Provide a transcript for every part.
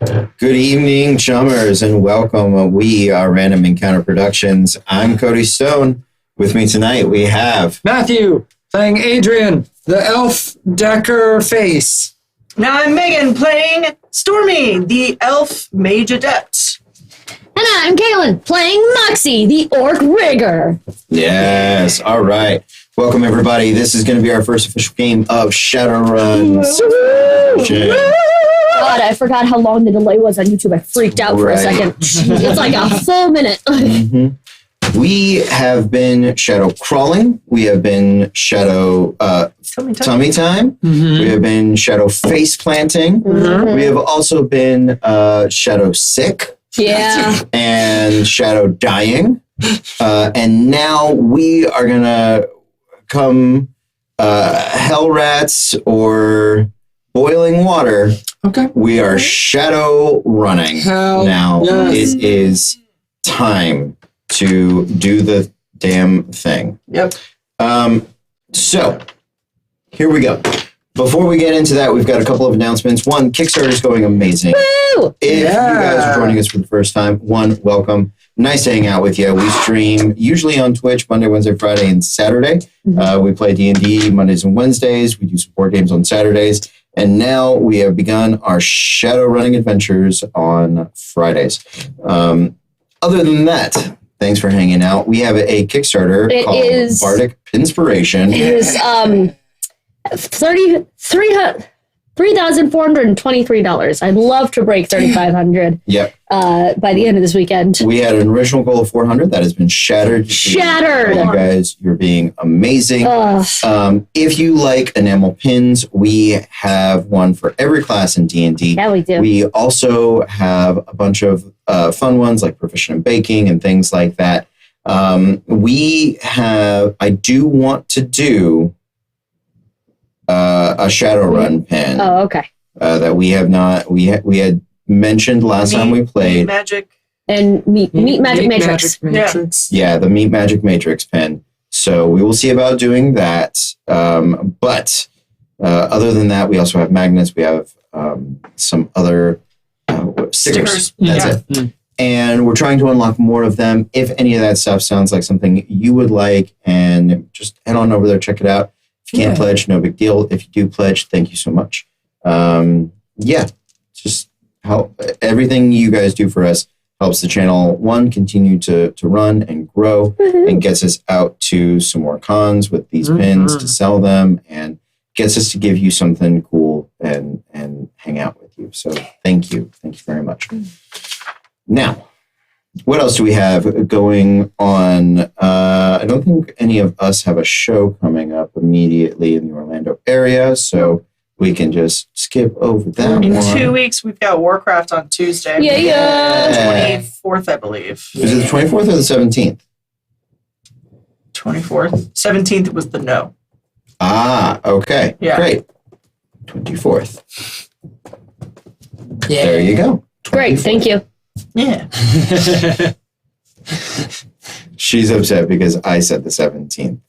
Good evening, chummers, and welcome. We are Random Encounter Productions. I'm Cody Stone. With me tonight, we have Matthew playing Adrian, the elf Decker face. Now I'm Megan playing Stormy, the elf mage adept. And I'm Kaylin playing Moxie, the orc rigger. Yes. All right. Welcome, everybody. This is going to be our first official game of Shadowrun. God, I forgot how long the delay was on YouTube. I freaked out for a second. It's like a full minute. Mm-hmm. We have been shadow crawling. We have been shadow tummy time. Mm-hmm. We have been shadow face planting. Mm-hmm. We have also been shadow sick. Yeah. And shadow dying. And now we are going to come hell rats or boiling water. Okay. We are shadow running. Now it is time to do the damn thing. Yep. So here we go. Before we get into that, we've got a couple of announcements. One, Kickstarter is going amazing. Woo! If you guys are joining us for the first time, one, welcome. Nice to hang out with you. We stream usually on Twitch Monday, Wednesday, Friday, and Saturday. We play D&D Mondays and Wednesdays. We do support games on Saturdays. And now we have begun our shadow running adventures on Fridays. Other than that, thanks for hanging out. We have a Kickstarter called Bardic Inspiration. It is $3,423. I'd love to break $3,500. Yep. By the end of this weekend. We had an original goal of 400 that has been shattered. Shattered. You guys, you're being amazing. If you like enamel pins, we have one for every class in D&D. Yeah, we do. We also have a bunch of fun ones like proficient in baking and things like that. I do want to do a Shadowrun pin. Oh, okay. That we have not. We had mentioned last time we played. Magic. And Meat Magic Matrix. Yeah, the Meat Magic Matrix pin. So we will see about doing that. But other than that, we also have magnets. We have some other stickers. That's it. And we're trying to unlock more of them. If any of that stuff sounds like something you would like, and just head on over there, check it out. If you can't pledge, no big deal. If you do pledge, thank you so much. Just help. Everything you guys do for us helps the channel, one, continue to run and grow, and gets us out to some more cons with these pins to sell them, and gets us to give you something cool and hang out with you. So thank you. Thank you very much. Now, what else do we have going on? I don't think any of us have a show coming up immediately in the Orlando area, so we can just skip over that In one. 2 weeks, we've got Warcraft on Tuesday. Yeah. 24th, I believe. Is it the 24th or the 17th? 24th. 17th was the no. Ah, okay. Yeah. Great. 24th. Yeah. There you go. Great, thank you. Yeah. She's upset because I said the 17th.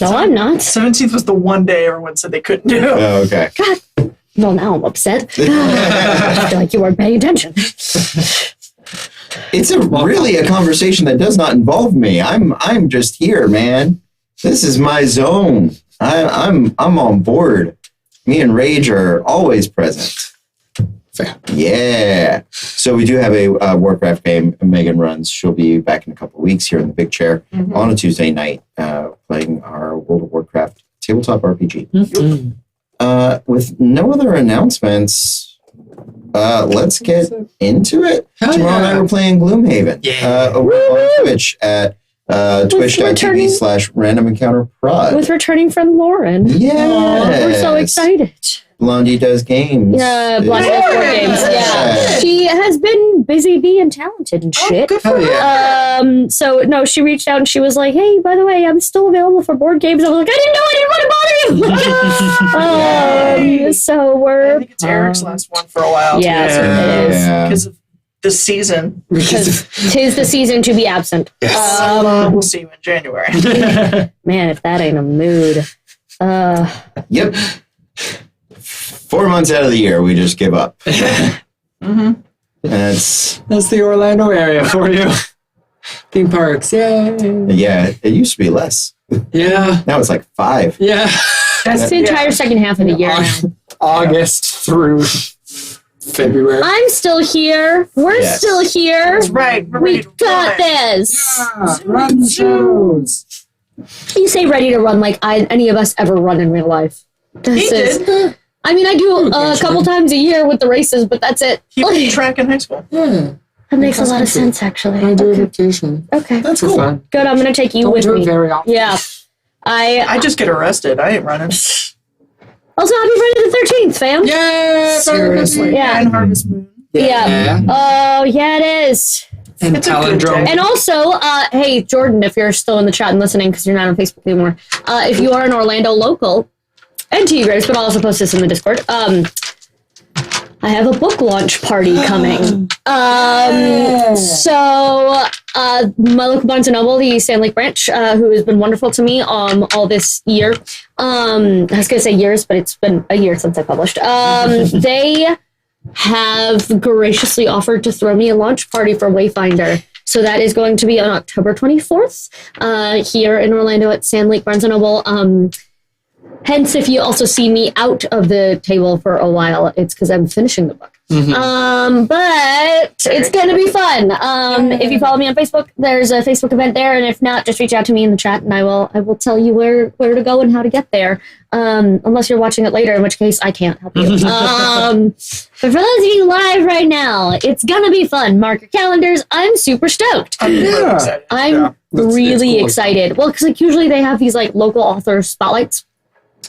No, I'm not. 17th was the one day everyone said they couldn't do. Oh, okay. God. Well, now I'm upset. I feel like you weren't paying attention. It's really a conversation that does not involve me. I'm just here, man. This is my zone. I'm on board. Me and Rage are always present. Fair. Yeah. So we do have a Warcraft game Megan runs. She'll be back in a couple of weeks here in the big chair on a Tuesday night playing our World of Warcraft tabletop RPG. With no other announcements, let's get into it. Tomorrow night we're playing Gloomhaven over on Twitch at twitch.tv/Random Encounter Prod. With returning friend Lauren. Yeah. We're so excited. Blondie does games. Yeah, Blondie does board games. Yeah. She has been busy being talented and shit. good for her. So, no, she reached out and she was like, hey, by the way, I'm still available for board games. I was like, I didn't know, I didn't want to bother you. So we're... I think it's Eric's last one for a while. Yeah, so it is. Because of the season. Because 'tis the season to be absent. Yes. We'll see you in January. Man, if that ain't a mood. Yep. 4 months out of the year, we just give up. Mm-hmm. That's the Orlando area for you. Theme parks, yay. yeah. It used to be less. Yeah. Now it's like 5. Yeah. That's the entire second half of the year now. August through February. I'm still here. We're Yes. still here. That's right. We're We ready to got run. this. Yeah, run shows. You say ready to run like any of us ever run in real life. He did. I mean, I do a couple times a year with the races, but that's it. He played track in high school. Yeah. That makes a lot of sense, actually. I do a Okay. vacation. Okay. That's For cool. fun. Good. I'm gonna take you Don't with do me. it very often. Yeah. I just get arrested. I ain't running. Also, happy Friday the 13th, fam. Yeah. Seriously. Yeah. And Harvest Moon. Yeah. Oh, yeah, it is. And It's a good palindrome. day. And also, hey, Jordan, if you're still in the chat and listening because you're not on Facebook anymore, if you are an Orlando local, and T-Graves, but I'll also post this in the Discord, I have a book launch party coming. So, my local Barnes & Noble, the Sand Lake branch, who has been wonderful to me all this year. I was going to say years, but it's been a year since I published. They have graciously offered to throw me a launch party for Wayfinder. So that is going to be on October 24th here in Orlando at Sand Lake Barnes & Noble. Hence, if you also see me out of the table for a while, it's because I'm finishing the book. But it's going to be fun. If you follow me on Facebook, there's a Facebook event there. And if not, just reach out to me in the chat and I will tell you where to go and how to get there. Unless you're watching it later, in which case I can't help you. But for those of you live right now, it's going to be fun. Mark your calendars. I'm super stoked. I'm really excited. I'm It's really cool. excited. Well, because like usually they have these like local author spotlights.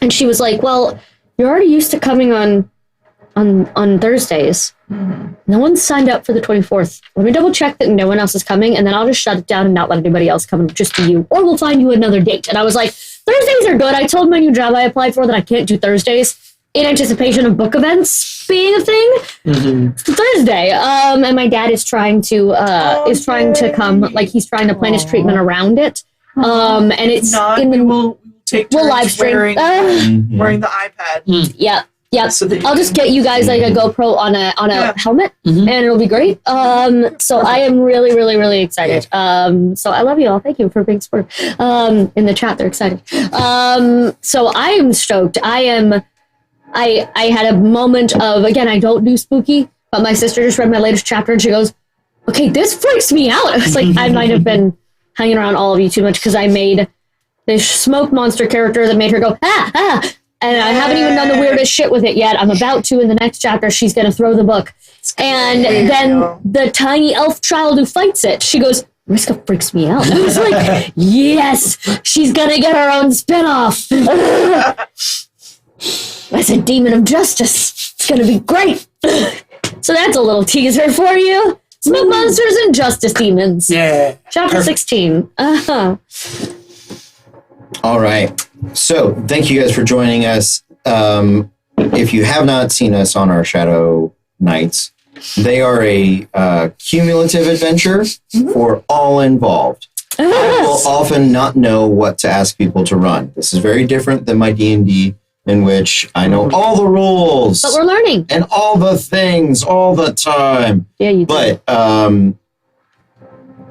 And she was like, well, you're already used to coming on Thursdays. No one's signed up for the 24th. Let me double check that no one else is coming, and then I'll just shut it down and not let anybody else come, just be you. Or we'll find you another date. And I was like, Thursdays are good. I told my new job I applied for that I can't do Thursdays in anticipation of book events being a thing. It's Thursday. And my dad is trying to come, like he's trying to plan his treatment around it. And it's Not, in we the will take turns we'll live stream. wearing the iPad. Yeah. So that you I'll just get you guys like a GoPro on a helmet, and it'll be great. So I am really, really, really excited. So I love you all. Thank you for being supportive. In the chat, they're excited. So I am stoked. I had a moment of, again, I don't do spooky, but my sister just read my latest chapter and she goes, okay, this freaks me out. I was like, I might have been hanging around all of you too much because I made this smoke monster character that made her go, ah. And I haven't even done the weirdest shit with it yet. I'm about to in the next chapter. She's going to throw the book. And then the tiny elf child who fights it, she goes, Mariska freaks me out. I was like, yes, she's going to get her own spinoff. That's a demon of justice. It's going to be great. So that's a little teaser for you. Smoke monsters and justice demons. Yeah. Chapter 16. All right. So thank you guys for joining us. If you have not seen us on our Shadow Nights, they are a cumulative adventure for all involved. I will often not know what to ask people to run. This is very different than my D&D, in which I know all the rules But we're learning. and all the things all the time. Yeah, you do.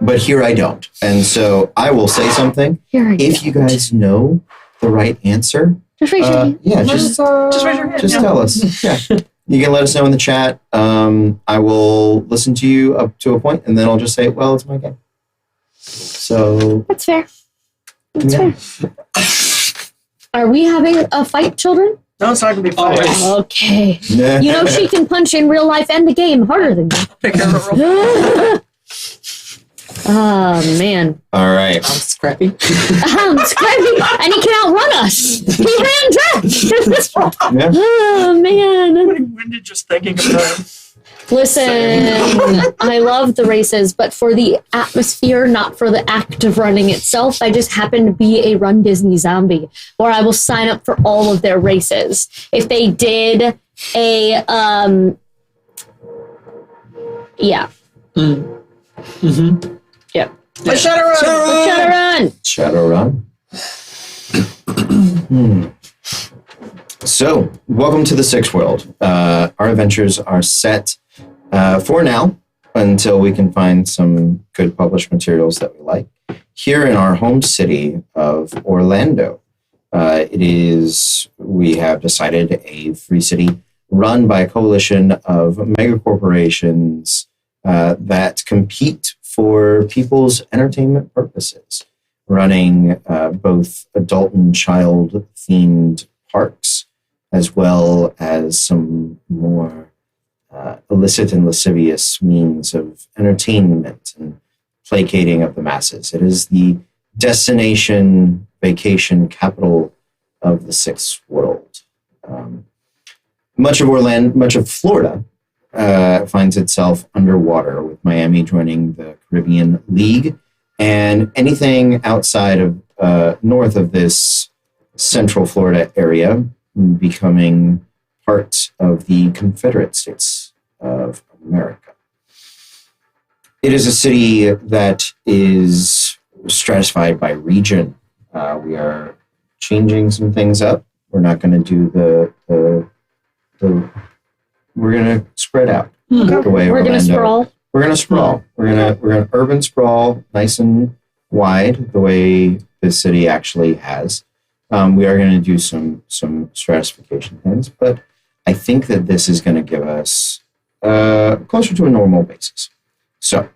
But here I don't. And so I will say something. Here I If you guys know the right answer, Just raise your hand. yeah, just Just raise your hand. just yeah. tell us. Yeah. You can let us know in the chat. I will listen to you up to a point, and then I'll just say, well, it's my game. So, That's fair. That's yeah. fair. Are we having a fight, children? No, it's not going to be fun. Always. Okay. You know she can punch in real life and the game harder than you. Pick her up real Oh, man. All right. I'm scrappy. Scrappy, and he can outrun us. He ran track. Yeah. Oh, man. I'm getting winded just thinking about it. Listen, I love the races, but for the atmosphere, not for the act of running itself, I just happen to be a Run Disney zombie, where I will sign up for all of their races. If they did a, yeah. Yeah. But Shadowrun! Shadowrun! Shadowrun. So, welcome to the Sixth World. Our adventures are set for now, until we can find some good published materials that we like. Here in our home city of Orlando, we have decided a free city run by a coalition of mega corporations that compete for people's entertainment purposes, running both adult and child themed parks, as well as some more illicit and lascivious means of entertainment and placating of the masses. It is the destination vacation capital of the sixth world. Much of Florida finds itself underwater, with Miami joining the Caribbean League, and anything outside of north of this central Florida area becoming part of the Confederate States of America. It is a city that is stratified by region. We are changing some things up. We're not going to do we're going to spread out the way We're going to sprawl. We're going to sprawl. We're going to urban sprawl, nice and wide, the way this city actually has. We are going to do some stratification things, but I think that this is going to give us closer to a normal basis. So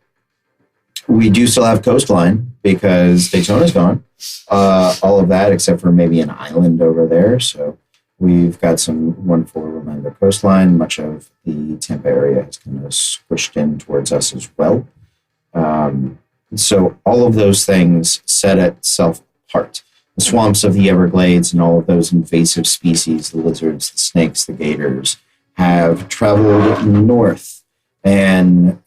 we do still have coastline because Daytona's gone. All of that except for maybe an island over there. So we've got some wonderful Orlando coastline. Much of the Tampa area has kind of squished in towards us as well. So all of those things set itself apart. The swamps of the Everglades and all of those invasive species, the lizards, the snakes, the gators, have traveled north. And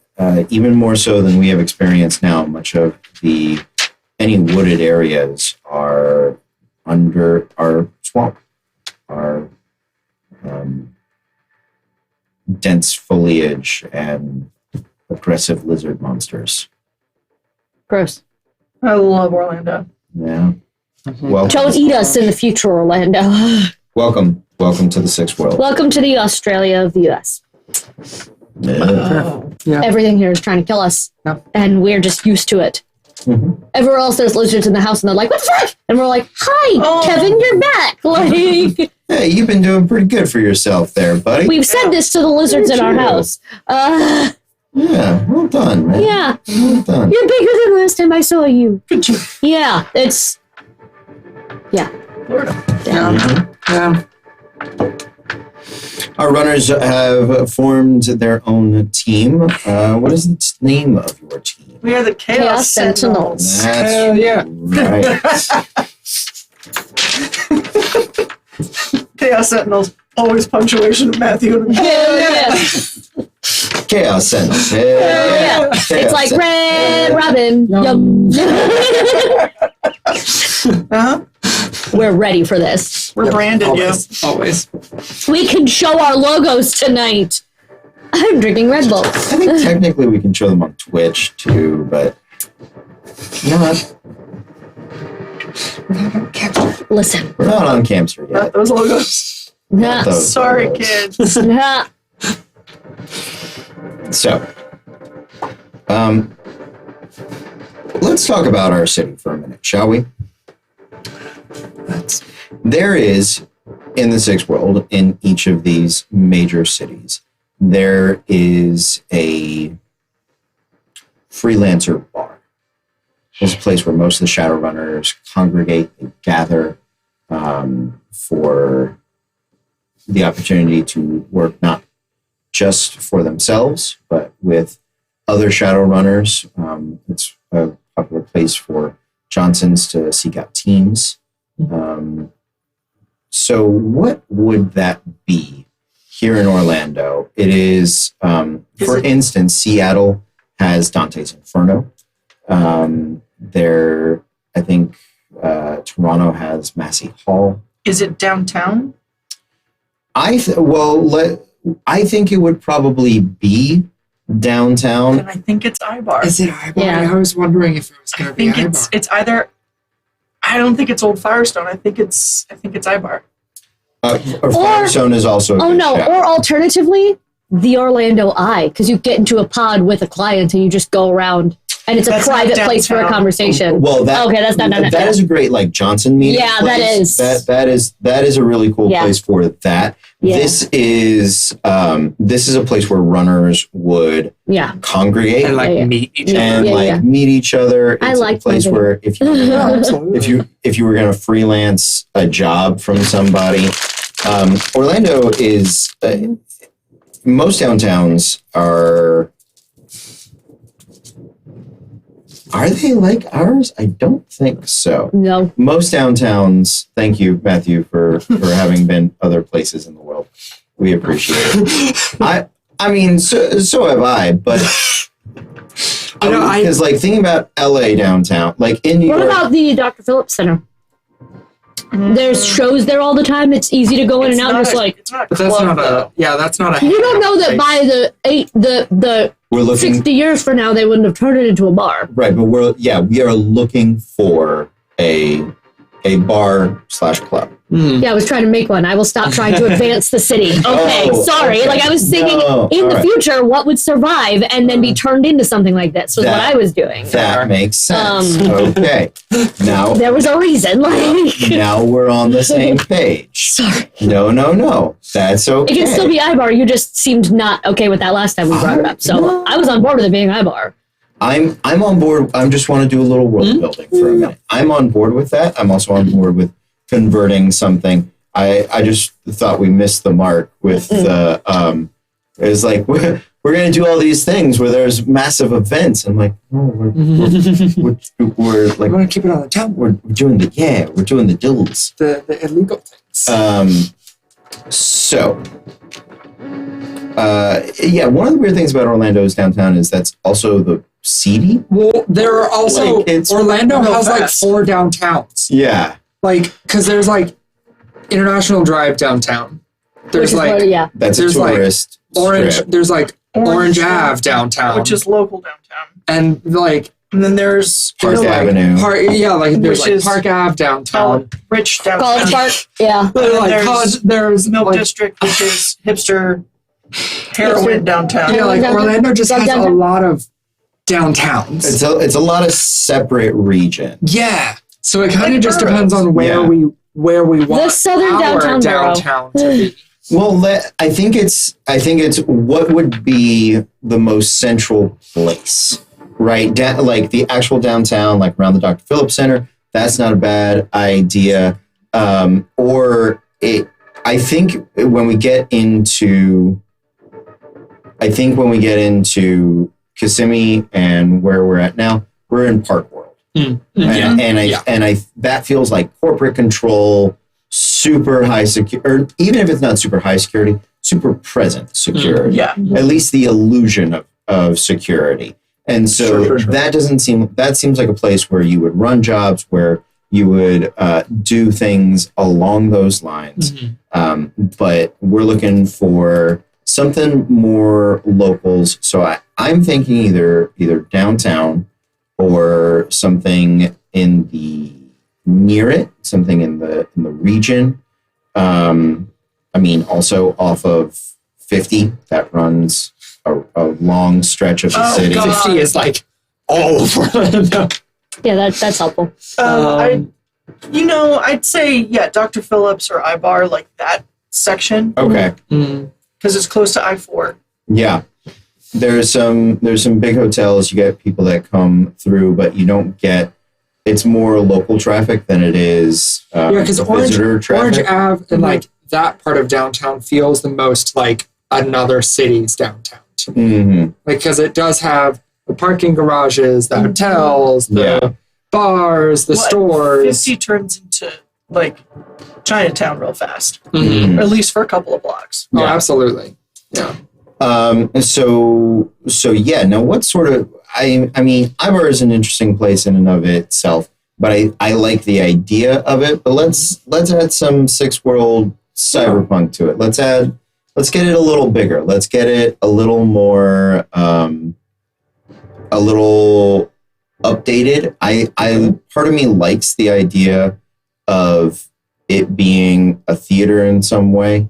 even more so than we have experienced now, much of any wooded areas are under our swamp, our dense foliage and aggressive lizard monsters. Gross. I love Orlando. Yeah. Welcome. Don't eat us in the future, Orlando. Welcome to the sixth world. Welcome to the Australia of the U.S. Yeah. Everything here is trying to kill us, and we're just used to it. Mm-hmm. Everywhere else, there's lizards in the house, and they're like, "What the fuck?" And we're like, "Hi, Kevin, you're back!" Like, Hey, you've been doing pretty good for yourself there, buddy. we've said this to the lizards in our house. Yeah, well done, man. Yeah, Well done. you're bigger than last time I saw you. Good job. Yeah, it's Florida. Yeah. Our runners have formed their own team. What is the name of your team? We are the Chaos Sentinels. That's Hell yeah. right. Chaos Sentinels. Always punctuation of Matthew. yeah. Chaos Sentinels. Yeah. It's like Red Robin. Yum. Uh-huh. We're ready for this. We're branded, yo. Always. We can show our logos tonight. I'm drinking Red Bull. I think technically we can show them on Twitch too, but not. Listen. We're not on Camster Not yet. those logos. Yeah. Those Sorry, logos. kids. Yeah. So, let's talk about our city for a minute, shall we? There is, in the sixth world, in each of these major cities, there is a freelancer bar. It's a place where most of the Shadowrunners congregate and gather for the opportunity to work not just for themselves, but with other Shadowrunners. It's a popular place for Johnsons to seek out teams. So what would that be here in Orlando? It is, for instance, Seattle has Dante's Inferno. I think Toronto has Massey Hall. Is it downtown? I think it would probably be downtown. And I think it's Ibar. Is it Ibar? Yeah. I was wondering if it was I going to be think Ibar. it's either. I don't think it's Old Firestone. I think it's Ibar. Firestone is also. A Oh good no! shout. Or alternatively, the Orlando Eye, because you get into a pod with a client and you just go around, and it's That's a private not place for a downtown. conversation. Well, that's not that is a great like Johnson meeting. Yeah, place. that is. That is a really cool Yeah. place for that. Yeah. This is a place where runners would congregate And like Yeah. meet each other. and meet each other. It's I a like place my where if you were going to freelance a job from somebody, Orlando is most downtowns are. Are they like ours? I don't think so. No. Most downtowns, thank you, Matthew, for having been other places in the world. We appreciate it. I mean, so have I, but because like thinking about LA downtown, like in New York. What about the Dr. Phillips Center? There's shows there all the time. It's easy to go in and out. Just like it's not. But that's not a. Yeah, that's not a. you don't know that by the we're looking 60 years from now they wouldn't have turned it into a bar. right, but we are looking for a bar/club. Yeah, I was trying to make one. I will stop trying to advance the city. Okay, Oh, sorry. okay. Like I was thinking No, in the all right. future, what would survive and then be turned into something like this was what I was doing. That makes sense. Okay, now There was a reason. Like now we're on the same page. sorry. No, that's okay. It can still be iBar. You just seemed not okay with that last time we brought it up. So I was on board with it being iBar. I'm on board. I just want to do a little world building for a minute. I'm on board with that. I'm also on board with converting something. I just thought we missed the mark with the it was like we're going to do all these things where there's massive events. I'm like, no, we're like We want to keep it on the town. we're doing the deals. The illegal things. One of the weird things about Orlando's downtown is that's also the seedy. Well, there are also Like, it's Orlando real has like fast. 4 downtowns. Yeah, Like, because there's like International Drive downtown. There's Which is like what- that's a There's, like, tourist Orange. strip. There's like Orange Ave downtown, which is local downtown. and like And then there's Park there's, like, Avenue. there's Which like is- Park Ave downtown. Rich downtown. College Park. Yeah. There's, like there's college. There's Milk like, District, which is hipster heroin downtown. yeah, like Downtown. Orlando just has a Downtown. lot of downtowns. It's a lot of separate regions. Yeah, so it kind of Like just boroughs. depends on where Yeah. we want The southern our downtown borough. downtown to be. Well, I think it's what would be the most central place, right? Like the actual downtown, like around the Dr. Phillips Center. That's not a bad idea. I think when we get into Kissimmee and where we're at now, we're in Park World. And that feels like corporate control, super high security, or even if it's not super high security, super present security. Yeah. At least the illusion of security. And so Sure. that seems like a place where you would run jobs, where you would do things along those lines. But we're looking for something more locals. So I'm thinking either downtown or something in the near it, something in the region. I mean, also off of 50 that runs a long stretch of the Oh, city. God. 50 is like all over Orlando. Yeah, that's helpful. I'd say, Dr. Phillips or iBar, like that section, Okay. because it's close to I-4. Yeah. There's some big hotels. You get people that come through, but you don't get. It's more local traffic than it is Because visitor Orange traffic. Ave and like that part of downtown feels the most like another city's downtown to me. Mm-hmm. Because it does have the parking garages, the hotels, the bars, the stores. 50 turns into, like, Chinatown real fast. Mhm. Or at least for a couple of blocks. Oh, Yeah. absolutely. Yeah. So yeah. Now, what sort of? I mean, Ivor is an interesting place in and of itself, but I like the idea of it. But let's add some Six World cyberpunk to it. Let's get it a little bigger. Let's get it a little more, a little updated. I part of me likes the idea of it being a theater in some way,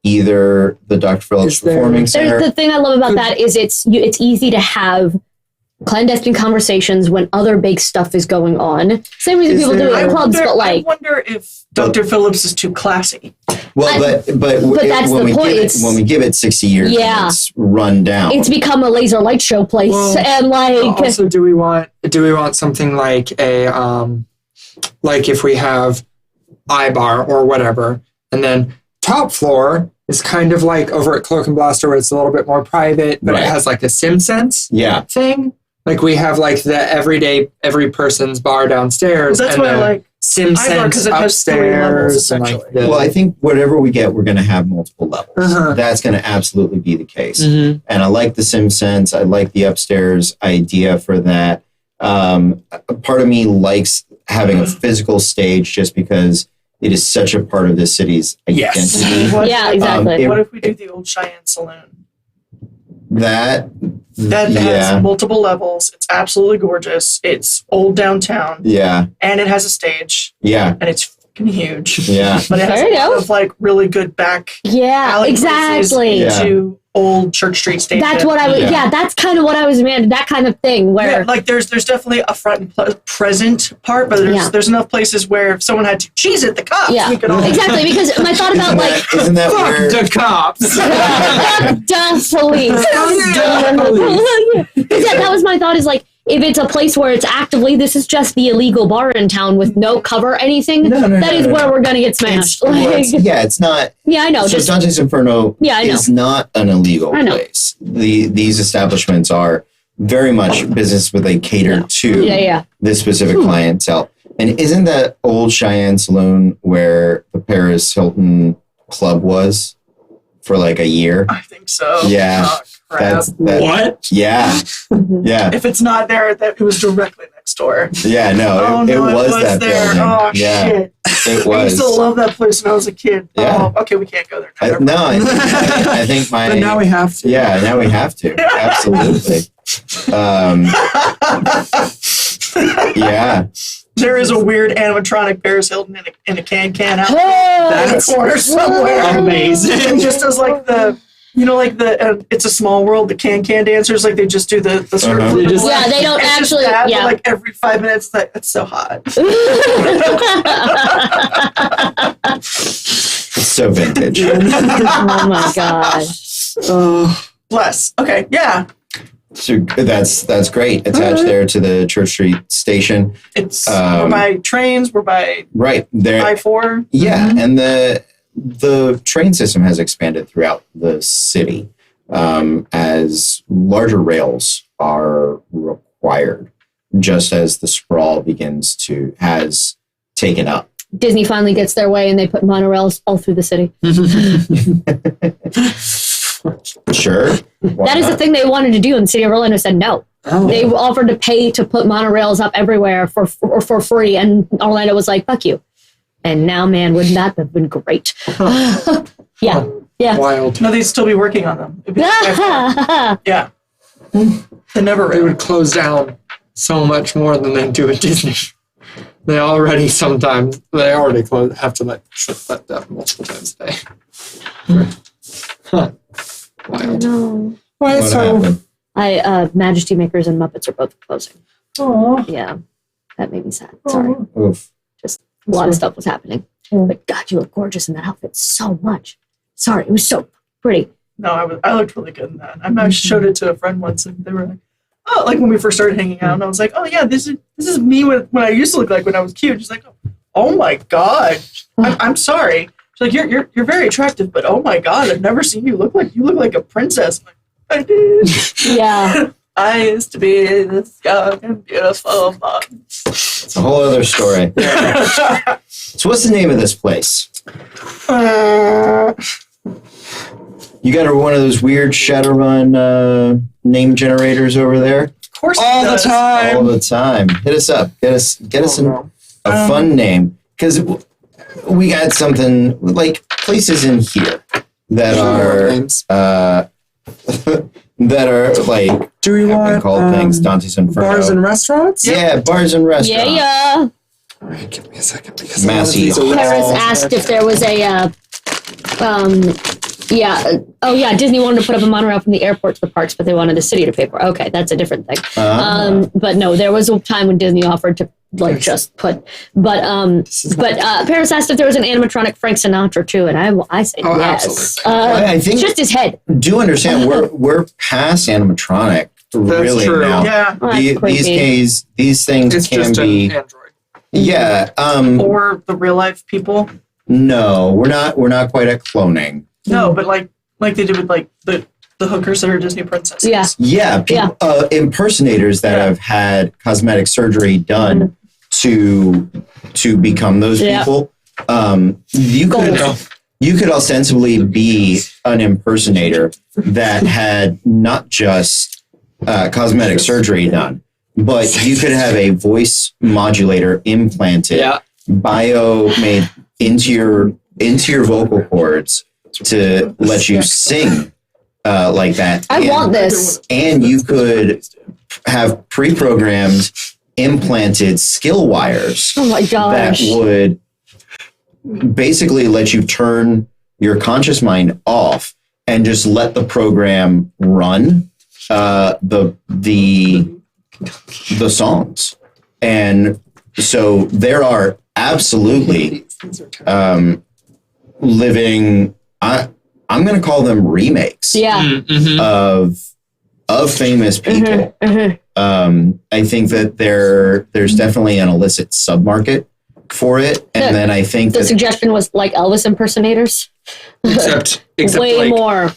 either the Dr. Phillips Performing Center. The thing I love about that is it's easy to have clandestine conversations when other big stuff is going on. Same reason people do it in clubs, but I wonder if Dr. Phillips is too classy. Well, but that's when the we point. when we give it 60 years, it's run down. It's become a laser light show place, and also, do we want something like a like if we have iBar or whatever, and then top floor is kind of like over at Cloak and Blaster where it's a little bit more private, but it has like a SimSense thing. Like we have like the every person's bar downstairs. Well, that's what I like. SimSense upstairs. And like well, I think whatever we get, we're going to have multiple levels. That's going to absolutely be the case. And I like the SimSense. I like the upstairs idea for that. Part of me likes having a physical stage just because it is such a part of the city's identity. Yeah, exactly. What if we do the Old Cheyenne Saloon? That has multiple levels. It's absolutely gorgeous. It's old downtown. Yeah. And it has a stage. Yeah. And it's fucking huge. Yeah. But it has a lot of like really good back alley exactly. into old Church Street station. That's what I was. Yeah, that's kind of what I was imagining. That kind of thing where like there's definitely a front and present part, but there's enough places where if someone had to cheese at the cops, we could all exactly. Because my thought about isn't that fuck where the cops, the police. That was my thought. Is like if it's a place where it's actively, this is just the illegal bar in town with no cover or anything. That is where we're gonna get smashed. It's not. Yeah, I know. So Dante's Inferno is not an illegal place. These establishments are very much business where they cater to this specific clientele. And isn't that Old Cheyenne Saloon where the Paris Hilton Club was for like a year? I think so. Yeah. Oh, crap. What? Yeah. Yeah. If it's not there, it was directly next door. Yeah, no, it was that there. building. Oh, shit. It was. I used to love that place when I was a kid. Yeah. Oh, okay, we can't go there now. I think my... But now we have to. Yeah, now we have to. Absolutely. Yeah. There is a weird animatronic Paris Hilton in a can out in the corner somewhere. Amazing. It just does like the... like the It's a Small World, the can dancers, like they just do the sort of They just, they don't it's actually. just that, but like every 5 minutes, it's so hot. It's so vintage. Oh my gosh. Bless. Okay, yeah. So that's great. Attached there to the Church Street station. It's we're by trains. We're by there. I-4. Yeah, and the train system has expanded throughout the city as larger rails are required, just as the sprawl has taken up. Disney finally gets their way and they put monorails all through the city. Sure. That is the thing they wanted to do, and the city of Orlando said no. They offered to pay to put monorails up everywhere for free, and Orlando was like, fuck you. And now, man, wouldn't that have been great? Yeah. Wild. No, they'd still be working on them. Yeah. They never They would close down so much more than they do at Disney. They already have to shut that down multiple times a day. Huh. Wild. No. What happened? Majesty Makers and Muppets are both closing. Oh. Yeah. That made me sad. Sorry. Oof. Just a lot of stuff was happening. But God, you look gorgeous in that outfit so much. Sorry, it was so pretty. No, I looked really good in that. I showed it to a friend once, and they were like, "Oh," like when we first started hanging out, and I was like, "Oh yeah, this is me when I used to look like when I was cute." She's like, "Oh my God, I'm sorry." She's like, "You're very attractive, but oh my God, I've never seen you look like a princess." I'm like, I did. Yeah. I used to be this young and beautiful mom. It's a whole other story. So what's the name of this place? You got one of those weird Shadowrun name generators over there? Of course, all the time. All the time. Hit us up. Get us a fun name, because we got something like places in here that are that are like do we want called things Dante's Inferno. Bars and restaurants? Yeah, bars and restaurants. Yeah. All right, give me a second because Massey Harris asked if there was a Yeah. Oh, yeah. Disney wanted to put up a monorail from the airport to the parks, but they wanted the city to pay for it. Okay, that's a different thing. But no, there was a time when Disney offered to just put. But Paris asked if there was an animatronic Frank Sinatra too, and I say yes. I think just his head. Do understand we're past animatronic really true. now. Yeah. These things It's can just be. an android. Yeah. Or the real life people. No, we're not quite at cloning. No, but like they did with like the hookers that are Disney princesses. Yeah. Yeah, impersonators that have had cosmetic surgery done to become those people. You could ostensibly be an impersonator that had not just cosmetic surgery done, but you could have a voice modulator implanted, bio-made into your vocal cords to let you sing like that. I want this. And you could have pre-programmed implanted skill wires Oh my that gosh. would basically let you turn your conscious mind off and just let the program run the songs. And so there are absolutely living, I'm going to call them remakes of famous people. I think that there's definitely an illicit submarket for it, and then I think the suggestion was like Elvis impersonators. Except way like, more.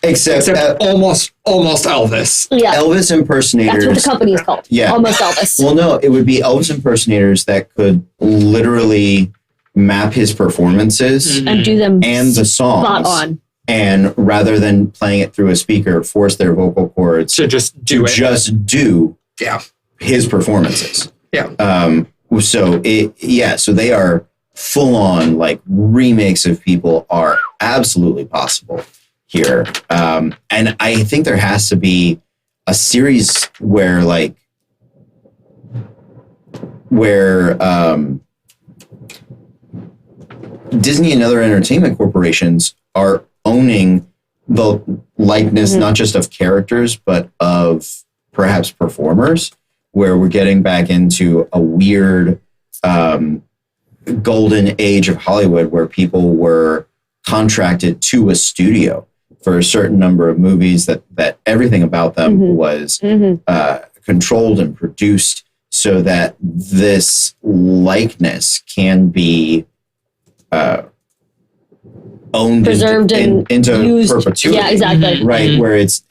Except almost Elvis. Yeah, Elvis impersonators. that's what the company is called. Yeah, almost Elvis. Well, no, it would be Elvis impersonators that could literally map his performances and do them and the songs spot on. And rather than playing it through a speaker, force their vocal cords to just do his performances. Yeah. So they are full on, like, remakes of people are absolutely possible here. And I think there has to be a series where Disney and other entertainment corporations are owning the likeness, not just of characters, but of perhaps performers, where we're getting back into a weird golden age of Hollywood where people were contracted to a studio for a certain number of movies that everything about them was controlled and produced so that this likeness can be owned preserved into used, perpetuity. Yeah, exactly. Right, where it's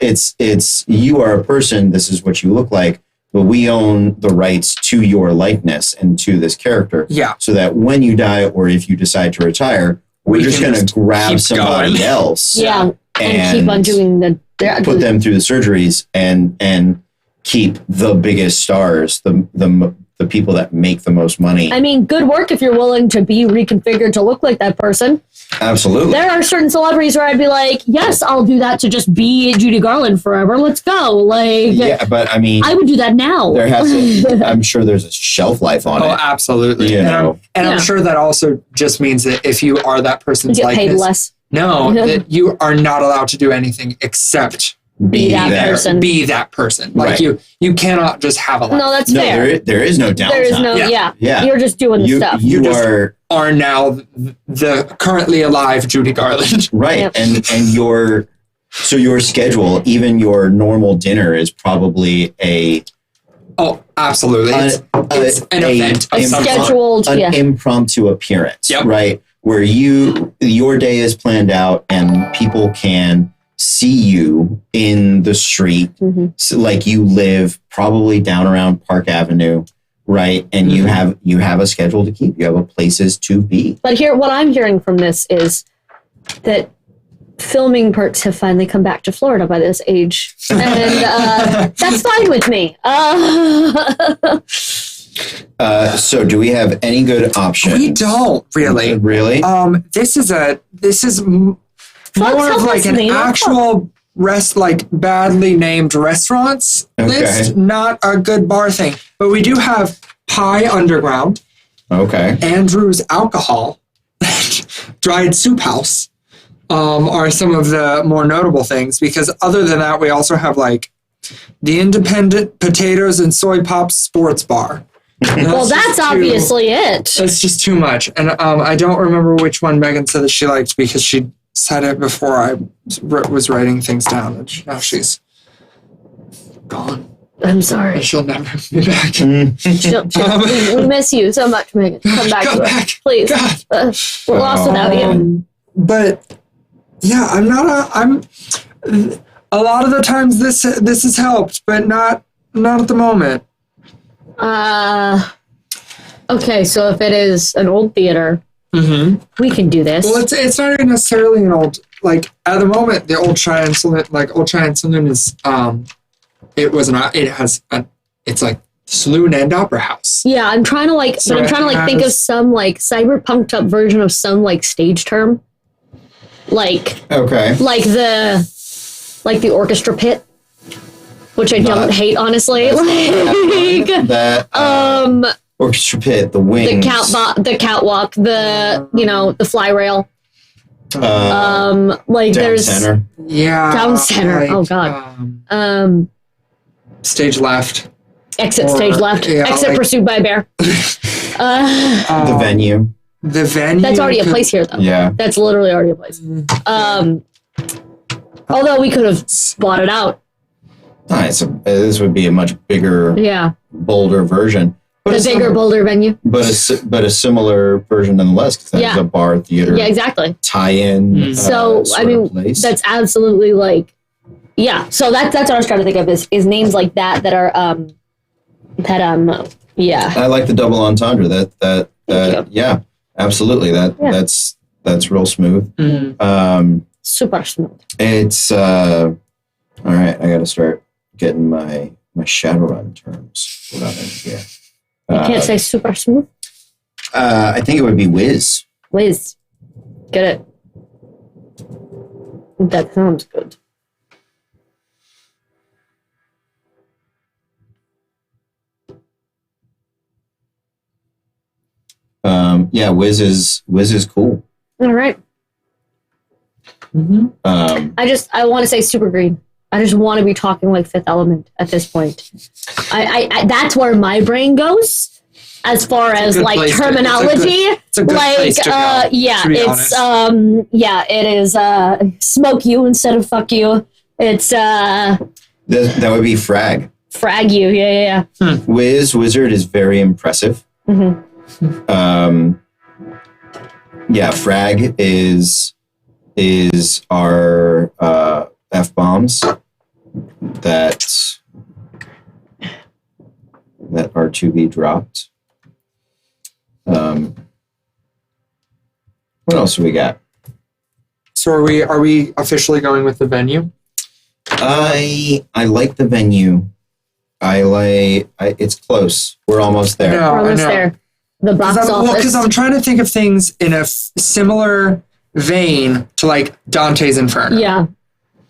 you are a person, this is what you look like, but we own the rights to your likeness and to this character. Yeah. So that when you die or if you decide to retire, we're just going to grab somebody else. Yeah, and keep on doing put them through the surgeries and keep the biggest stars, the people that make the most money. I mean, good work if you're willing to be reconfigured to look like that person. Absolutely. There are certain celebrities where I'd be like, yes, I'll do that to just be Judy Garland forever. Let's go. Like, yeah, but I mean, I would do that now. There has to, I'm sure there's a shelf life on it. Oh, absolutely. You know. I'm sure that also just means that if you are that person's you get paid likeness, less. no, that you are not allowed to do anything except Be that person. Be that person. Like you cannot just have a life. No, that's fair. There is no downtime. There is no, yeah. You're just doing the stuff. You are now the currently alive Judy Garland. Right. Yep. And your schedule, even your normal dinner is probably Oh, absolutely. It's an event. An impromptu appearance. Yep. Right. Where your day is planned out and people can see you in the street. So, like, you live probably down around Park Avenue, right? And you have a schedule to keep. You have places to be. But what I'm hearing from this is that filming perks have finally come back to Florida by this age, and that's fine with me. So do we have any good options? We don't really. Really? This is more of like an actual badly named restaurants list, not a good bar thing. But we do have Pie Underground. Okay. Andrew's Alcohol. Dried Soup House. are some of the more notable things, because other than that, we also have like the Independent Potatoes and Soy Pops Sports Bar. Well, that's obviously it. That's just too much. And I don't remember which one Megan said that she liked, because she said it before I was writing things down, and now she's gone. I'm sorry. And she'll never be back. We miss you so much, Megan. Come back to us, please. We're lost without you. But yeah, I'm a lot of the times this has helped, but not at the moment. Okay, so if it is an old theater, we can do this. Well, it's not even necessarily an old, like, at the moment, the Old Cheyenne Saloon, is, it's like saloon and opera house. Yeah, I'm trying to think of some like cyberpunked up version of some like stage term. Like the orchestra pit, which I don't hate, honestly. Orchestra pit, the wings, the catwalk, the fly rail. Like down there's center. Yeah, down center. like, Oh god. Stage left. Exit stage left. Yeah, Exit like, pursued by a bear. The venue. The venue. That's already a place here, though. Yeah. That's literally already a place. Although we could have bought it out. Nice. This would be a much bigger, bolder version. But The bigger, bolder venue. But a similar version nonetheless, because that's a bar, theater, Yeah, exactly. tie-in. So, I mean, place. that's absolutely like, yeah. So that's what I was trying to think of is names like that are, yeah. I like the double entendre. Yeah, absolutely. That's real smooth. Super smooth. It's all right. I got to start getting my Shadowrun terms put out in here. You can't say super smooth. I think it would be whiz. Whiz. Get it. That sounds good. Yeah, whiz is cool. All right. I want to say super green. I just want to be talking like Fifth Element at this point. I that's where my brain goes as far as like terminology. It's a good place to go, yeah, to be it's honest. it is smoke you instead of fuck you. It's That would be frag. frag you. Yeah. Wizard is very impressive. Yeah, frag is our F-bombs that are to be dropped. What else do we got? So are we officially going with the venue? I like the venue. It's close. We're almost there. We're almost there. The box office. Because I'm trying to think of things in a similar vein to like Dante's Inferno. Yeah.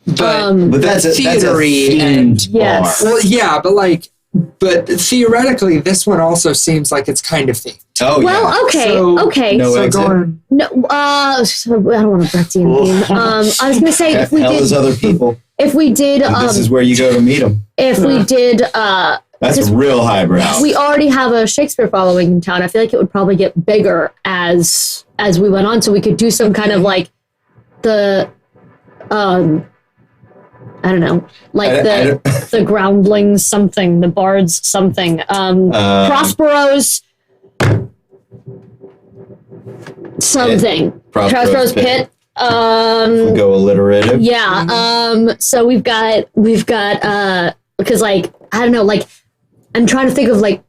But that's a theatery themed yes. bar. Well, yeah, but theoretically, this one also seems like it's kind of themed. Oh, Well, yeah. okay. No So exit. going, No, so I don't want to break the theme. I was gonna say if we Hell is did, other people. if we did, And this is where you go to meet them. if we did, That's real highbrow. we already have a Shakespeare following in town. I feel like it would probably get bigger as we went on. So we could do some kind of like the, I don't know, like the groundlings something, the bards something, Prospero's something, Prospero's pit. We'll go alliterative. Yeah. So we've got because like I don't know, like I'm trying to think of like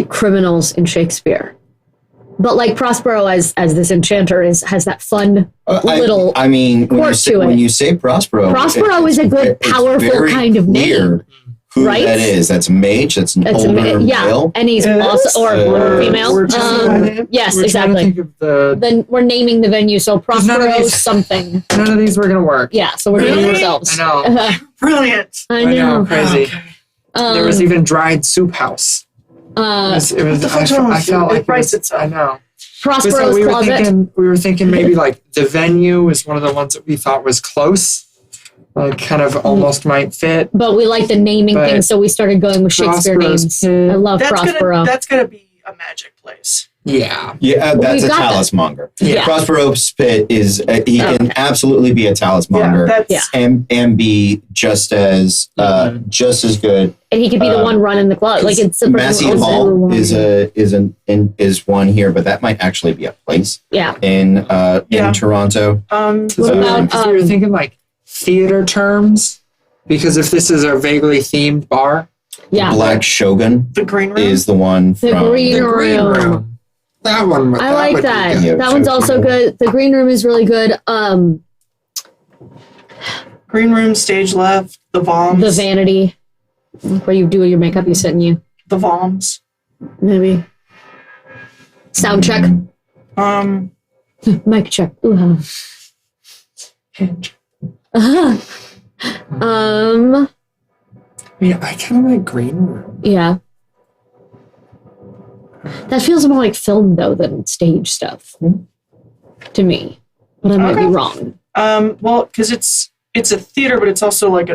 criminals in Shakespeare, but like Prospero as this enchanter has that fun little. I mean, when you say Prospero Prospero is a good, powerful very kind of clear name. Who Right? that is? That's a mage. That's an older male. And he's also or female. We're trying Yes, we're trying to exactly. think of the. Then we're naming the venue, so none of Prospero these- something. None of these were gonna work. Yeah, so we're doing it Really? ourselves. I know. Brilliant. I know. Crazy. Um, There was even dried soup house. It was What the fuck's wrong with you? I felt It like priced I itself. know. Prospero's closet. We were thinking maybe like the venue is one of the ones that we thought was close. Like kind of almost might fit. But we like the naming thing, so we started going with Shakespeare names. I love Prospero. That's gonna be a magic place. Yeah. Yeah, that's a talismonger. Yeah. Prospero's Pit is, he can absolutely be a talismonger and be just as good. And he could be the one running the club. Like it's Massey Hall is one here, but that might actually be a place. Yeah. In Toronto. What about we were thinking like theater terms, because if this is a vaguely themed bar, Black Shogun, the green room is the one from the green room. That one. I like that. That one's also good. The green room is really good. Green room, stage left, the Voms. The vanity, where you do your makeup, you sit in you. The Voms. Maybe. Sound check. Mic check. Ooh. I mean, I kind of like green room. Yeah. That feels more like film though than stage stuff to me, but I might be wrong. Well, because it's a theater, but it's also like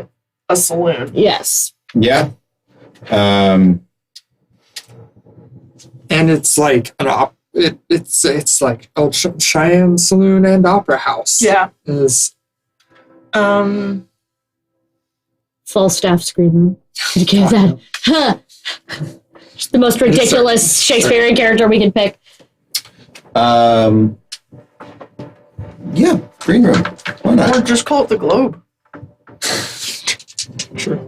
a saloon. Yes. Yeah. And it's like it's like Old Cheyenne Saloon and Opera House. Yeah. Is Full staff screen room. Did you get that? The most ridiculous Shakespearean character we can pick. Yeah, green room. Why not? Or just call it the Globe. Sure.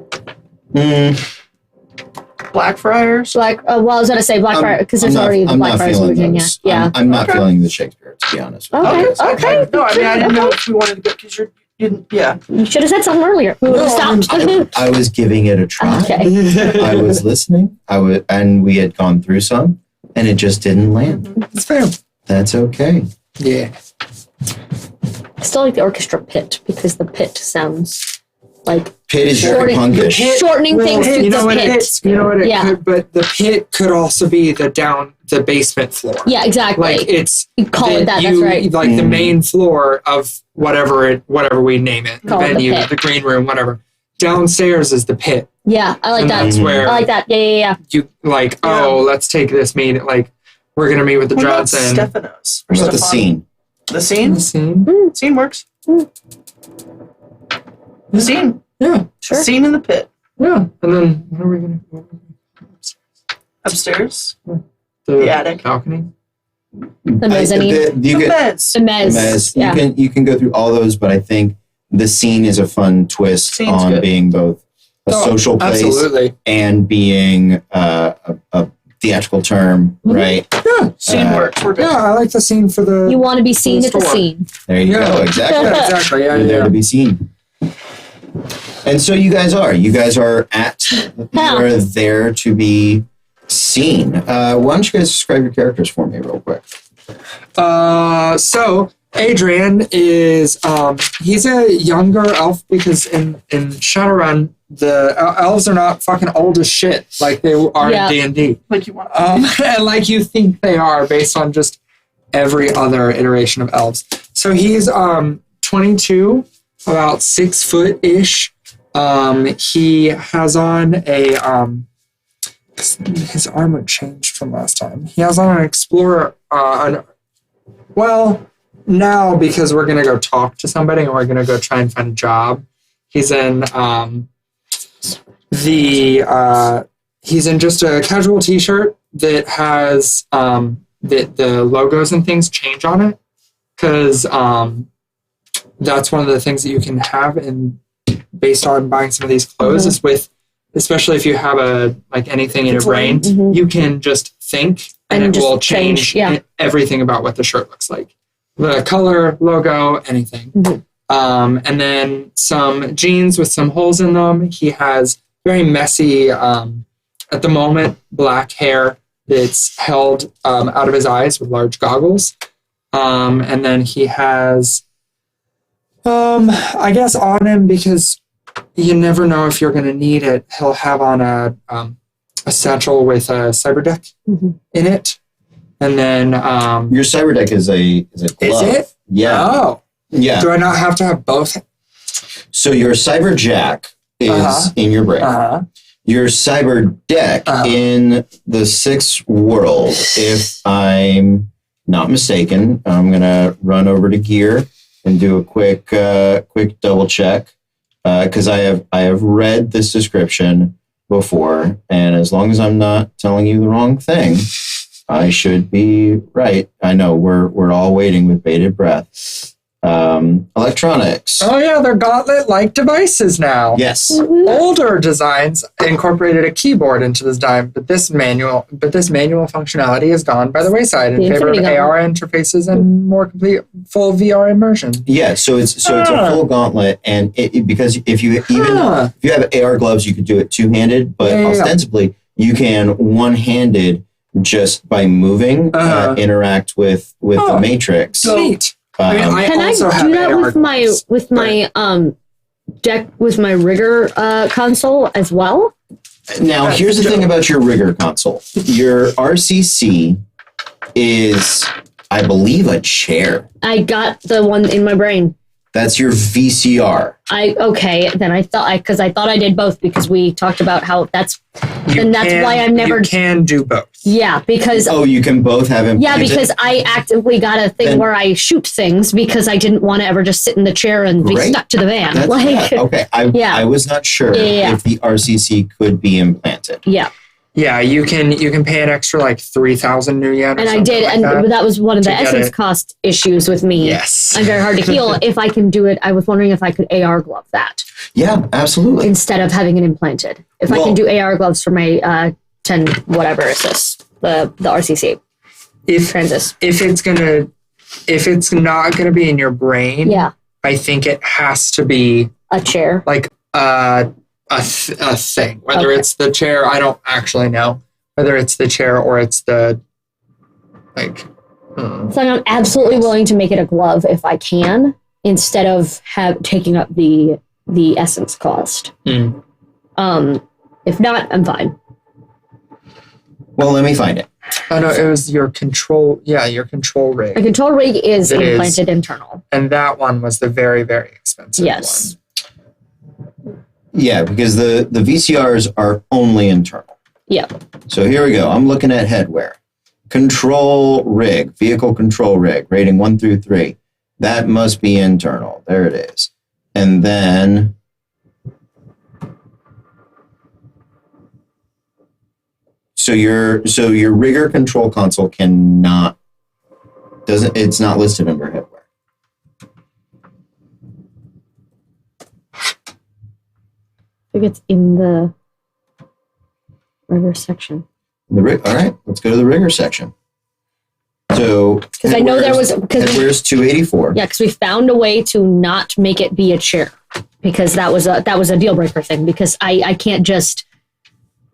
Blackfriars. I was going to say Blackfriars because there's already the Blackfriars in Virginia. Yeah. I'm not feeling the Shakespeare, to be honest with Okay. you. Okay. No, I mean, I didn't know if we wanted to go because you didn't. Yeah. You should have said something earlier. We would have stopped. I was giving it a try. Okay. I was listening. And we had gone through some, and it just didn't land. It's fair. That's okay. Yeah. I still like the orchestra pit because the pit sounds like Pit is very punkish. shortening things to You know the what pit. you know what it Yeah. could, but the pit could also be the basement floor. Yeah, exactly. Like it's You call it that. That's right. Like the main floor of whatever we name it, the Call it the venue, pit. the green room, whatever. Downstairs is the pit. Yeah, I like And that. that's where I like that. Yeah. you like. Oh, let's take this meeting. Like we're gonna meet with the What about Johnson. Stephanos? Or What about the Stefan? scene? The scene? Scene. Scene works. The scene. Yeah. Sure. Scene in the pit. Yeah. And then what are we gonna? Upstairs. The attic. balcony. The mezzanine. You The get beds. The mezz. mezz. Yeah. You can go through all those, but I think the scene is a fun twist Scene's on good. being both a social place Absolutely. and being a theatrical term, right? Yeah. Scene works. We're good. Yeah. I like the scene for the. You want to be seen at the store. scene. There you Yeah. go. Exactly. Yeah, exactly. Yeah. You're there Yeah. to be seen. And so you guys are. You guys are there to be seen. Why don't you guys describe your characters for me real quick? So Adrian is he's a younger elf because in Shadowrun the elves are not fucking old as shit like they are Yeah. in D&D. Like you want. And like you think they are based on just every other iteration of elves. So he's 22, about 6 foot ish. He has on a his armor changed from last time. He has on an explorer now because we're gonna go talk to somebody and we're gonna go try and find a job. He's in he's in just a casual t-shirt that has the logos and things change on it because that's one of the things that you can have in based on buying some of these clothes is with, especially if you have anything in your brain, you can just think and it will change everything about what the shirt looks like. The color, logo, anything. And then some jeans with some holes in them. He has very messy, at the moment, black hair that's held out of his eyes with large goggles. And then he has, I guess on him, because you never know if you're going to need it, he'll have on a satchel with a cyber deck in it. And then Your cyber deck is a glove. is it? Yeah. Oh. Yeah. Do I not have to have both? So your cyber jack is in your brain. Your cyber deck in the 6th world, if I'm not mistaken, I'm gonna run over to gear and do a quick double check because I have read this description before, and as long as I'm not telling you the wrong thing, I should be right. I know we're all waiting with bated breath. Electronics. Oh yeah, they're gauntlet-like devices now. Yes. Older designs incorporated a keyboard into the design, but this manual functionality has gone by the wayside in favor of AR interfaces and more complete full VR immersion. Yeah, so it's a full gauntlet, and because if you have AR gloves, you could do it two-handed, but ostensibly you can one-handed just by moving interact with the matrix. Sweet. Can I do that with my deck with my rigger console as well? Now, here's the thing about your rigger console. Your RCC is, I believe, a chair. I got the one in my brain. That's your VCR. Then I thought I did both because we talked about how that's why I'm never. You can do both. Yeah, because you can both have implanted. Yeah, because I actively got a thing where I shoot things because I didn't want to ever just sit in the chair and be stuck to the van. Okay, I was not sure if the RCC could be implanted. Yeah. Yeah, you can pay an extra like 3,000 new yen. And I did, that was one of the essence cost issues with me. Yes, I'm very hard to heal. If I can do it, I was wondering if I could AR glove that. Yeah, absolutely. Instead of having it implanted, I can do AR gloves for my 10 whatever is this the RCC. If it's not gonna be in your brain, I think it has to be a chair, like a thing. Whether it's the chair, I don't actually know. Whether it's the chair or it's the So I'm absolutely willing to make it a glove if I can, instead of taking up the essence cost. If not, I'm fine. Well, let me find it. Oh no, it was your control. Yeah, your control rig. The control rig is implanted internal, and that one was the very, very expensive one. Yeah, because the VCRs are only internal. Yeah. So here we go. I'm looking at headwear. Control rig, vehicle control rig, rating 1 through 3. That must be internal. There it is. And then so your rigger control console it's not listed under headwear. I think it's in the rigger section. All right, let's go to the rigger section. So because I know there was headwear's 284. Yeah, because we found a way to not make it be a chair, because that was a deal breaker thing. Because I can't just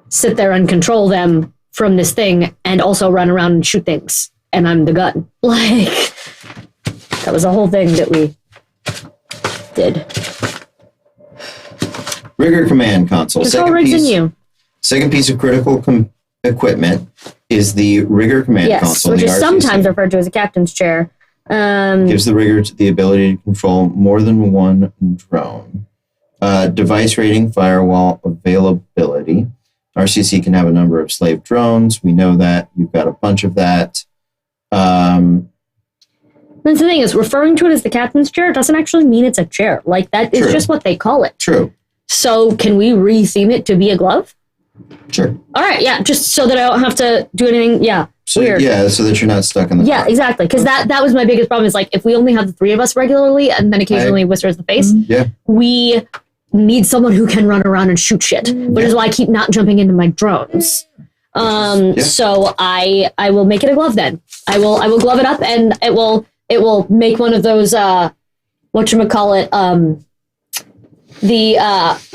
sit there and control them from this thing and also run around and shoot things, and I'm the gun. That was a whole thing that we did. Rigger command console. Second piece of critical equipment is the rigger command console. Which is sometimes referred to as a captain's chair. Gives the rigger the ability to control more than one drone. Device rating, firewall availability. RCC can have a number of slave drones. We know that. You've got a bunch of that. That's the thing is, referring to it as the captain's chair doesn't actually mean it's a chair. That is just what they call it. True. So can we re-theme it to be a glove? Sure. All right, yeah, just so that I don't have to do anything. Yeah, weird. Yeah, so that you're not stuck in the Yeah, exactly. Because that was my biggest problem is if we only have the 3 of us regularly and then occasionally Whistler's the face, we need someone who can run around and shoot shit, which is why I keep not jumping into my drones. So I will make it a glove then. I will glove it up and it will make one of those whatchamacallit, the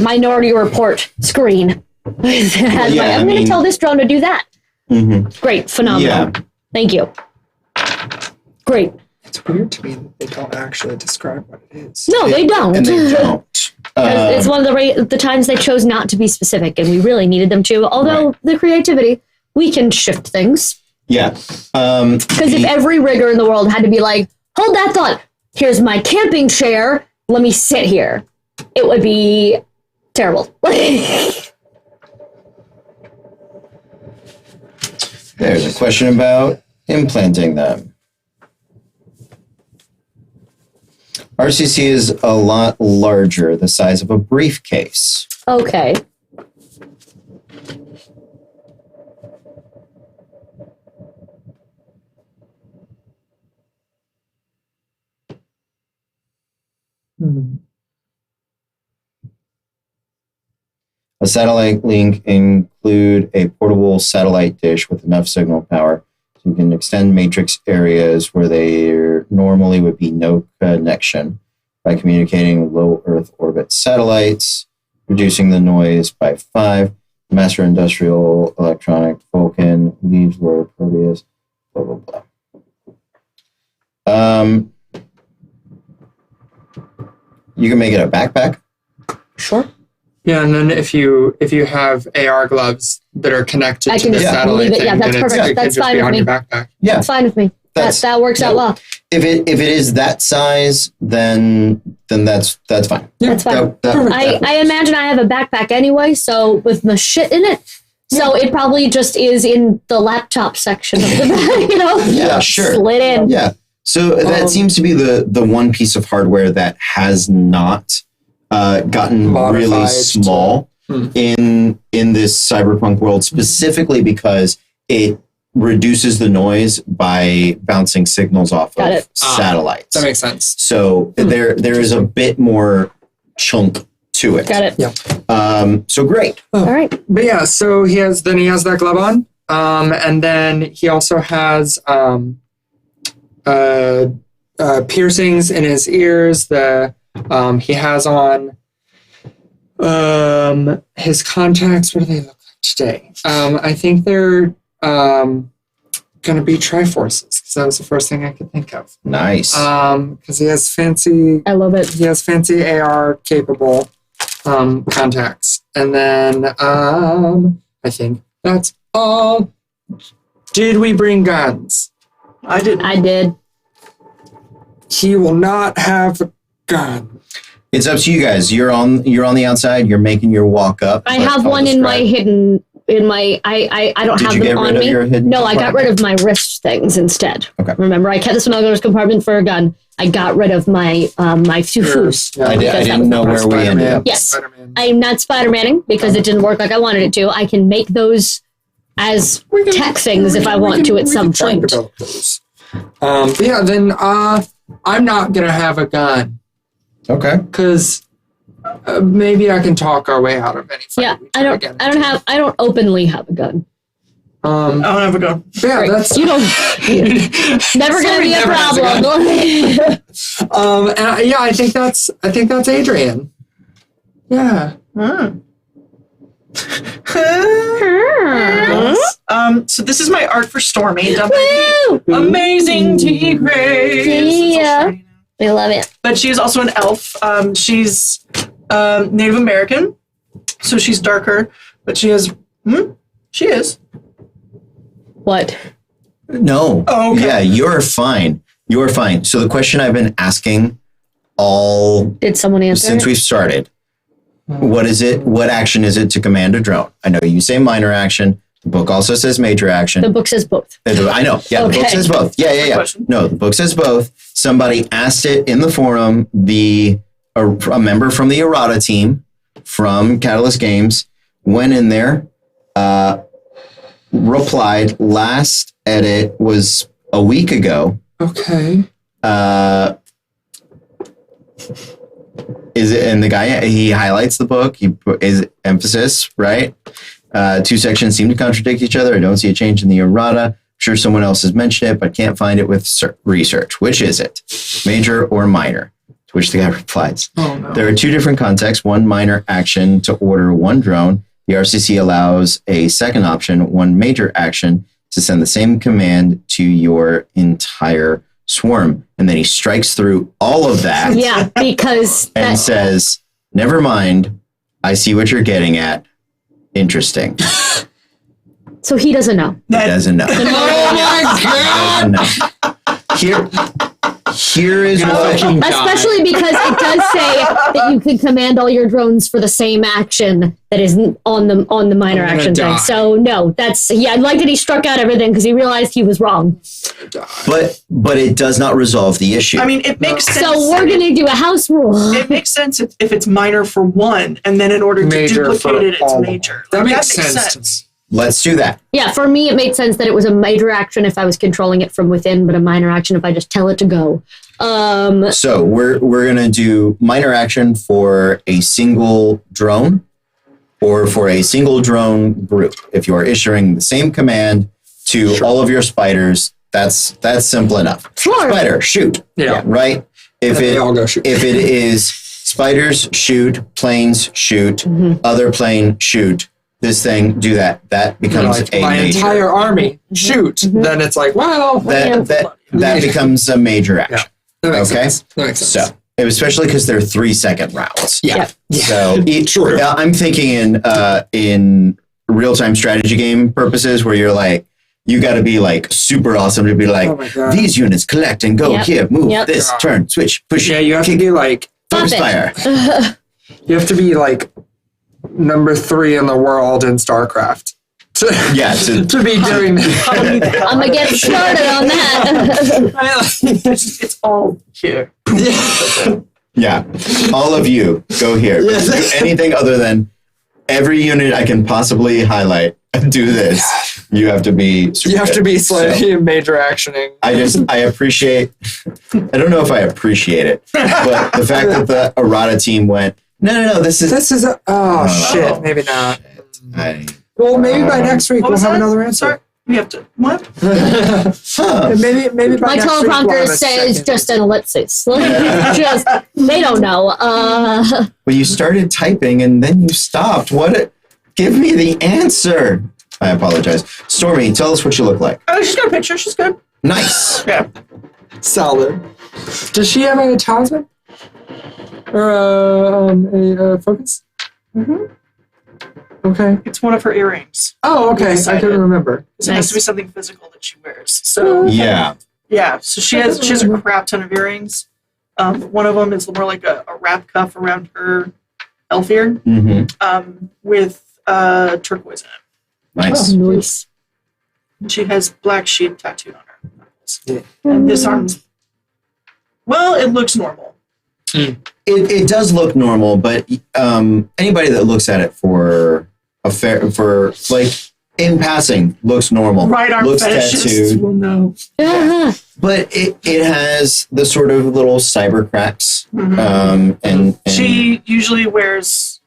Minority Report screen. I'm going to tell this drone to do that. Mm-hmm. Great, phenomenal. Yeah. Thank you. Great. It's weird to me that they don't actually describe what it is. No, they don't. And they don't. It's one of the times they chose not to be specific, and we really needed them to. Although the creativity, we can shift things. Yeah. Because if every rigger in the world had to be like, hold that thought, here's my camping chair, let me sit here, it would be terrible. There's a question about implanting them. RCC is a lot larger, the size of a briefcase. Okay. A satellite link include a portable satellite dish with enough signal power so you can extend matrix areas where there normally would be no connection by communicating with low Earth orbit satellites, reducing the noise by 5. Master Industrial Electronic Vulcan leaves Lord Proteus, blah, blah, blah. You can make it a backpack. Sure. Yeah, and then if you have AR gloves that are connected I to can the just satellite leave it. thing, Yeah, that's then perfect. it can That's just fine be with on me. your backpack. Yeah. That's fine with me. That works out well. If it is that size, then that's fine. That's fine. I imagine I have a backpack anyway, so with the shit in it. So it probably just is in the laptop section of the bag, Yeah, sure. Slid in. Yeah. So that seems to be the one piece of hardware that has not gotten Modified really small in this cyberpunk world, specifically because it reduces the noise by bouncing signals off of satellites. That makes sense. So there is a bit more chunk to it. Got it. Yeah. So great. All right. But yeah, so he has that glove on, and then he also has piercings in his ears. He has on his contacts. What do they look like today? I think they're going to be Triforces, because that was the first thing I could think of. Nice. Because he has fancy. I love it. He has fancy AR capable contacts, and then I think that's all. Did we bring guns? I didn't. I did. He will not have a gun. It's up to you guys. You're on the outside. You're making your walk up. I have one in my hidden. In my, I don't Did have you them get on rid of me. your hidden No, I got rid compartment? of my wrist things instead. Okay. Remember, I kept the smuggler's compartment for a gun. I got rid of my my fusers. Yeah, I didn't know where we ended up. Yes. Spider-Man. I'm not Spider-Manning because it didn't work like I wanted it to. I can make those as tech things if I want to at some point. But yeah, then I'm not gonna have a gun Okay. because maybe I can talk our way out of any fight. Yeah, we I try to get into. I don't openly have a gun. I don't have a gun. Yeah, Great. that's You don't. Never gonna be a Never has a problem. and I think that's Adrian. Yeah. So this is my art for Stormy, done by Woo! the amazing T. Grace. Yeah. I love it. But she is also an elf. She's Native American, so she's darker. But she has. She is. What? No. Oh, okay. Yeah, you're fine. You're fine. So the question I've been asking all Did someone answer? since we've started, what is it? What action is it to command a drone? I know you say minor action. The book also says major action. The book says both. I know. Yeah, the book Okay. says both. Yeah. Question. No, the book says both. Somebody asked it in the forum. A member from the errata team from Catalyst Games went in there, replied. Last edit was a week ago. Okay. Is it? And the guy, he highlights the book. He is emphasis, right? 2 sections seem to contradict each other. I don't see a change in the errata. I'm sure someone else has mentioned it, but can't find it with research. Which is it? Major or minor? To which the guy replies. Oh no. There are 2 different contexts. One minor action to order 1 drone. The RCC allows a second option, 1 major action to send the same command to your entire swarm. And then he strikes through all of that Yeah, because and says, never mind. I see what you're getting at. Interesting. So he doesn't know. He doesn't know. Oh my god! Here is what. Especially because it does say that you can command all your drones for the same action that isn't on the minor action thing. So no, I like that he struck out everything because he realized he was wrong. But it does not resolve the issue. I mean, it makes sense. So we're gonna do a house rule. It makes sense if it's minor for one, and then in order to Major duplicate it, it's all. major. That Like, makes sense. Let's do that. Yeah, for me, it made sense that it was a major action if I was controlling it from within, but a minor action if I just tell it to go. So we're gonna do minor action for a single drone, or for a single drone group. If you are issuing the same command to all of your spiders, that's simple enough. Sure. Spider, shoot. Yeah. Right. If They all go shoot. If it is spiders, shoot, planes, shoot, other plane, shoot. This thing, do that. That becomes Like, a my major. entire army, shoot. Then it's like, well, That becomes a major action. that makes Okay. sense. That makes sense. So, especially because they're 3-second rounds. Yeah. So True. I'm thinking in real-time strategy game purposes where you're like, you got to be like super awesome to be like, Oh my God. these units collect and go Yep. here, move Yep. this, turn, switch, push, Yeah, you have to kick, be like, focus Stop it. fire. you have to be like number 3 in the world in StarCraft to, Yeah, to be doing that. I'm gonna get started on that. It's all here. Yeah, all of you go here. Yes. Do anything other than every unit I can possibly highlight. Do this. You have to be. Super You have to be good. So, slightly major actioning. I appreciate. I don't know if I appreciate it, but the fact that the errata team went. No. This is. Shit, maybe not. I, Well, maybe by next week What we'll was have that? another answer. Sorry, we have to. What? huh. Maybe by My next week we'll have teleprompter a says second. just an ellipsis. Just they don't know. Well, you started typing and then you stopped. Give me the answer. I apologize. Stormy, tell us what you look like. Oh, she's got a picture. She's good. Nice. Yeah. Solid. Does she have a talisman? Or a focus? Mm-hmm. Okay. It's one of her earrings. Oh, okay. I Decided. couldn't remember. It has to be something physical that she wears. So Yeah. yeah, so she has a crap ton of earrings. One of them is more like a wrap cuff around her elf ear, Mm-hmm. with turquoise in it. Nice. Nice. And she has black sheep tattooed on her knuckles. Yeah. And this arm's, well, it looks normal. It does look normal, but anybody that looks at it for like in passing looks normal. Right arm looks fetishists tattooed, will know. Uh-huh. but it has the sort of little cyber cracks. Mhm. And She usually wears,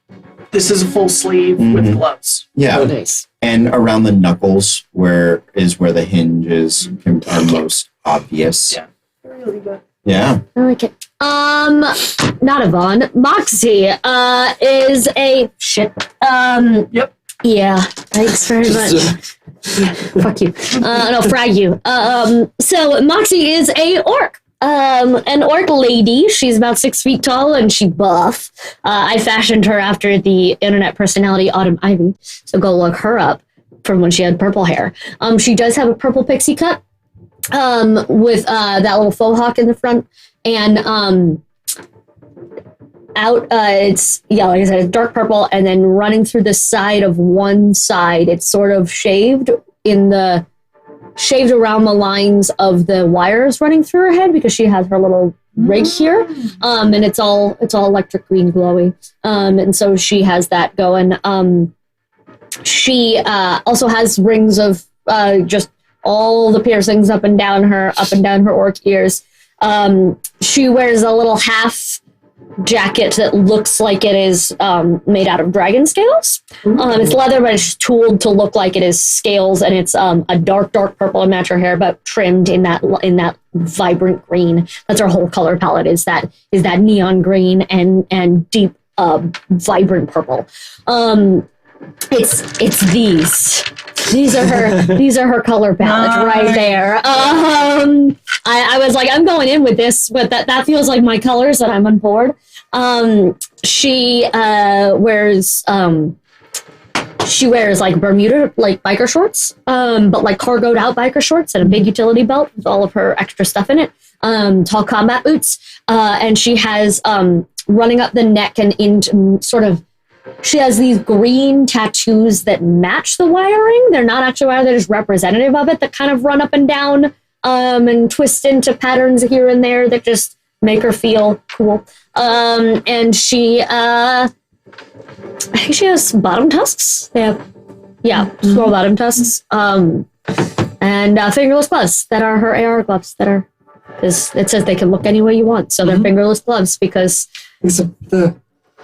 this is a full sleeve with Mhm. gloves. yeah, Nice. and around the knuckles where the hinges are most obvious. Yeah. Really good. Yeah. I like it. Not Yvonne. Moxie is a shit. Yep. Yeah. Thanks very much. Fuck you. No, frag you. So Moxie is a orc. An orc lady. She's about 6 feet tall and she buff. I fashioned her after the internet personality Autumn Ivy. So go look her up from when she had purple hair. She does have a purple pixie cut. With that little faux hawk in the front, and it's like I said, it's dark purple, and then running through the side of one side, it's sort of shaved around the lines of the wires running through her head because she has her little rig here, and it's all electric green glowy, and so she has that going. She also has rings of just all the piercings up and down her orc ears. She wears a little half jacket that looks like it is made out of dragon scales. It's leather, but it's tooled to look like it is scales, and it's a dark purple to match her hair, but trimmed in that vibrant green. That's her whole color palette. Is that neon green and deep vibrant purple. It's these. These are her color palette right there. I was like, I'm going in with this, but that feels like my colors and I'm on board. She wears She wears like Bermuda like biker shorts, but like cargoed out biker shorts and a big utility belt with all of her extra stuff in it. Tall combat boots, and she has running up the neck and into sort of. She has these green tattoos that match the wiring. They're not actually wiring; they're just representative of it. That kind of run up and down and twist into patterns here and there that just make her feel cool. And she. I think she has bottom tusks. Small bottom tusks. And fingerless gloves that are her AR gloves that are, because it says they can look any way you want. So they're fingerless gloves because the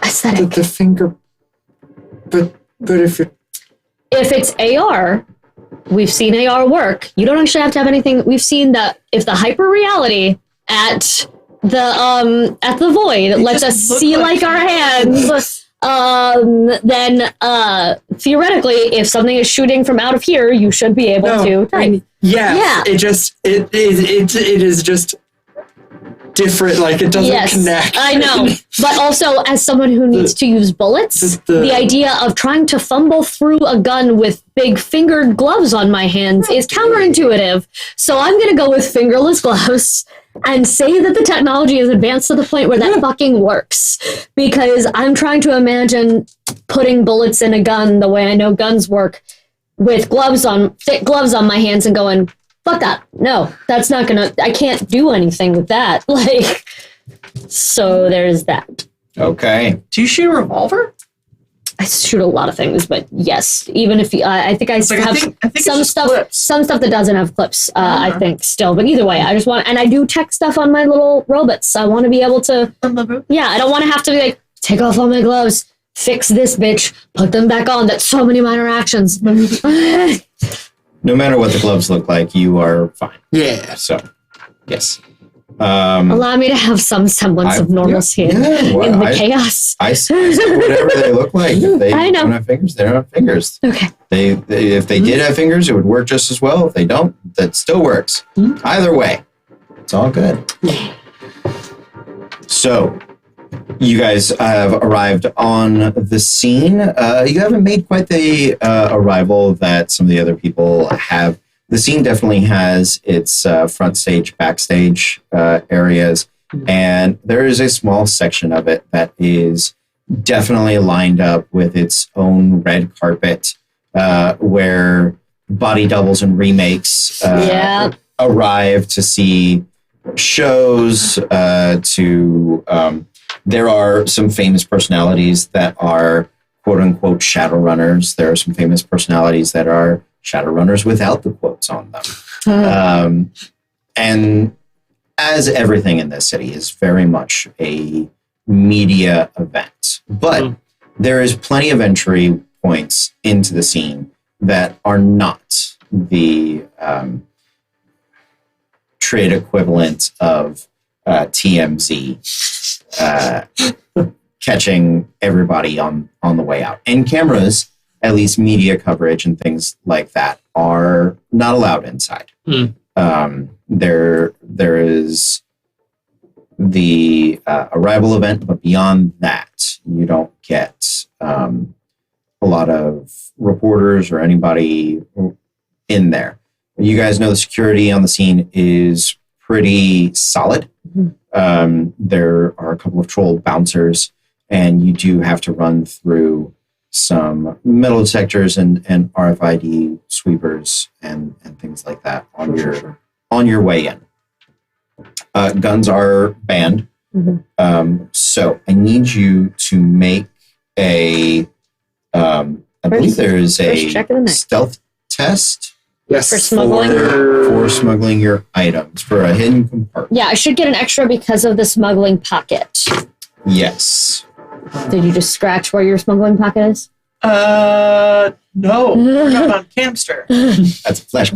aesthetic. The finger, but if it's AR, we've seen AR work. You don't actually have to have anything. We've seen that if the hyper reality at the void lets us see like our hands. Then theoretically, if something is shooting from out of here, you should be able to type. It is just different. Like it doesn't connect. I know, but also as someone who needs to use bullets, the idea of trying to fumble through a gun with big fingered gloves on my hands is counterintuitive. So I'm gonna go with fingerless gloves. And say that the technology is advanced to the point where that fucking works. Because I'm trying to imagine putting bullets in a gun the way I know guns work with thick gloves on my hands and going, fuck that. No, that's not gonna, I can't do anything with that. Like, so there's that. Okay. Do you shoot a revolver? I shoot a lot of things, but yes, even if I think I have some stuff, clips. Some stuff that doesn't have clips. I think still, but either way, I just want, and I do tech stuff on my little robots. I want to be able to, I don't want to have to be like, take off all my gloves, fix this bitch, put them back on. That's so many minor actions. No matter what the gloves look like, you are fine. Yeah. So, yes. Allow me to have some semblance of normalcy in the chaos. I say whatever they look like. If they don't have fingers, they don't have fingers. Okay. If they did have fingers, it would work just as well. If they don't, that still works. Either way, it's all good. So, you guys have arrived on the scene. You haven't made quite the arrival that some of the other people have. The scene definitely has its front stage, backstage areas, and there is a small section of it that is definitely lined up with its own red carpet, where body doubles and remakes arrive to see shows. There are some famous personalities that are quote unquote Shadowrunners. There are some famous personalities that are Shadowrunners without the quotes on them. And as everything in this city is very much a media event, but there is plenty of entry points into the scene that are not the trade equivalent of TMZ catching everybody on the way out. And cameras, at least media coverage and things like that, are not allowed inside. There is the arrival event, but beyond that, you don't get a lot of reporters or anybody in there. You guys know the security on the scene is pretty solid. There are a couple of troll bouncers, and you do have to run through some metal detectors and RFID sweepers and things like that on your way in. Guns are banned. So I need you to make a I believe there is a stealth test. Yes. For smuggling? For smuggling your items for a hidden compartment. Yeah, I should get an extra because of the smuggling pocket. Yes. Did you just scratch where your smuggling pocket is? No. We're not on Camster. That's a flash.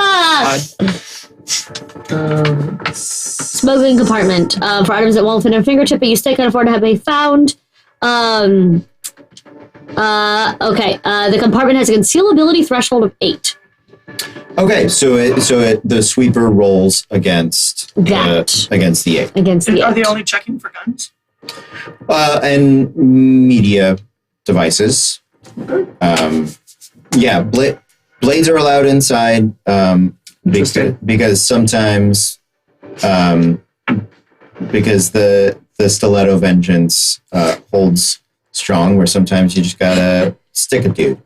Smuggling compartment. For items that won't fit in a fingertip, but you still can't afford to have been found. Okay. The compartment has a concealability threshold of 8. Okay, so the sweeper rolls against that. Against the 8. Against the 8. Are they only checking for guns? And media devices. Yeah, blades are allowed inside Interesting. because sometimes because the stiletto vengeance holds strong, where sometimes you just gotta stick a dude.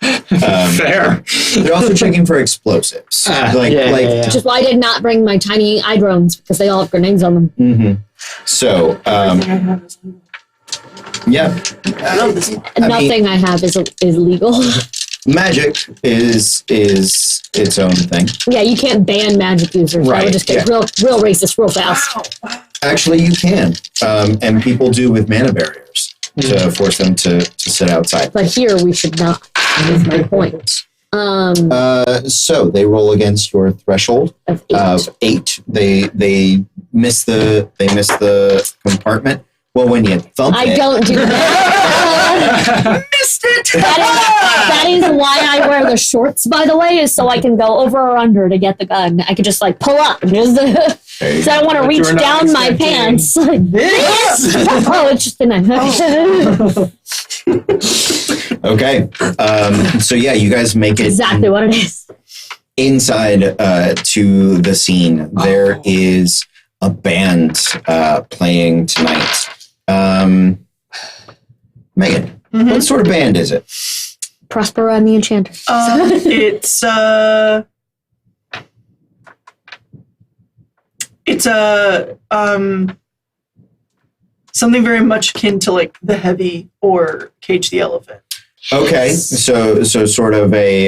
Fair. They're also checking for explosives. Which is why I did not bring my tiny eye drones because they all have grenades on them. Mm-hmm. So, Everything I have is legal. yeah. I love this one. Nothing I have is legal. Magic is its own thing. Yeah, you can't ban magic users. That would just get real racist real fast. Wow. Actually, you can, and people do with mana barriers to force them to sit outside. But here we should not. That's my point. So they roll against your threshold Of 8. of 8. They miss the compartment. Well, when you thump I it, don't do that. Missed it! That is why I wear the shorts, by the way, is so I can go over or under to get the gun. I could just like pull up. Just, There you so I don't want to But reach you're not down my expecting pants. this. Oh, it's just a knife. Okay. So yeah, you guys make it Exactly what it is. inside to the scene. There is a band playing tonight. Megan, what sort of band is it? Prospera and the Enchanter. It's something very much akin to like the Heavy or Cage the Elephant. Okay, so sort of a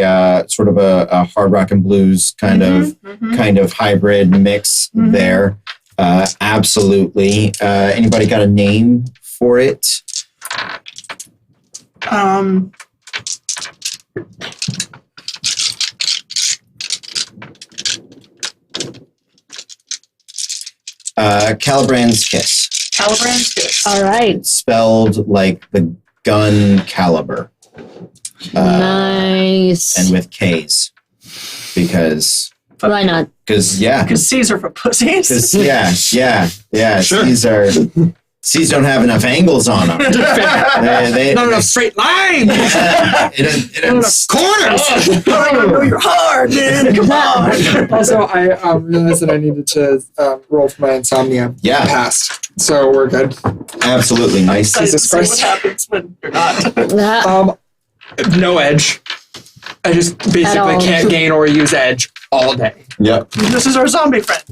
hard rock and blues kind of hybrid mix there. Absolutely. Anybody got a name for it? Calibrand's Kiss. Calibrand's Kiss. All right. It's spelled like the gun caliber. Nice. And with K's. Because Why not? yeah. Because C's are for pussies. Yeah. Sure. C's don't have enough angles on them. they Not enough straight lines. Corners. I know you're hard, man. Come on. Also, I realized that I needed to roll for my insomnia. Yeah. Passed. So we're good. Absolutely. Nice. Excited to Jesus see what Christ. happens when you're not. That- No edge. I just basically all. can't gain or use edge all day. Yep. This is our zombie friend.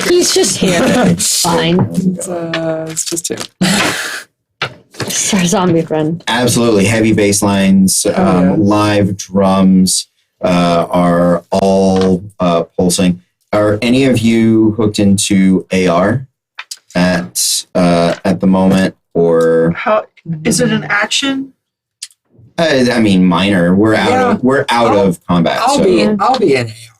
he's just here. Fine. It's just two. It's our zombie friend. Absolutely. Heavy bass lines, yeah. live drums are all pulsing. Are any of you hooked into AR at the moment, or How is it an action? I mean minor? We're out of combat. I'll be in AR.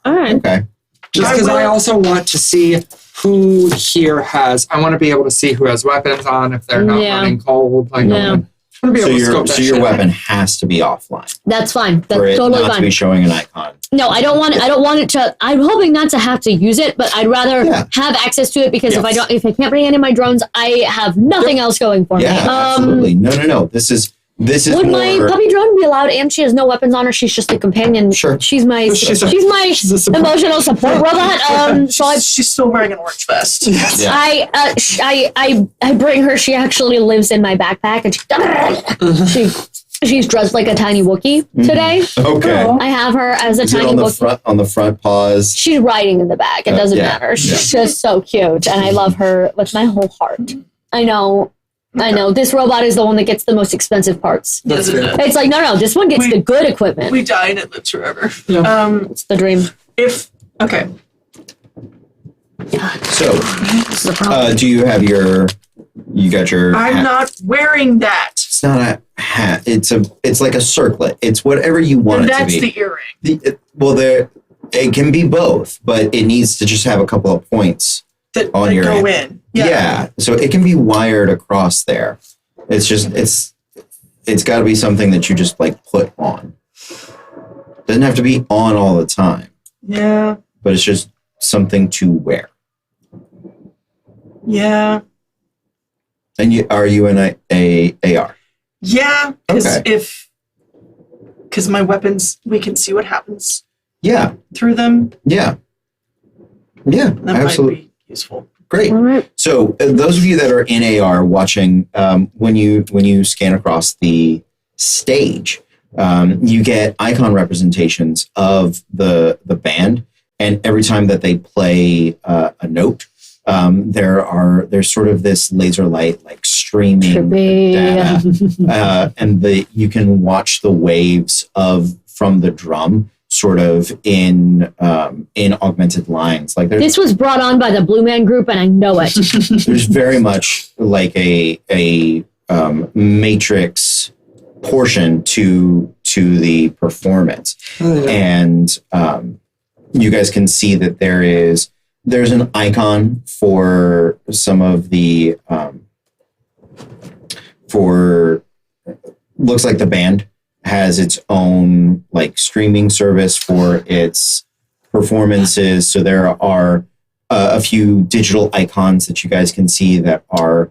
All right. Okay. Just because I also want to see who here has. I want to be able to see who has weapons on if they're not Yeah. running cold. Like, Yeah. I want to be able to scope that So your shit. weapon has to be offline That's fine. That's for it totally not to be fine. showing an icon. No, I don't want it to. I'm hoping not to have to use it, but I'd rather Yeah. have access to it because Yes. if I can't bring any of my drones, I have nothing else going for Yeah, me. absolutely. No. This is Would my more. puppy drone be allowed? And she has no weapons on her. She's just a companion. Sure. She's my She's a support. emotional support robot. So She's still wearing an orange vest. Yeah. I bring her. She actually lives in my backpack, and she's dressed like a tiny Wookiee today. Okay. I have her as a Is it tiny Wookiee. on the front paws? She's riding in the back. It doesn't yeah, matter. She's just so cute, and I love her with my whole heart. I know. This robot is the one that gets the most expensive parts. That's Isn't fair. it? It's like no, this one gets the good equipment. We die and it lives forever. Yeah. It's the dream. Okay. So, This is the problem. do you have you got your I'm hat? not wearing that. It's not a hat. It's like a circlet. It's whatever you want And it to that's be. the earring. It can be both, but it needs to just have a couple of points That on your go hand. in. Yeah. So it can be wired across there. It's just it's got to be something that you just like put on. Doesn't have to be on all the time, Yeah. but it's just something to wear. Yeah. And are you in a AR? Yeah. Okay. because my weapons, we can see what happens Yeah, through them. yeah, That absolutely. might be useful. Great. All right. So those of you that are in AR watching, when you scan across the stage, you get icon representations of the band, and every time that they play a note, there's sort of this laser light like streaming data, and you can watch the waves from the drum sort of in augmented lines. Like This was brought on by the Blue Man Group, and I know it. there's very much like a matrix portion to the performance, and you guys can see that there's an icon for some of the looks like the band has its own like streaming service for its performances. So there are a few digital icons that you guys can see that are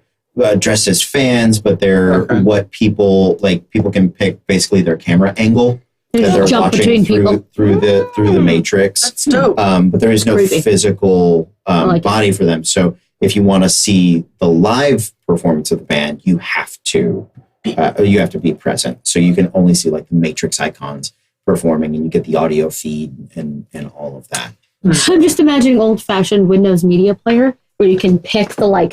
dressed as fans, but they're what people can pick basically their camera angle that they're Jump watching between through the matrix. That's dope. But there is no Creepy. physical like body for them. So if you want to see the live performance of the band, you have to be present. So you can only see like the matrix icons performing, and you get the audio feed and all of that. I'm just imagining old-fashioned Windows Media Player where you can pick the way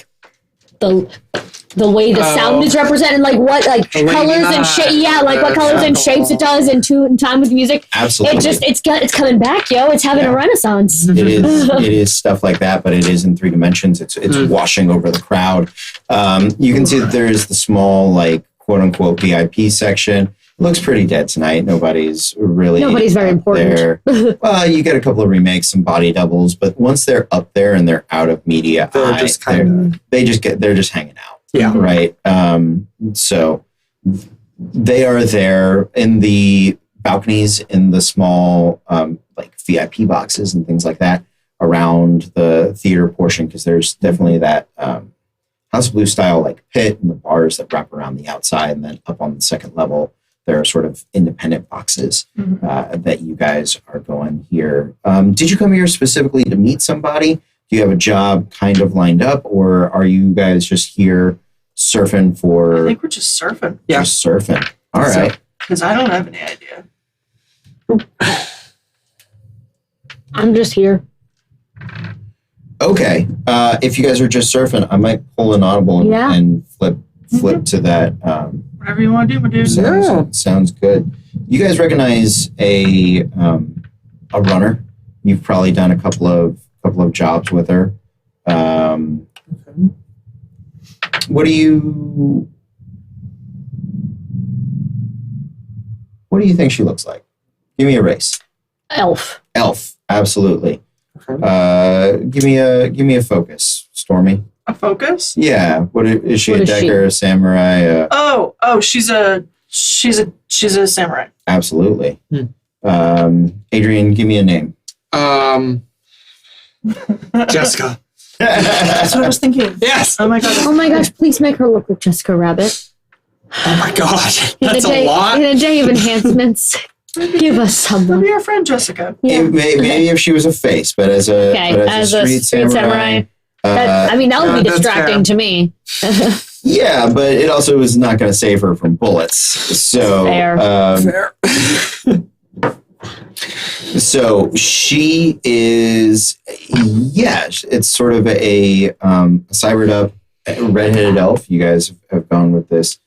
the sound is represented, like what colors and shapes. Yeah, like what colors and shapes it does in time with the music. Absolutely. It's coming back, yo. It's having a renaissance. It is stuff like that, but it is in 3 dimensions. It's washing over the crowd. You can see that there is the small like quote unquote VIP section. It looks pretty dead tonight. Nobody's very important there. Well, you get a couple of remakes, some body doubles, but once they're up there and they're out of media, they're just hanging out. Yeah. Right. So they are there in the balconies, in the small like VIP boxes and things like that around the theater portion, because there's definitely that House of Blue style like pit and the bars that wrap around the outside, and then up on the second level there are sort of independent boxes that you guys are going here. Did you come here specifically to meet somebody? Do you have a job kind of lined up, or are you guys just here surfing I think we're just surfing. Yeah. Just surfing. All right. Because I don't have any idea. I'm just here. Okay. If you guys are just surfing, I might pull an audible and flip to that. Whatever you want to do, my dude. Sounds good. You guys recognize a runner. You've probably done a couple of jobs with her. What do you think she looks like? Give me a race. Elf. Elf, absolutely. Give me a focus, Stormy. A focus? Yeah. What is she? What A is she? decker, a samurai? She's a samurai. Absolutely. Adrian, give me a name. Jessica. That's what I was thinking. Yes. Oh my god. Oh my gosh, please make her look like Jessica Rabbit. Oh my god. In That's a a lot. In a day of enhancements, give us someone. Be our friend, Jessica. Yeah. Maybe if she was a face, but as a street samurai. That would be that's distracting fair. to me. Yeah, but it also is not going to save her from bullets. So, Fair. Fair. So she is, it's sort of a cybered up, redheaded elf. You guys have gone with this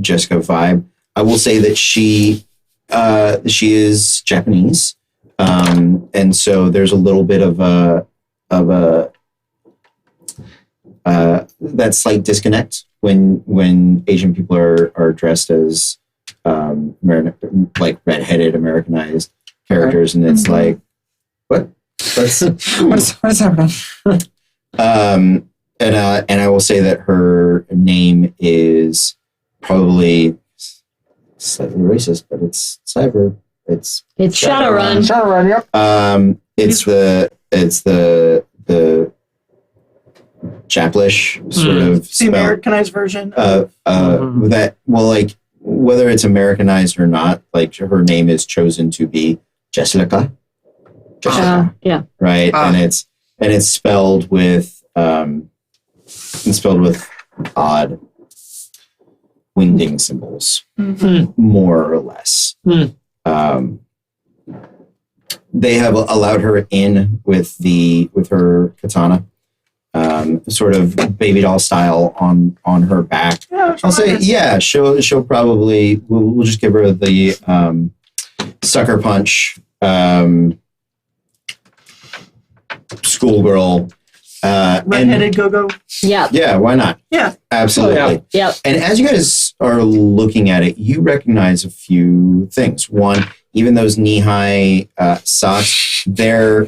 Jessica vibe. I will say that she is Japanese, and so there's a little bit of a that slight disconnect when Asian people are dressed as like redheaded Americanized characters, and it's like, what? What is happening? And I will say that her name is probably slightly racist, but it's cyber. It's Shadowrun. Shadowrun, yep. It's the Japlish sort of It's the spell. Americanized version. That, well, like whether it's Americanized or not, like her name is chosen to be Jessica. Yeah. Right, and it's spelled with odd wingding symbols, more or less. They have allowed her in with her katana, sort of baby doll style on her back. Yeah, I'll say, she'll probably we'll just give her the sucker punch schoolgirl. Redheaded go-go. Yeah. Yeah, why not? Yeah. Absolutely. Oh, yeah. Yep. And as you guys are looking at it, you recognize a few things. One, even those knee-high socks, they're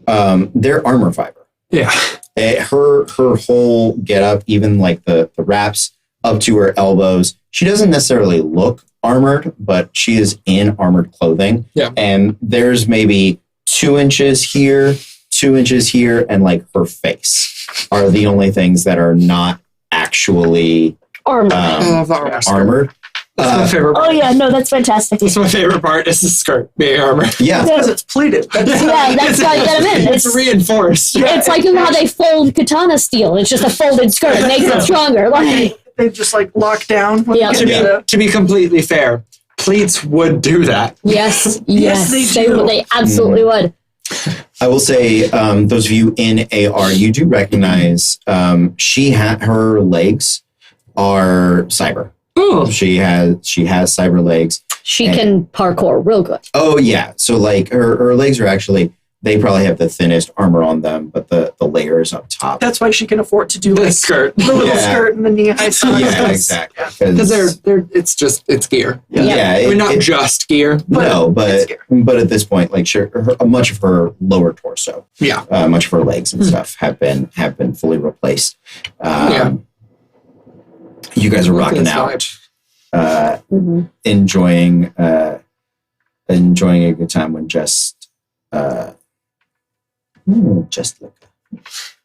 armor fiber. Yeah. Her whole getup, even like the wraps up to her elbows, she doesn't necessarily look armored, but she is in armored clothing. Yeah. And there's maybe 2 inches here, 2 inches here, and like her face are the only things that are not actually Armor. I love the armor skirt. armored. That's my favorite part. Oh yeah, no, that's fantastic. That's my favorite part is the skirt being armor. Yeah. Because it's pleated. Yeah, that's why I get them in. It's reinforced. It's like how they fold katana steel. It's just a folded skirt. It makes it stronger. Like, They just like lock down. When Yeah. they get to To be completely fair, pleats would do that. yes, they do. They absolutely would. I will say, those of you in AR, you do recognize her legs are cyber. Ooh. She has cyber legs. She can parkour real good. Oh yeah, so like her legs are actually, they probably have the thinnest armor on them, but the layers up top. That's why she can afford to do The like skirt. the little Yeah. skirt and the knee-high socks. Yeah, exactly. Because it's gear. yeah, I mean, not just gear. no, it's but scary. at this point, like much of her lower torso, Yeah. much of her legs and stuff have been fully replaced. Yeah. You guys are rocking That's out, Mhm. enjoying a good time when just look.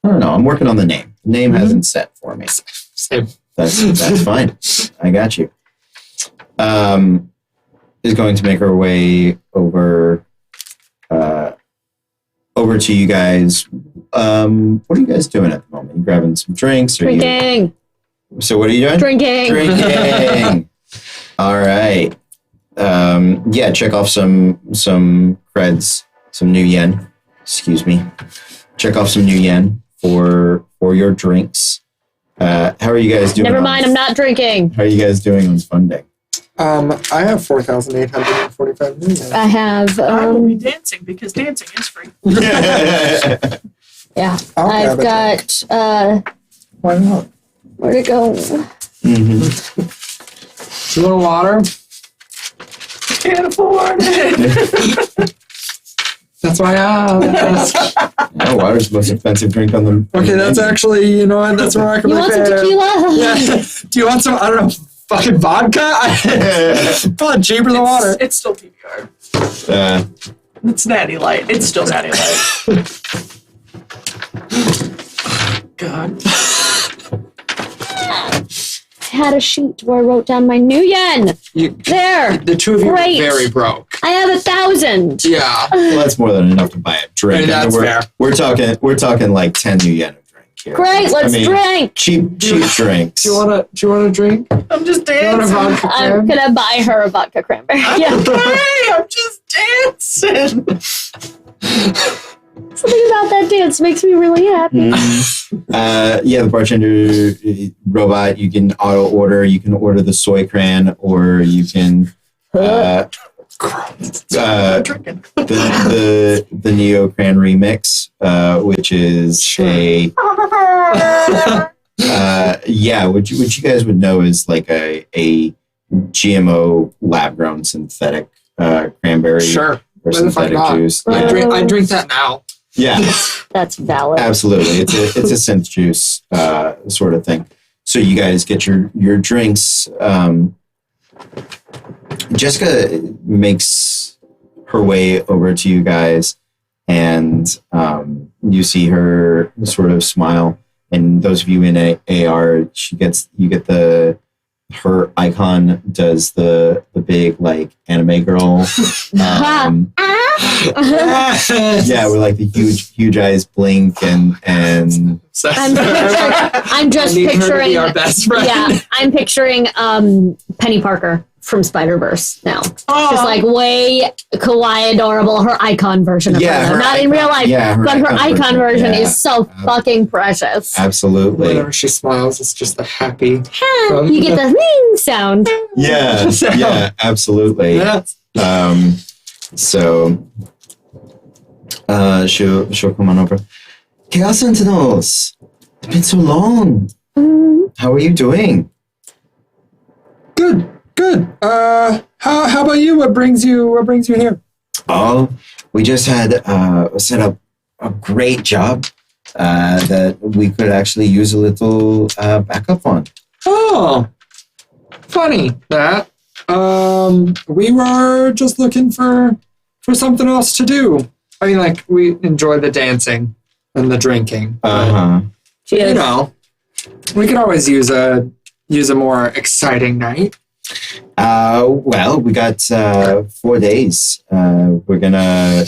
I don't know. I'm working on the name. The name hasn't set for me. Same. That's fine. I got you. Is going to make her way over to you guys. What are you guys doing at the moment? You grabbing some drinks? Or Drinking. So what are you doing? Drinking. Drinking. All right. Yeah, check off some creds, some new yen. Excuse me. Check off some new yen for your drinks. How are you guys doing? Never mind, I'm not drinking. How are you guys doing on funding? I have 4,845 million. I have, I will be dancing because dancing is free. yeah. I'll I've grab it. got, Why not? where'd it go? Do you want water? Can't afford it. That's why I asked. No, water's the most expensive drink on the. Okay, that's actually, you know what? That's You remarkably want some fair. tequila? Yeah. Do you want some, I don't know, fucking vodka? Probably cheaper than water. It's still PBR. Uh, It's Natty Light. It's still Natty Light. God. I had a sheet where I wrote down my new yen. There. The two of you Great. are very broke. I have 1,000. Yeah. well, that's more than enough to buy a drink. I mean, that's fair. We're talking like 10 new yen a drink here. Great, let's drink. Cheap drinks. Do you want a drink? I'm just Do you want a dancing. vodka? I'm gonna buy her a vodka cranberry. Yeah. Hey, I'm just dancing. Something about that dance makes me really happy. Yeah, the bartender robot. You can auto order. You can order the soy cran, or you can I'm drinking. the Neo Cran remix, which is a which you guys would know is like a GMO lab grown synthetic cranberry Sure. or Why the fuck synthetic not? juice. I drink that now. Yeah. That's valid. Absolutely. It's a synth juice sort of thing. So you guys get your drinks. Jessica makes her way over to you guys, and you see her sort of smile. And those of you in AR, you get the her icon does the big like anime girl. Yeah, with like the huge eyes blink and I'm just I need her to picturing be our best friend. Yeah, I'm picturing Penny Parker from Spider-Verse now. Oh. Just like way kawaii, adorable. Her icon version of her. her Not in real life, but her icon version yeah. is so fucking precious. Absolutely. Whenever she smiles, it's just a happy. You get the ring sound. Yeah, yeah, absolutely. Yeah. So she'll come on over. Chaos Sentinels, it's been so long. How are you doing? Good. How about you? What brings you here? Oh, we just had set up a great job that we could actually use a little backup on. Oh, funny that. We were just looking for something else to do. I mean, like, we enjoy the dancing and the drinking. Cheers. You know, we could always use a more exciting night. Well, we got 4 days. We're gonna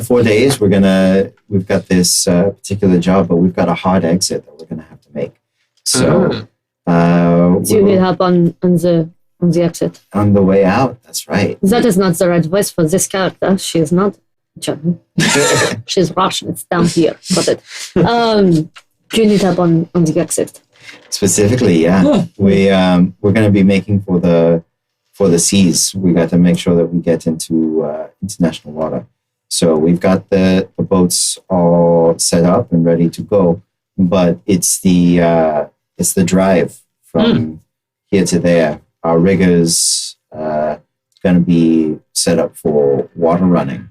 4 days. We've got this particular job, but we've got a hard exit that we're gonna have to make. So, Do you need help on the exit? on the way out. That's right. That is not the right voice for this character. She is not German. She's Russian. It's down here. Got it. Do you need help on the exit? Specifically, yeah. We're going to be making for the seas. We got to make sure that we get into international water. So we've got the boats all set up and ready to go, but it's the drive from here to there. Our riggers going to be set up for water running.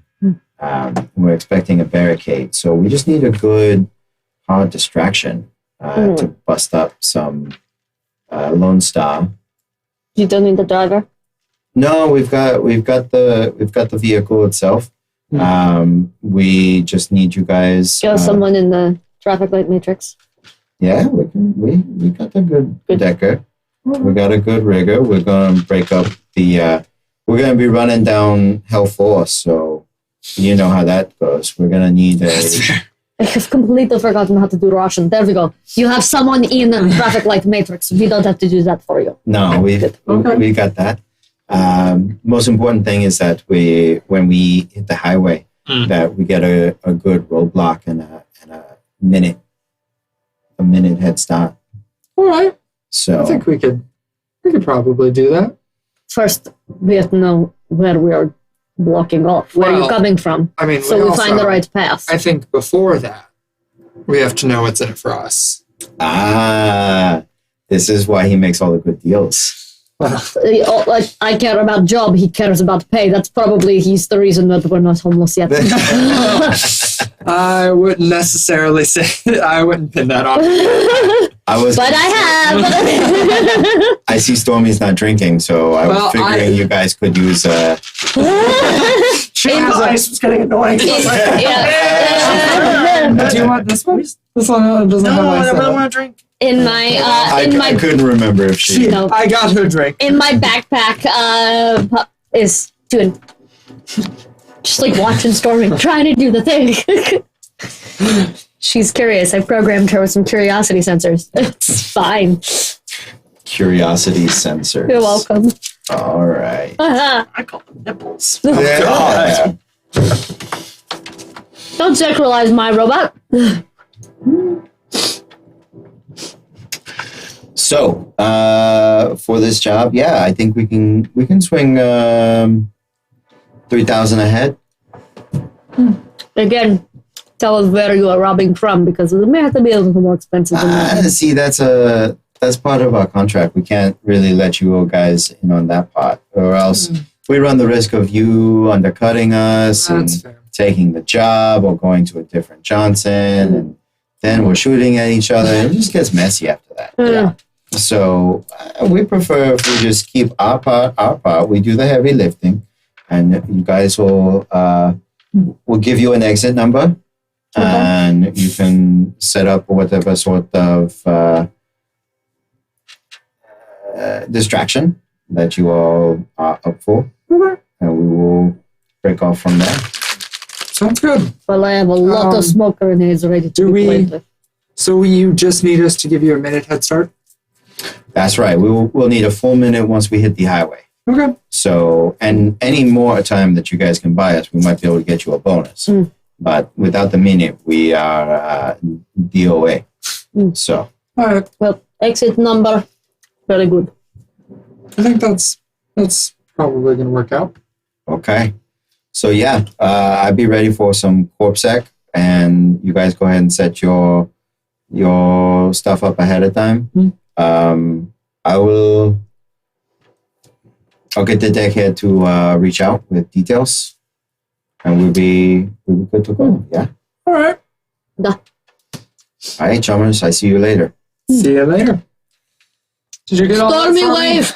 We're expecting a barricade, so we just need a good hard distraction to bust up some Lone Star. You don't need the driver? No, we've got the vehicle itself. We just need you guys. Kill someone in the traffic light matrix. Yeah, we got a good decker. We got a good rigger. We're gonna break up the. We're gonna be running down Hell Force, so you know how that goes. We're gonna need a. I have completely forgotten how to do Russian. There we go. You have someone in the traffic light matrix. We don't have to do that for you. No, we got that. Most important thing is that when we hit the highway, that we get a good roadblock and a minute head start. All right. So I think we could probably do that. First, we have to know where we are blocking off. Where are you coming from? I mean, so we find the right path. I think before that, we have to know what's in it for us. This is why he makes all the good deals. I care about job. He cares about pay. That's probably he's the reason that we're not homeless yet. I wouldn't necessarily say. I wouldn't pin that on. But I have. I see Stormy's not drinking, so I was figuring you guys could use. The ice was getting annoying. Do you want this one? This one doesn't have ice. I really want to drink. In my I couldn't remember if she. No. I got her drink. In my backpack is doing just like watching Stormy trying to do the thing. She's curious. I programmed her with some curiosity sensors. It's fine. Curiosity sensors. You're welcome. All right. I call them nipples. Yeah. Don't sacralize my robot. So, for this job, yeah, I think we can swing 3,000 ahead. Again, tell us where you are robbing from because it may have to be a little more expensive than that. See, that's part of our contract. We can't really let you guys in on that part, or else we run the risk of you undercutting us That's and fair. taking the job or going to a different Johnson, and then we're shooting at each other. It just gets messy after that. Yeah. So we prefer if we just keep our part. We do the heavy lifting, and you guys will we'll give you an exit number, and you can set up whatever sort of distraction that you all are up for, and we will break off from there. Sounds good. Well, I have a lot of smoke grenades ready to be played with. So you just need us to give you a minute head start? That's right. We'll need a full minute once we hit the highway. Okay. So, and any more time that you guys can buy us, we might be able to get you a bonus. But without the minute, we are DOA. So. All right. Well, exit number. Very good. I think that's probably going to work out. Okay. So yeah, I'd be ready for some corpsec, and you guys go ahead and set your stuff up ahead of time. I'll get the deckhead to reach out with details, and we'll be good to go. Yeah. All right. Da. All right, chummers. I see you later. See you later. Did you get all that Stormy for me? wave.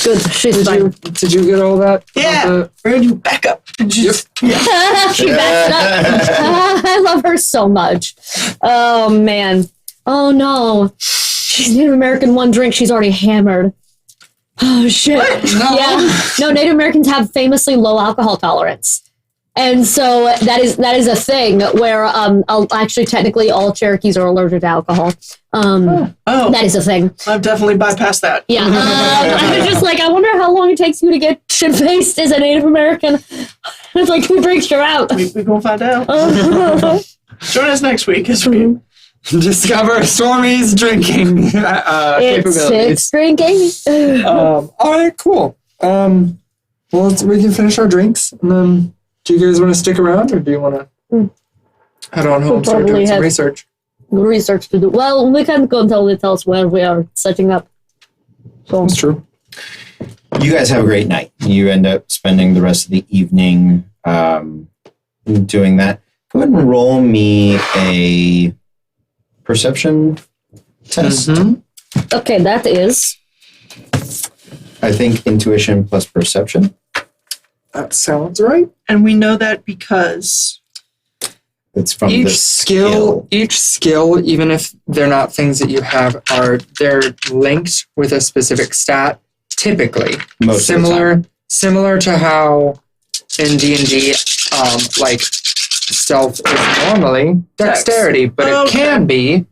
Good. She's fine. Did you get all that? Yeah. We're going to do backup. And just, She backs it up. I love her so much. Oh man. Oh no. She's Native American. One drink, she's already hammered. Oh shit. No. Yeah. No, Native Americans have famously low alcohol tolerance. And so that is a thing where actually technically all Cherokees are allergic to alcohol. That is a thing. I've definitely bypassed that. Yeah. I was just like, I wonder how long it takes you to get shit faced as a Native American. It's like, who breaks you out? We gonna find out. Join us next week as we discover Stormy's drinking capabilities. It's drinking. All right, cool. Well, we can finish our drinks, and then do you guys want to stick around, or do you want to head on home and start doing some research to do? Well, we can't go until they tell us where we are setting up. So that's true. You guys have a great night. You end up spending the rest of the evening doing that. Go ahead and roll me a perception test. Okay, that is. I think intuition plus perception. That sounds right. And we know that because it's from each the skill. Each skill, even if they're not things that you have, they're linked with a specific stat. Typically, Most similar to how in D&D, like stealth is normally dexterity, but it can be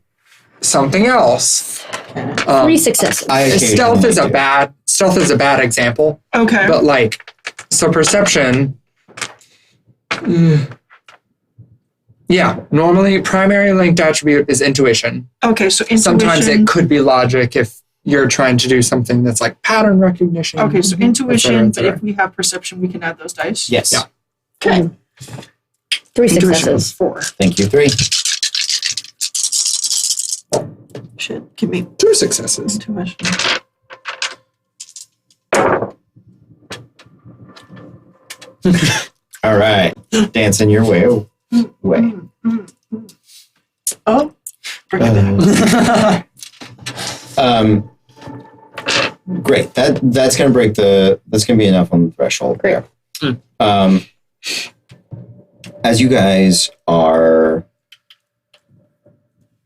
something else. 3 successes. Stealth is a bad example. Okay. But like, so perception. Yeah, normally primary linked attribute is intuition. Okay, so intuition. Sometimes it could be logic if you're trying to do something that's like pattern recognition. Okay, so intuition, et cetera. but if we have perception, we can add those dice. Yes. Yeah. Okay. 3 Intuition. successes. 4. Thank you. 3. Shit, give me 2 successes. intuition. All right. Dancing your way away. Oh, bring it down. Great. That's gonna break that's gonna be enough on the threshold. Great. There. As you guys are,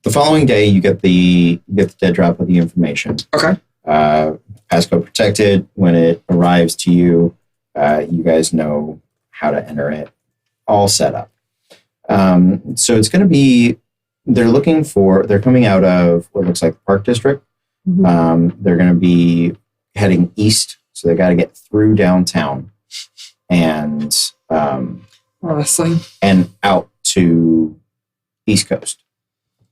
the following day you get the dead drop of the information. Okay. Passcode protected. When it arrives to you, you guys know how to enter it. All set up. So it's going to be. They're coming out of what looks like the Park District. They're going to be heading east, so they got to get through downtown and Honestly, and out to East Coast.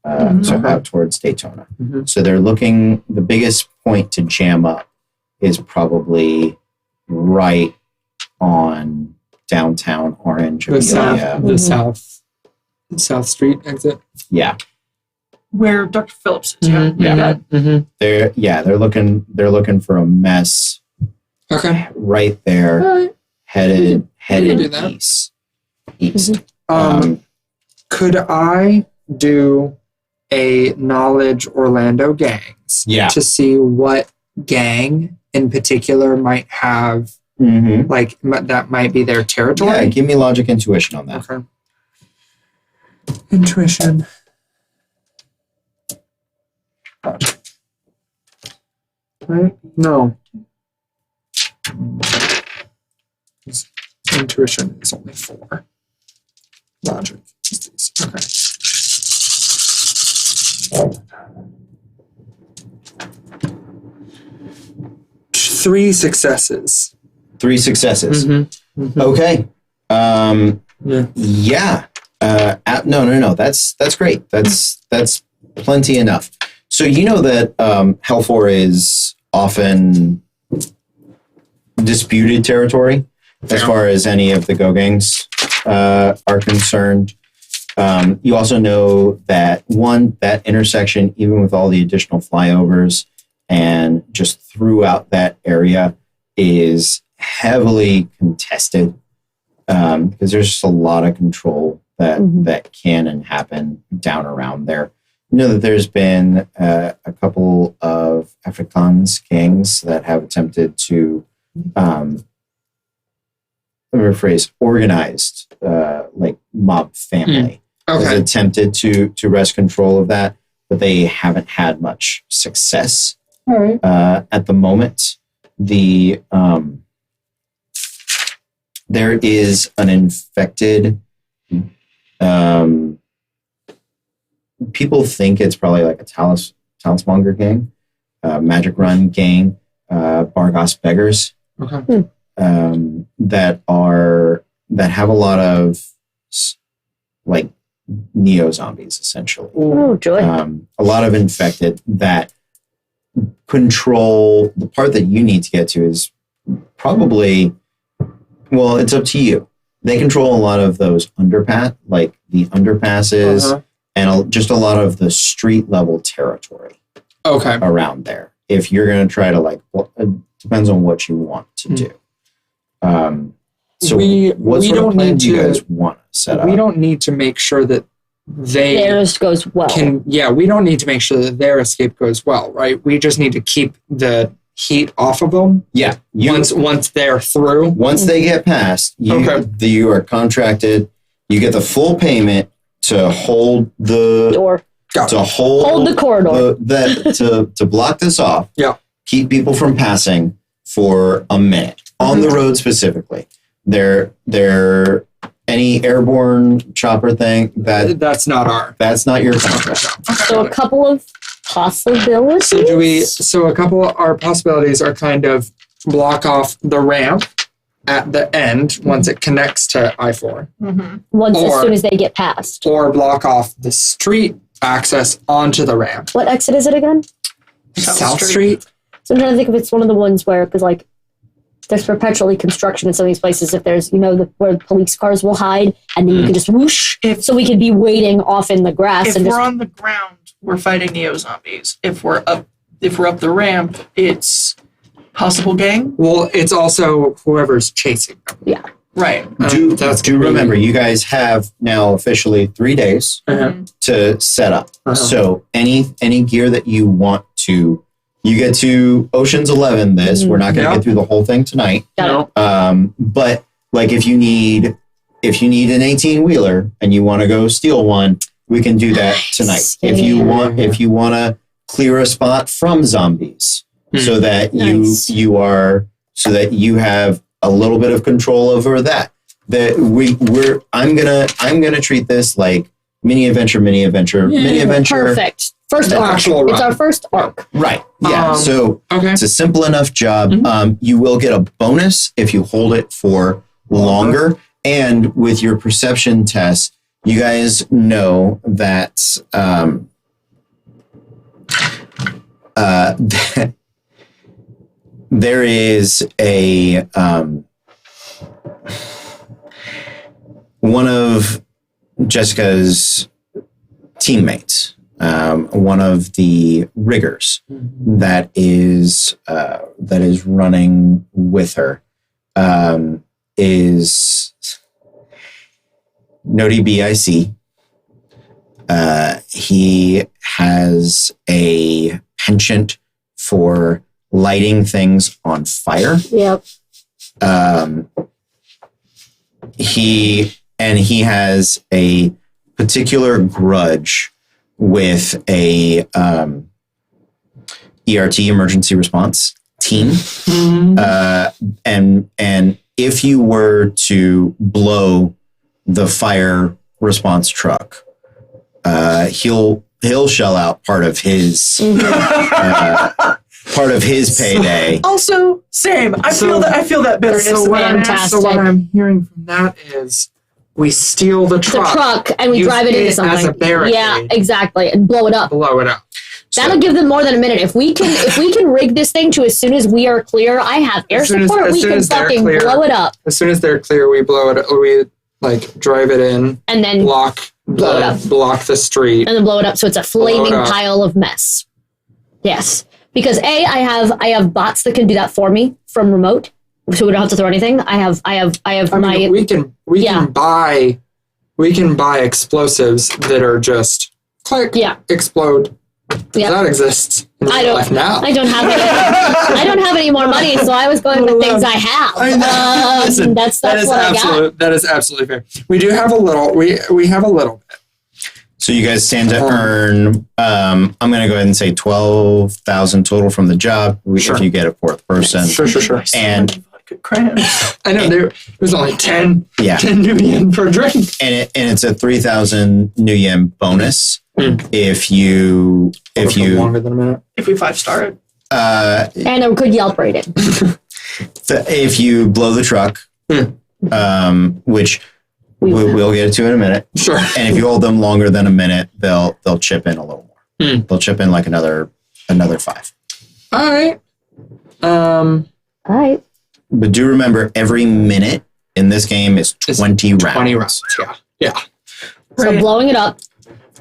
So out towards Daytona. So they're looking. The biggest point to jam up is probably right on downtown Orange. the South Street exit. Yeah. Where Dr. Phillips is. Yeah. Yeah. They're looking for a mess. Okay. Right there. Right. Headed do that. east. Could I do a knowledge Orlando gangs? Yeah. To see what gang in particular might have Mm-hmm. Like that might be their territory. Yeah, give me logic intuition on that. Okay. Intuition. Logic. Right? No. Intuition is only 4. Logic is these. Okay. 3 successes. 3 successes. Mm-hmm. Mm-hmm. Okay. Yeah. Yeah. No. That's great. That's plenty enough. So you know that Hellfor is often disputed territory as far as any of the Go gangs are concerned. You also know that that intersection, even with all the additional flyovers and just throughout that area, is heavily contested because there's just a lot of control that can and happen down around there. You know that there's been a couple of Afrikaans gangs that have attempted to organized like mob family has attempted to wrest control of that, but they haven't had much success. All right. At the moment. There is an infected people think it's probably like a Talismonger gang, Magic Run gang, Bargos Beggars, Okay. that have a lot of like neo zombies essentially. Oh, joy. A lot of infected that control. The part that you need to get to is probably, well, it's up to you. They control a lot of those like the underpasses, and just a lot of the street level territory. Okay. Around there. If you're going to try to it depends on what you want to do. So what sort of plan do you guys want to set up? We don't need to make sure that theirs goes well. We don't need to make sure that their escape goes well, right? We just need to keep the heat off of them. Yeah. Once they're through. Once they get past, you are contracted. You get the full payment to hold the door. To hold the corridor. To block this off. Yeah. Keep people from passing for a minute on the road specifically. There any airborne chopper thing that's not your contract. So a couple of possibilities. So a couple of our possibilities are kind of block off the ramp at the end once it connects to I-4. As soon as they get past. Or block off the street access onto the ramp. What exit is it again? South Street. So I'm trying to think if it's one of the ones where, because like there's perpetually construction in some of these places. If there's, where police cars will hide, and then you can just whoosh. So we could be waiting off in the grass. If we're on the ground, we're fighting neo zombies. If we're up the ramp, it's possible gang. Well, it's also whoever's chasing them. Yeah. Right. Do remember, you guys have now officially 3 days to set up. So any gear that you want to, you get to Ocean's 11 this. We're not going to get through the whole thing tonight. But like if you need an 18-wheeler and you want to go steal one, we can do that tonight. If you want to clear a spot from zombies so that you have a little bit of control over that. I'm gonna treat this like mini adventure. Perfect. First arc. It's our first arc. Right. Yeah. It's a simple enough job. You will get a bonus if you hold it for longer. And with your perception test, you guys know that there is a one of Jessica's teammates, one of the riggers that is running with her, is Noti BIC. He has a penchant for lighting things on fire. Yep. he has a particular grudge with a ERT, emergency response team. And if you were to blow the fire response truck, he'll shell out part of his payday. Also, same. I feel that bitterness. So what Fantastic. I'm hearing from that is we steal the The truck. truck, and we use drive it into as something. a barricade. Yeah, exactly, and blow it up. Blow it up. That'll give them more than a minute. If we can rig this thing to as soon as we are clear, I have air support. We can fucking blow it up. As soon as they're clear, we blow it. We like drive it in and then block the street, and then blow it up so it's a flaming pile of mess. Yes, because I have bots that can do that for me from remote, so we don't have to throw anything. I have my. We can buy explosives that are just click, explode. That exists in real life now. I don't have any. I don't have any more money, so I was going with things I have. Listen, that's what I got. That is absolutely fair. We do have a little. We have a little bit. So you guys stand to earn. I'm going to go ahead and say 12,000 total from the job. If you get a fourth person. Sure. And crayons. I know there's only 10 Yeah. 10 new yen per drink. and it's a 3,000 new yen bonus if you longer than a minute. If we 5-star it. And a good Yelp rating. if you blow the truck, which we'll get to in a minute. Sure. And if you hold them longer than a minute, they'll chip in a little more. They'll chip in like another 5. All right. All right. But do remember, every minute in this game is 20 rounds. 20 rounds. Yeah. So blowing it up,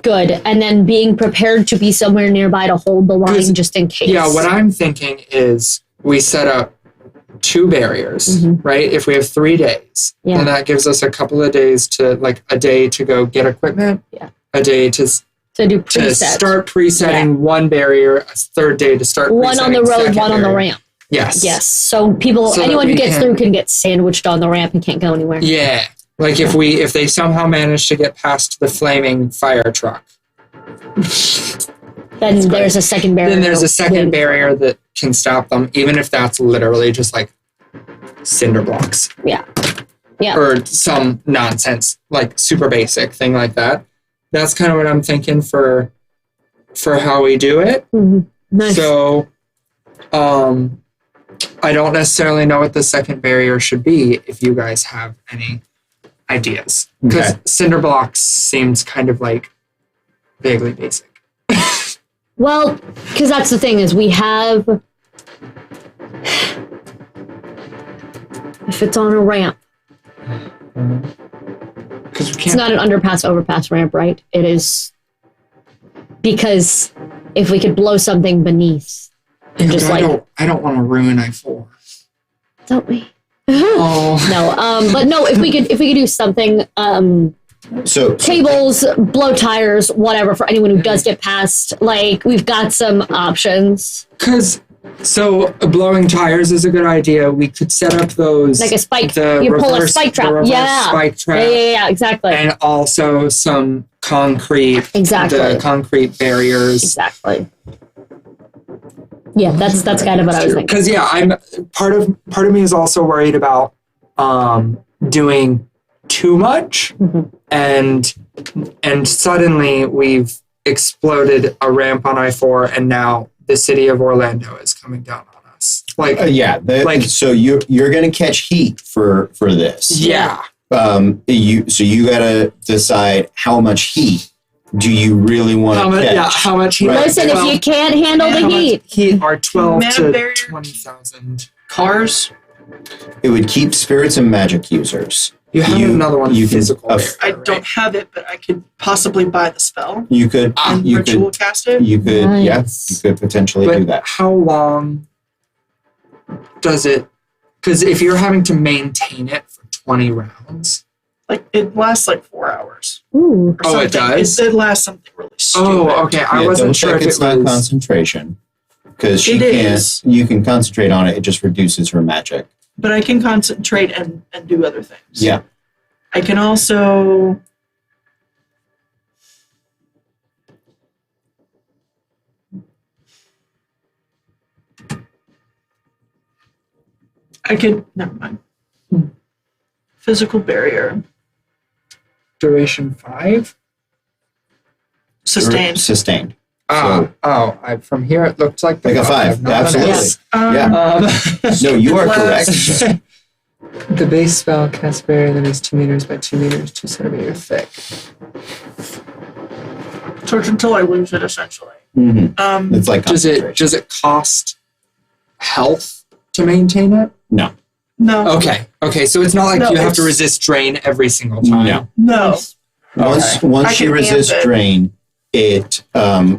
good, and then being prepared to be somewhere nearby to hold the line just in case. Yeah, what I'm thinking is we set up 2 barriers, right? If we have 3 days, then that gives us a couple of days to, like, a day to go get equipment, a day to do preset. To start presetting one barrier, a third day to start one on the road, one on the ramp. Yes. So anyone who gets through can get sandwiched on the ramp and can't go anywhere. Yeah. Like if they somehow manage to get past the flaming fire truck, then there's a second barrier. Then there's a second barrier that can stop them, even if that's literally just like cinder blocks. Yeah. Or some nonsense, like super basic thing like that. That's kind of what I'm thinking for how we do it. Nice. So, I don't necessarily know what the second barrier should be if you guys have any ideas. Because cinder blocks seems kind of like vaguely basic. Well, because that's the thing is we have, if it's on a ramp, it's not an underpass, overpass ramp, right? It is, because if we could blow something beneath, and just I don't want to ruin I-4. Don't we? Oh no, but no. If we could do something, so cables, blow tires, whatever, for anyone who does get past. Like, we've got some options. So blowing tires is a good idea. We could set up those like a spike. You pull a spike trap. Spike trap. Yeah, exactly. And also some concrete. Exactly. The concrete barriers. Exactly. Yeah, that's kind of what I was thinking. Because I'm part of me is also worried about doing too much, and suddenly we've exploded a ramp on I-4, and now the city of Orlando is coming down on us. Like so you're gonna catch heat for this. Yeah. You gotta decide how much heat do you really want to catch? Yeah, how much heat? Right. Listen, if you can't handle the heat are 12 to 20,000 cars. It would keep spirits and magic users. You have another one physical. I don't have it, but I could possibly buy the spell. You could ritual cast it. You could, nice. you could potentially do that. How long does it? Because if you're having to maintain it for 20 rounds, like it lasts like 4 hours. Ooh. Oh, it does? It lasts something really stupid. Oh, okay. I wasn't sure if it's not concentration, because you can concentrate on it. It just reduces her magic. but I can concentrate and do other things. Yeah. I can also... Never mind. Physical barrier. Duration 5? Sustained. Sustained. From here it looks like Like a 5. not Absolutely. an S. Yeah. No, you are correct. The base spell casts barrier that is 2 meters by 2 meters, 2 centimeters thick. Torch until I lose it, essentially. Mm-hmm. It's like Does it cost health to maintain it? No. No. Okay. So it's not like No, you have to it's- resist drain every single time. No. No. Once I she can resists amp it. drain, it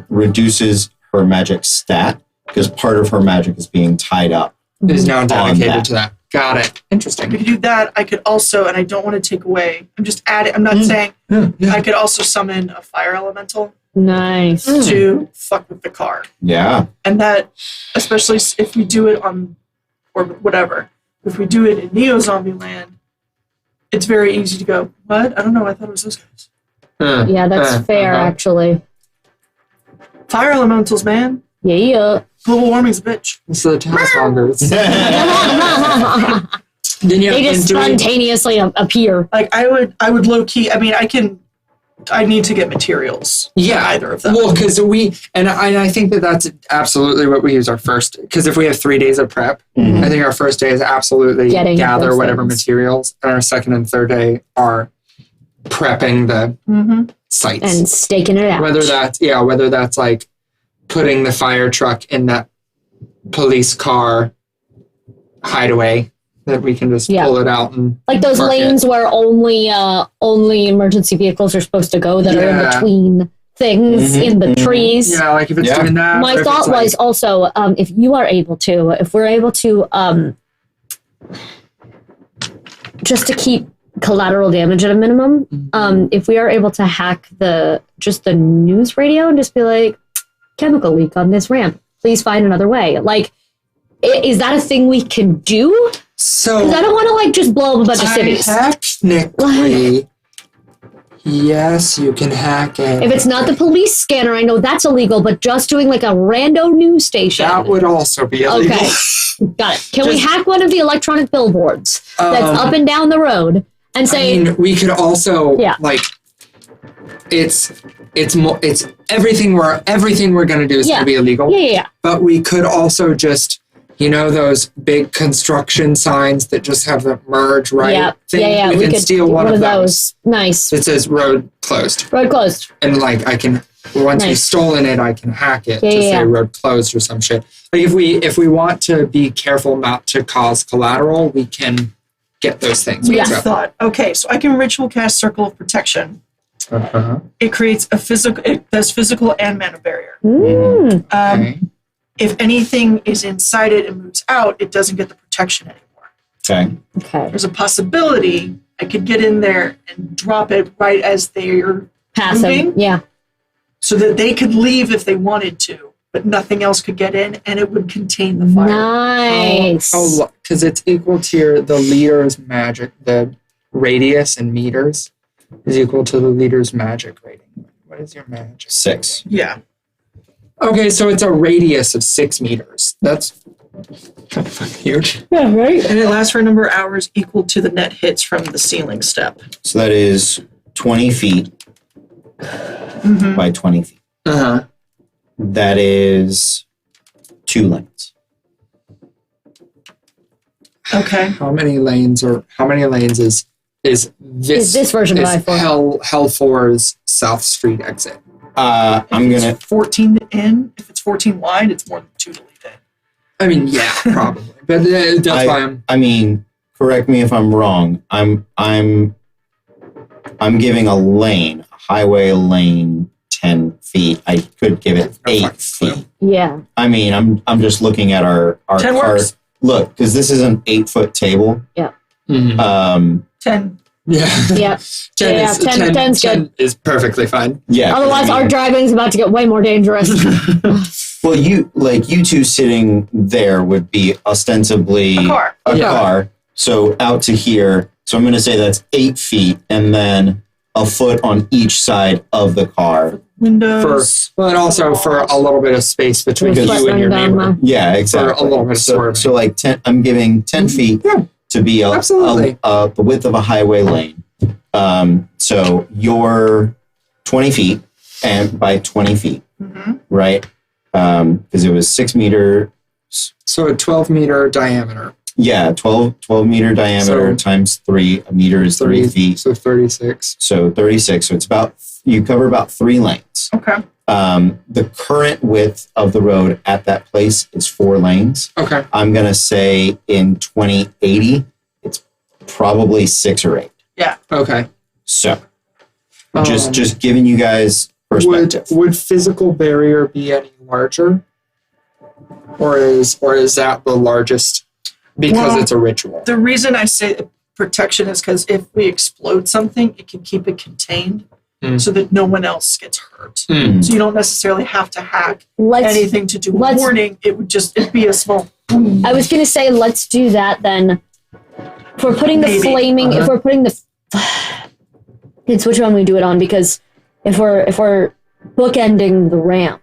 reduces her magic stat because part of her magic is being tied up. It is now that. dedicated to that. Got it. I Interesting. could do that. I could also, and I don't want to take away, I'm just adding, I'm not saying, I could also summon a fire elemental Nice. to fuck with the car. Yeah. And that, especially if we do it on, or whatever, if we do it in Neo Zombie Land, it's very easy to go, what? I don't know, I thought it was those guys. Yeah, that's fair, actually. Fire elementals, man. Yeah. Global warming's a bitch. So the taskmongers. They Then you have just spontaneously appear. Like, I would low key, I mean, I need to get materials. Yeah, Either of them. Well, because I think that's absolutely what we use our first. Because if we have 3 days of prep, I think our first day is absolutely Getting gather those whatever things. materials, and our second and third day are prepping the sites. And staking it out. Whether that's like putting the fire truck in that police car hideaway that we can just pull it out and like those mark lanes it. where only emergency vehicles are supposed to go that are in between things in the trees. Yeah, like if it's doing that. My thought was also if we're able to just to keep collateral damage at a minimum, if we are able to hack the news radio and just be like, chemical leak on this ramp, please find another way. Like, is that a thing we can do? So Because I don't want to like just blow up a bunch of cities. Technically, yes, you can hack it. If it's not the police scanner, I know that's illegal, but just doing like a rando news station. That would also be illegal. Okay. Got it. Can we hack one of the electronic billboards that's up and down the road and say, I mean, we could also like it's everything we're gonna do is gonna be illegal. Yeah. But we could also just, those big construction signs that just have the merge right thing. We can steal one of those. Nice. It says road closed. Road closed. And like once we've stolen it, I can hack it to say road closed or some shit. Like if we want to be careful not to cause collateral, we can get those things. I thought, okay, so I can ritual cast Circle of Protection. It creates it does physical and mana barrier. Okay. If anything is inside it and moves out, it doesn't get the protection anymore. Okay. There's a possibility I could get in there and drop it right as they're Passing. moving, Yeah. so that they could leave if they wanted to, but nothing else could get in, and it would contain the fire. Nice. Because it's equal to the leader's magic. The radius in meters is equal to the leader's magic rating. What is your magic? 6. Yeah. Okay, so it's a radius of 6 meters. That's kind of fucking huge. Yeah, right? And it lasts for a number of hours equal to the net hits from the ceiling step. So that is 20 feet by 20 feet. That is 2 lanes. Okay. How many lanes is this version of I-4? Hell 4's South Street exit? I'm If gonna. it's 14 in. If it's 14 wide, it's more than 2 to lead in. I mean, yeah, probably. But that's why I'm. I mean, correct me if I'm wrong. I'm giving a highway lane 10 feet. I could give it 8 feet. Yeah. I mean, I'm just looking at our 10 cart. works. Look, because this is an 8-foot table. Yeah. 10. Yeah. Yeah. 10 Yeah, is, 10's good. 10 is perfectly fine. Yeah. Otherwise, our driving's about to get way more dangerous. Well, you two sitting there would be ostensibly A car. A Yeah. car. So out to here. So I'm going to say that's 8 feet, and then a foot on each side of the car. Windows. And also for a little bit of space between With you and your neighbor. Yeah, exactly. For a little bit of so swerving. like 10. I'm giving 10 feet to be Absolutely. the width of a highway lane. So you're 20 feet and by 20 feet, right? Because it was 6 meter. So a 12-meter diameter. Yeah, 12 meter diameter So- times 3. A meter is 3 feet. So 36. So 36. So it's you cover about 3 lanes. Okay. The current width of the road at that place is 4 lanes. Okay. I'm going to say in 2080, it's probably 6 or 8. Yeah. Okay. So Um, just giving you guys perspective. Would physical barrier be any larger? Or is that the largest because Well, it's a ritual? The reason I say protection is because if we explode something, it can keep it contained so that no one else gets hurt. Mm. So you don't necessarily have to hack Let's. anything to do with let's- warning. It'd be a small boom. I was gonna say let's do that then. If we're putting the Maybe. flaming, if we're putting the, it's which one we do it on, because if we're bookending the ramp,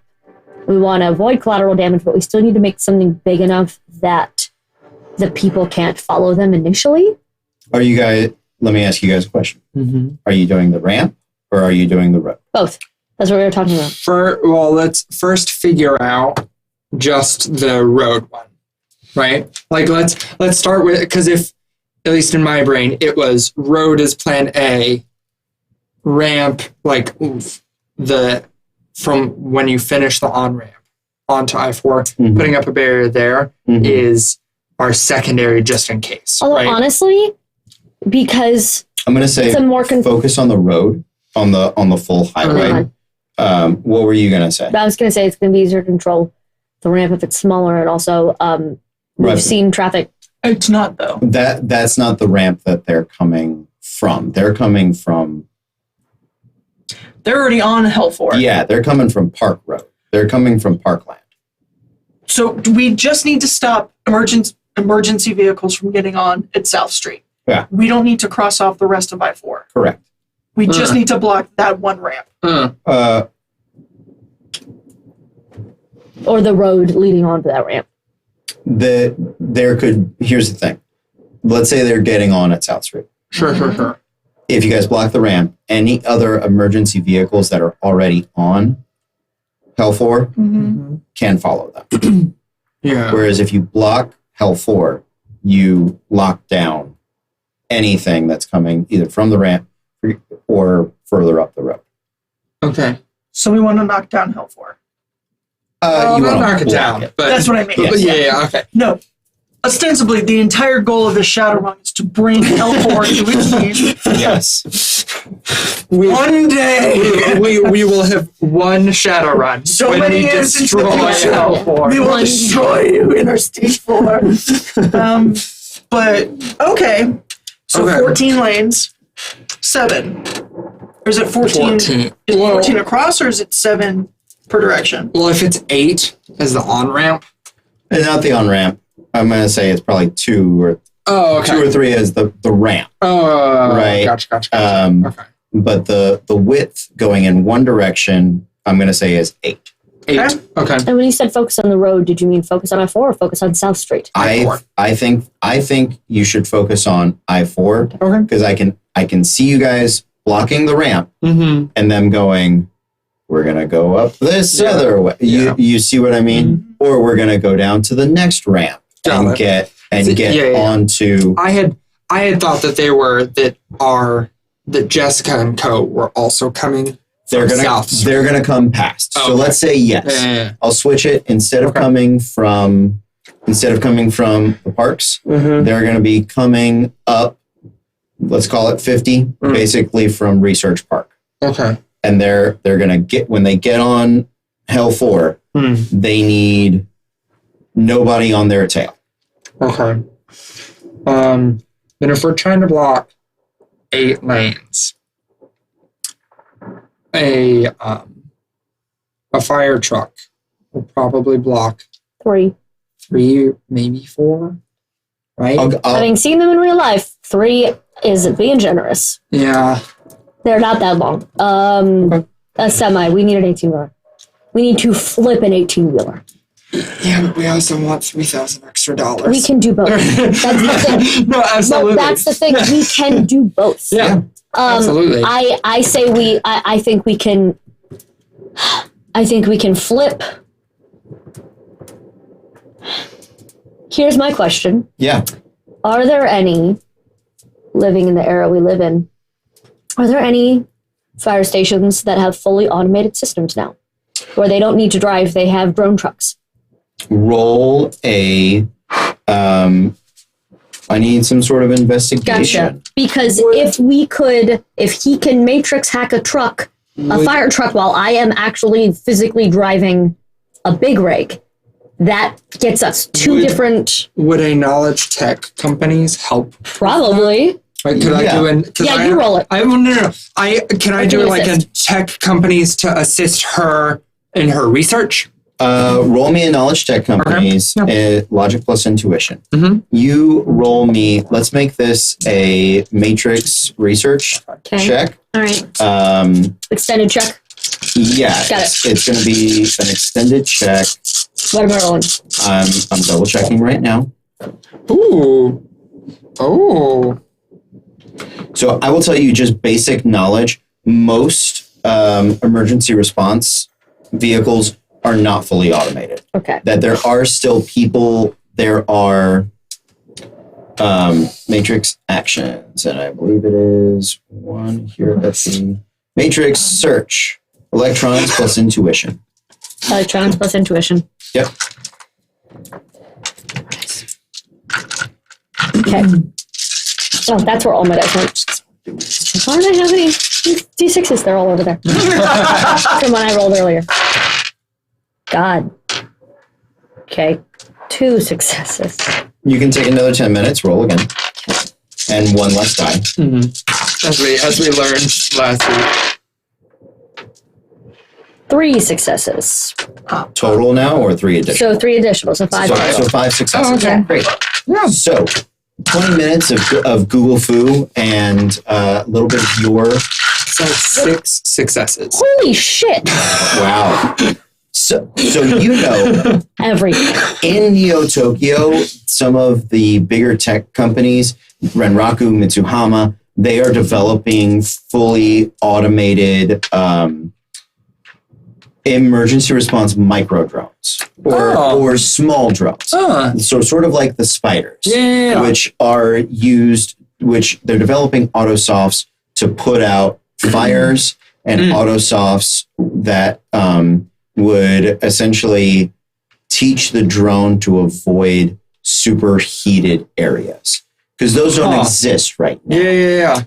we want to avoid collateral damage, but we still need to make something big enough that the people can't follow them initially. Are you guys, let me ask you guys a question. Mm-hmm. Are you doing the ramp or are you doing the road? Both. That's what we were talking about. Let's first figure out just the road one, right? Like let's start with, because if, at least in my brain, it was road is plan A, ramp, like from when you finish the on-ramp onto I-4, Mhm. putting up a barrier there is Mhm. our secondary just in case, Although right? honestly, because I'm going to say it's a more focus on the road, on the full highway. What were you going to say? I was gonna say it's gonna be easier to control the ramp if it's smaller, and also we've Right. seen traffic. It's not though. That's not the ramp that they're coming from. They're coming from, They're already on Hellfort. yeah, they're coming from Park Road. They're coming from Parkland. So we just need to stop emergency vehicles from getting on at South Street. Yeah. We don't need to cross off the rest of I-4. Correct. We just need to block that one ramp. Or the road leading onto that ramp. Here's the thing. Let's say they're getting on at South Street. Sure. If you guys block the ramp, any other emergency vehicles that are already on Hell 4 can follow them. Yeah. Whereas if you block Hell 4, you lock down anything that's coming either from the ramp or further up the road. Okay. So we want to knock down Hellfort. You not wanna knock it block down, it. but That's what I mean. but yeah, okay. No. Ostensibly, the entire goal of the Shadowrun is to bring Hellfort to its knees. Yes. One day. we will have one Shadowrun So when many we years into destroy the future, Hellfort. we will destroy you in our stage 4. But, okay. So Okay. 14 lanes, 7. Or is it 14? 14. Is it 14 across, or is it 7 per direction? Well, if it's 8 as the on-ramp. And not the on-ramp. I'm going to say it's probably 2 or Oh, okay. 2 or 3 as the ramp. Oh, Right. Gotcha. Okay. But the width going in one direction, I'm going to say is 8. 8. Okay. And when you said focus on the road, did you mean focus on I-4 or focus on South Street? I-4. I think you should focus on I-4 Okay. because I can see you guys blocking the ramp Mm-hmm. and them going, we're going to go up this Yeah. other way. Yeah. You see what I mean? Or we're going to go down to the next ramp Got and it. get Yeah. onto. I had thought that that Jessica and Co were also coming They're from gonna South Street. they're gonna come past. So Okay. let's say yes. Yeah. I'll switch it instead of Okay. coming from the parks. Mm-hmm. They're going to be coming up. Let's call it 50, basically from Research Park. Okay. And they're going to get when they get on Hell 4, they need nobody on their tail. Okay. And if we're trying to block 8 lanes. A fire truck will probably block 3. 3, maybe 4, right? Having seen them in real life, 3 is being generous. Yeah. They're not that long. A semi. We need an 18-wheeler. We need to flip an 18-wheeler. Yeah, but we also want $3,000 extra dollars. We can do both. That's the thing. No, absolutely. But that's the thing. We can do both. Yeah. Absolutely. I think we can. I think we can flip. Here's my question. Yeah. Are there any, living in the era we live in, are there any fire stations that have fully automated systems now? Where they don't need to drive, they have drone trucks? Roll a. I need some sort of investigation. Gotcha. Because if he can matrix hack a truck, a fire truck, while I am actually physically driving a big rig, that gets us two different. Would a knowledge tech companies help? Probably. Like, could I do an? Yeah, you roll it. No. Can I do like assist. a tech companies to assist her in her research? Roll me a knowledge tech companies, logic plus intuition. Mm-hmm. You roll me, let's make this a matrix research check. All right. Extended check. Yeah, Got it's going to be an extended check. What am I rolling? I'm double checking right now. Ooh. Oh. So I will tell you just basic knowledge. Most emergency response vehicles are not fully automated. Okay. That there are still people, there are matrix actions, and I believe it is one here. Let's see. Matrix search, electronics plus intuition. Electronics plus intuition. Yep. Okay. Oh, that's where all my dice went. Why do I have any D6s? They're all over there. From when I rolled earlier. God. Okay. 2 successes. You can take another 10 minutes, roll again. And one less die. Mm-hmm. As we learned last week. 3 successes. Total now, or 3 additional? So 3 additional, so 5 total. So 5 successes. Oh, okay. Great. Yeah. So 20 minutes of Google Foo and a little bit of your... So 6 successes. Holy shit! Wow. So you know, Everything. in Neo Tokyo, some of the bigger tech companies, Renraku, Mitsuhama, they are developing fully automated emergency response micro drones or small drones. So sort of like the spiders, which are used, which they're developing autosofts to put out fires and autosofts that would essentially teach the drone to avoid superheated areas, because those don't exist right now. Yeah.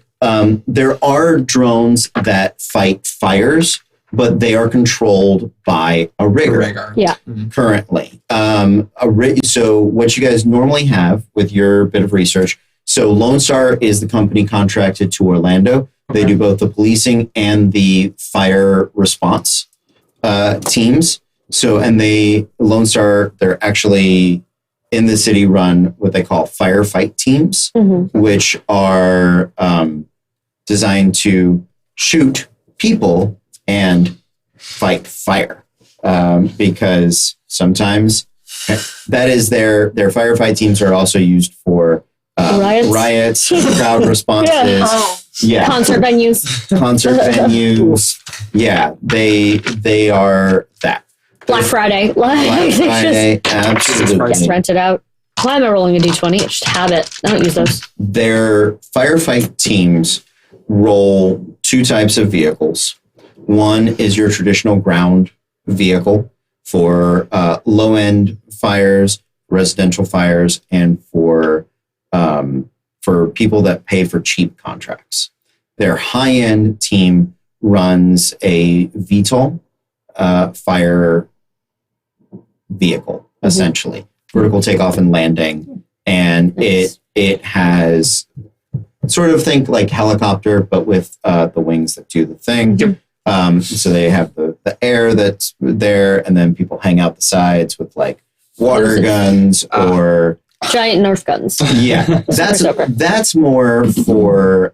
There are drones that fight fires, but they are controlled by a rigger. Yeah. Currently. So what you guys normally have with your bit of research, so Lone Star is the company contracted to Orlando. They do both the policing and the fire response teams. So, and Lone Star, they're actually in the city run what they call firefight teams, which are designed to shoot people and fight fire. Because sometimes that is their firefight teams are also used for riots, crowd responses. Yeah. Concert venues. Yeah, they are that. Black Friday. Black Friday, absolutely. Just rent it out. Why am I rolling a D20? Just have it. I don't use those. Their firefight teams roll 2 types of vehicles. One is your traditional ground vehicle for low-end fires, residential fires, and for people that pay for cheap contracts. Their high-end team runs a VTOL fire vehicle, essentially. Vertical takeoff and landing. And it has sort of think like helicopter, but with the wings that do the thing. So they have the air that's there, and then people hang out the sides with like water guns or giant Nerf guns. Yeah, that's more for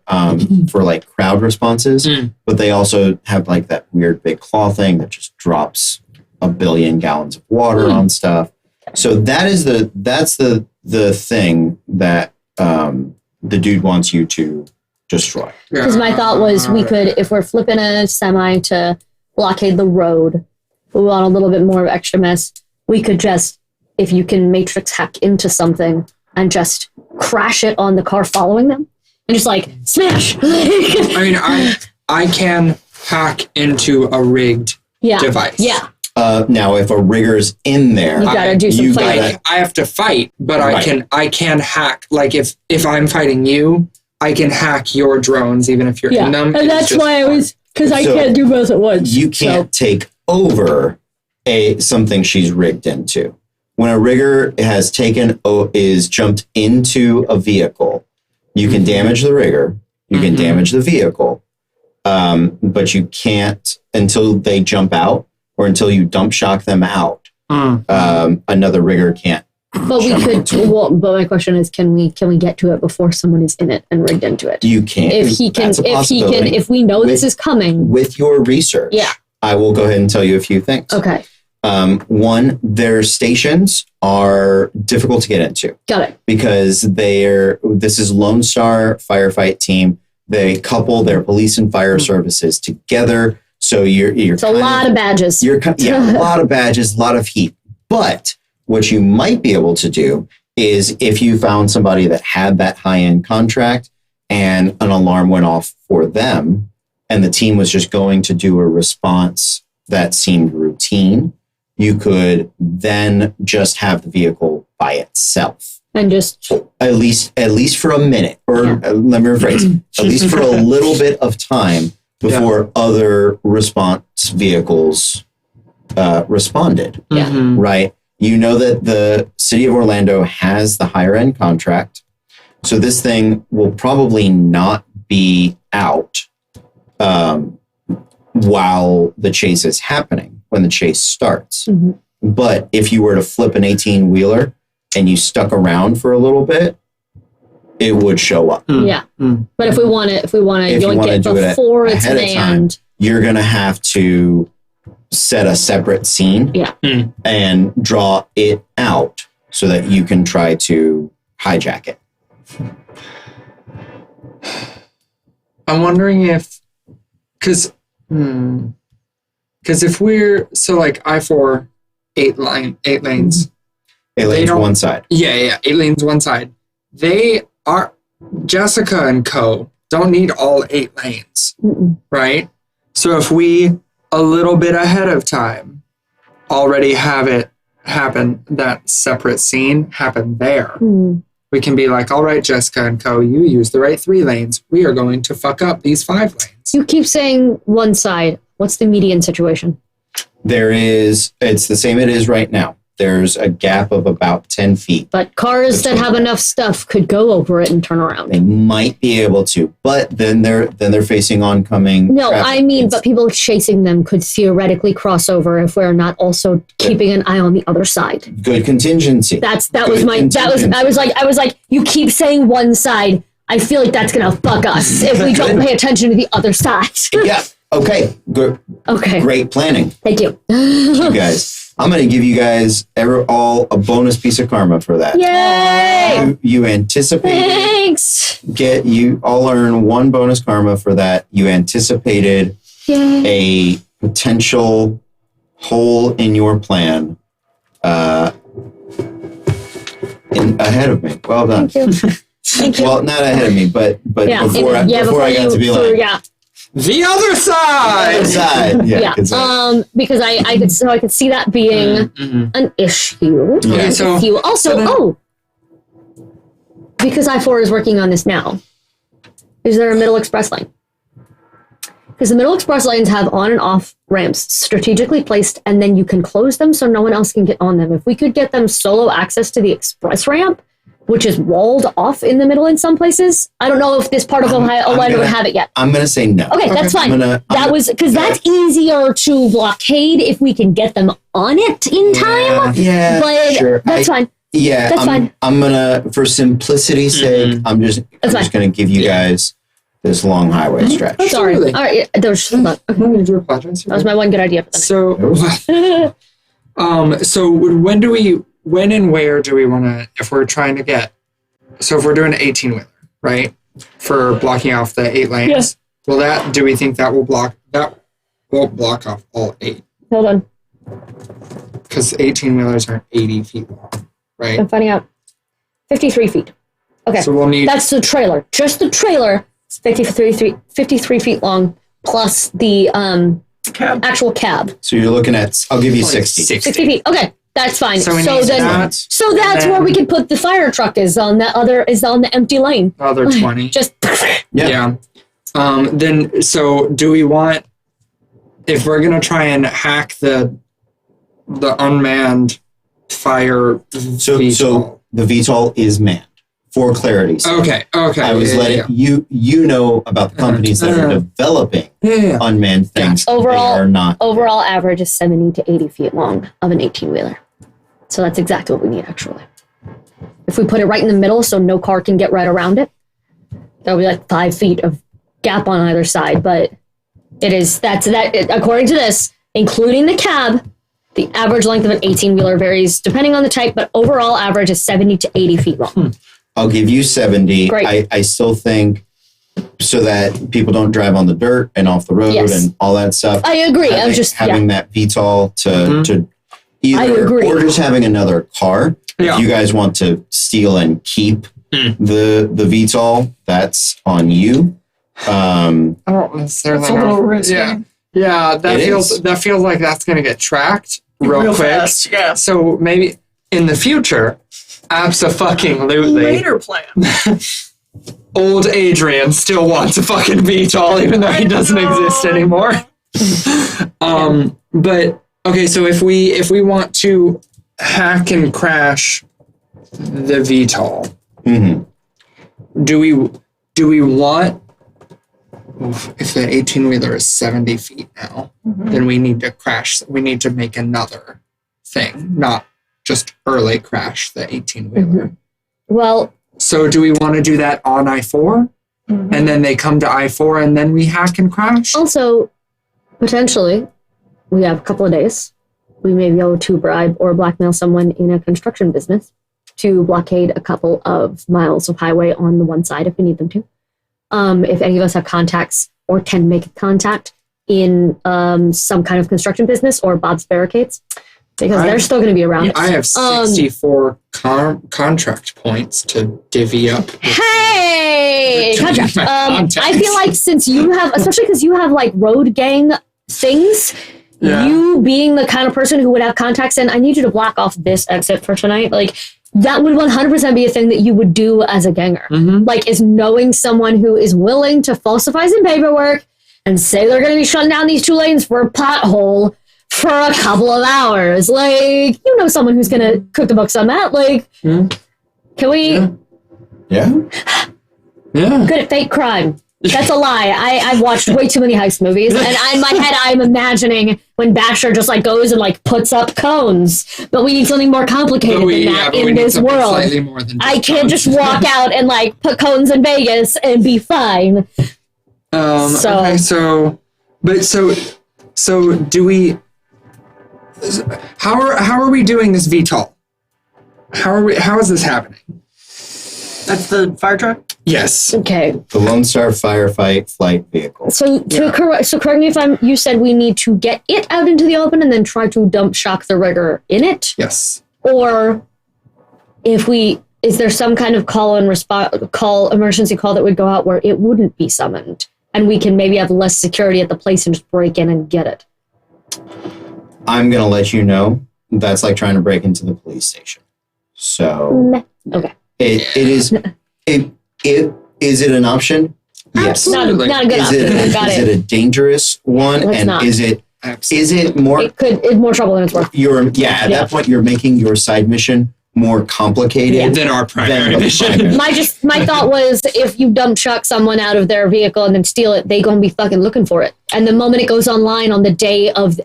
like crowd responses. But they also have like that weird big claw thing that just drops 1 billion gallons of water on stuff. So that's the thing that the dude wants you to destroy. Because my thought was we could, if we're flipping a semi to blockade the road, we want a little bit more of extra mess. We could just, if you can matrix hack into something and just crash it on the car following them and just like smash. I mean, I can hack into a rigged device. Yeah. Now, if a rigger's in there, you gotta do some fighting. I have to fight, but I can hack. Like if I'm fighting you, I can hack your drones even if you're in them. And that's why I was, because I can't do both at once. You can't take over something she's rigged into. When a rigger has is jumped into a vehicle, you can damage the rigger, you can damage the vehicle, but you can't until they jump out or until you dump shock them out. Another rigger can't. But we could. Well, but my question is, can we get to it before someone is in it and rigged into it? You can. If we know this is coming. With your research, I will go ahead and tell you a few things. Okay. One, their stations are difficult to get into. Got it. Because this is Lone Star Firefight Team. They couple their police and fire services together. So you're it's a lot of badges. A lot of badges, a lot of heat. But what you might be able to do is if you found somebody that had that high-end contract and an alarm went off for them and the team was just going to do a response that seemed routine, you could then just have the vehicle by itself. And just at least for a minute, or let me rephrase, at least for a little bit of time before other response vehicles responded. Right? You know that the city of Orlando has the higher end contract. So this thing will probably not be out while the chase is happening, when the chase starts. But if you were to flip an 18-wheeler and you stuck around for a little bit, it would show up. Yeah. But if we want to yoink it before it's manned, you're going to have to set a separate scene and draw it out so that you can try to hijack it. I'm wondering if, because if we're, so like I-4, 8 lanes. 8 lanes one side. Yeah, 8 lanes one side. They are, Jessica and co. don't need all 8 lanes, right? So if we, a little bit ahead of time, already have it happen, that separate scene happen there. We can be like, all right, Jessica and co., you use the right 3 lanes. We are going to fuck up these 5 lanes. You keep saying one side. What's the median situation? It's the same it is right now. There's a gap of about 10 feet. But cars that have enough stuff could go over it and turn around. They might be able to, but then they're facing oncoming. No, I mean, but people chasing them could theoretically cross over if we're not also keeping an eye on the other side. Good contingency. I was like, you keep saying one side. I feel like that's gonna fuck us if we don't pay attention to the other side. Yeah. Okay. Good. Okay. Great planning. Thank you. You guys. I'm going to give you guys all a bonus piece of karma for that. Yay! You anticipated. Thanks. You all earn 1 bonus karma for that. You anticipated a potential hole in your plan ahead of me. Well done. Thank you. Thank you. Well, not ahead of me, but before I got to be like. The other side. The other side. Yeah. Because I could see that being an issue. Yeah. So also, because I-4 is working on this now, is there a middle express lane? Because the middle express lanes have on and off ramps strategically placed, and then you can close them so no one else can get on them. If we could get them solo access to the express ramp, which is walled off in the middle in some places. I don't know if this part of Ohio would have it yet. I'm going to say no. Okay, that's fine. That's easier to blockade if we can get them on it in time. Yeah, but sure. That's fine. Yeah, that's fine. I'm going to, for simplicity's sake, I'm just going to give you guys this long highway stretch. Sorry. Absolutely. All right. I do apologize. That was my one good idea for the night. So, when and where do we want to, if we're trying to get, so if we're doing an 18-wheeler, right, for blocking off the 8 lanes, do we think that won't block off all 8? Hold on. Because 18-wheelers aren't 80 feet long, right? I'm finding out. 53 feet. Okay. So we'll need... That's the trailer. Just the trailer is 53 feet long, plus the actual cab. So you're looking at, I'll give you 60. 60 feet. Okay. That's fine. So that's where we can put the fire truck is on the empty lane. Other 20. Just yeah. So do we want, if we're gonna try and hack the unmanned fire VTOL? So the VTOL is manned for clarity's sake. Okay. I was letting you know about the companies that are developing unmanned things. Overall, they are not. Overall average is 70 to 80 feet long of an 18-wheeler. So that's exactly what we need, actually. If we put it right in the middle so no car can get right around it, there'll be like 5 feet of gap on either side. But according to this, including the cab, the average length of an 18-wheeler varies depending on the type, but overall average is 70 to 80 feet long. I'll give you 70. Great. I still so that people don't drive on the dirt and off the road and all that stuff. I agree. I was just having that VTOL to I either agree. or just having another car. Yeah. If you guys want to steal and keep the VTOL, that's on you. I don't necessarily It's a little risky. Yeah, that feels like that's gonna get tracked real quick. Fast, yeah. So maybe in the future, abso-fucking-lutely, Later plan. old Adrian still wants a fucking VTOL, even though he doesn't exist anymore. But okay, so if we want to hack and crash the VTOL, do we want? If the 18-wheeler is 70 feet now, then we need to crash. We need to make another thing, not just early crash the 18-wheeler. Well, so do we want to do that on I-4? And then they come to I-4 and then we hack and crash? also, potentially, we have a couple of days. We may be able to bribe or blackmail someone in a construction business to blockade a couple of miles of highway on the one side if we need them to. If any of us have contacts or can make contact in some kind of construction business or Bob's Barricades, because they're still going to be around. I have 64 contract points to divvy up. Hey! Contract. I feel like since you have, especially because you have like road gang things, you being the kind of person who would have contacts in, I need you to block off this exit for tonight. Like, that would 100% be a thing that you would do as a ganger. Like, is knowing someone who is willing to falsify some paperwork and say they're going to be shutting down these 2 lanes for a pothole for a couple of hours. Like, you know someone who's going to cook the books on that. Like, can we... Yeah. Good at fake crime. That's a lie. I've watched way too many heist movies, and in my head, I'm imagining when Basher just like goes and like puts up cones. But we need something more complicated than that in this world. I can't just walk out and like put cones in Vegas and be fine. Okay, so do we? How are we doing this VTOL? How is this happening? That's the fire truck? Yes. Okay. The Lone Star firefight flight vehicle. So correct me if you said we need to get it out into the open and then try to dump shock the rigger in it? Yes. Or is there some kind of emergency call that would go out where it wouldn't be summoned and we can maybe have less security at the place and just break in and get it? I'm going to let you know that's like trying to break into the police station. So okay. Is it an option? Yes. Absolutely. Not a good option. Is it a dangerous one? It's not. Is it more? It's more trouble than it's worth. At that point, you're making your side mission more complicated Than our primary the mission. primary. My thought was, if you dump truck someone out of their vehicle and then steal it, they gonna be fucking looking for it. And the moment it goes online on the day of the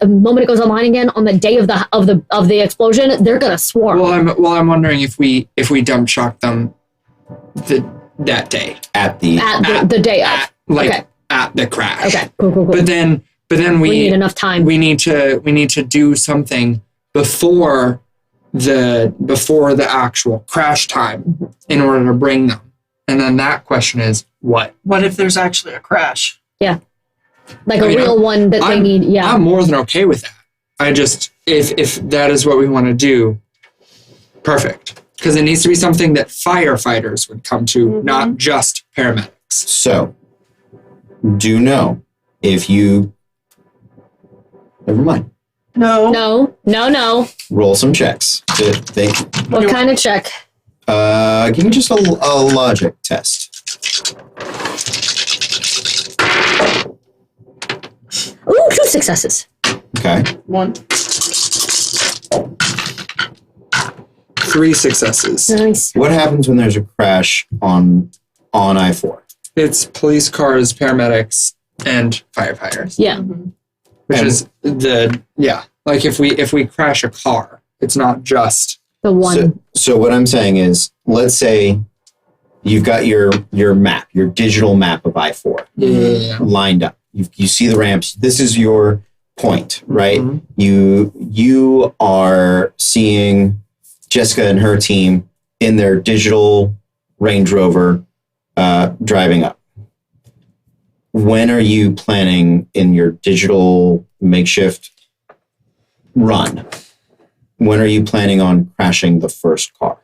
explosion, they're gonna swarm. Well, I'm wondering if we dump truck them that day at the the day of. at the crash. Okay, cool. But then we need enough time. We need to do something before the actual crash time in order to bring them. And then that question is what? What if there's actually a crash? Yeah. Like a real one that they need. Yeah. I'm more than okay with that. I just, if that is what we want to do, perfect. Because it needs to be something that firefighters would come to, not just paramedics. So, do know if you... Never mind. No. Roll some checks to think. What kind of check? Give me just a logic test. Ooh, 2 successes. Okay. 1. 3 successes. Nice. What happens when there's a crash on I-4? It's police cars, paramedics, and firefighters. Yeah. Which is like if we crash a car, it's not just The one. So what I'm saying is, let's say you've got your map, your digital map of I-4 lined up. You see the ramps. This is your point, right? You are seeing Jessica and her team in their digital Range Rover driving up. When are you planning in your digital makeshift run? When are you planning on crashing the first car?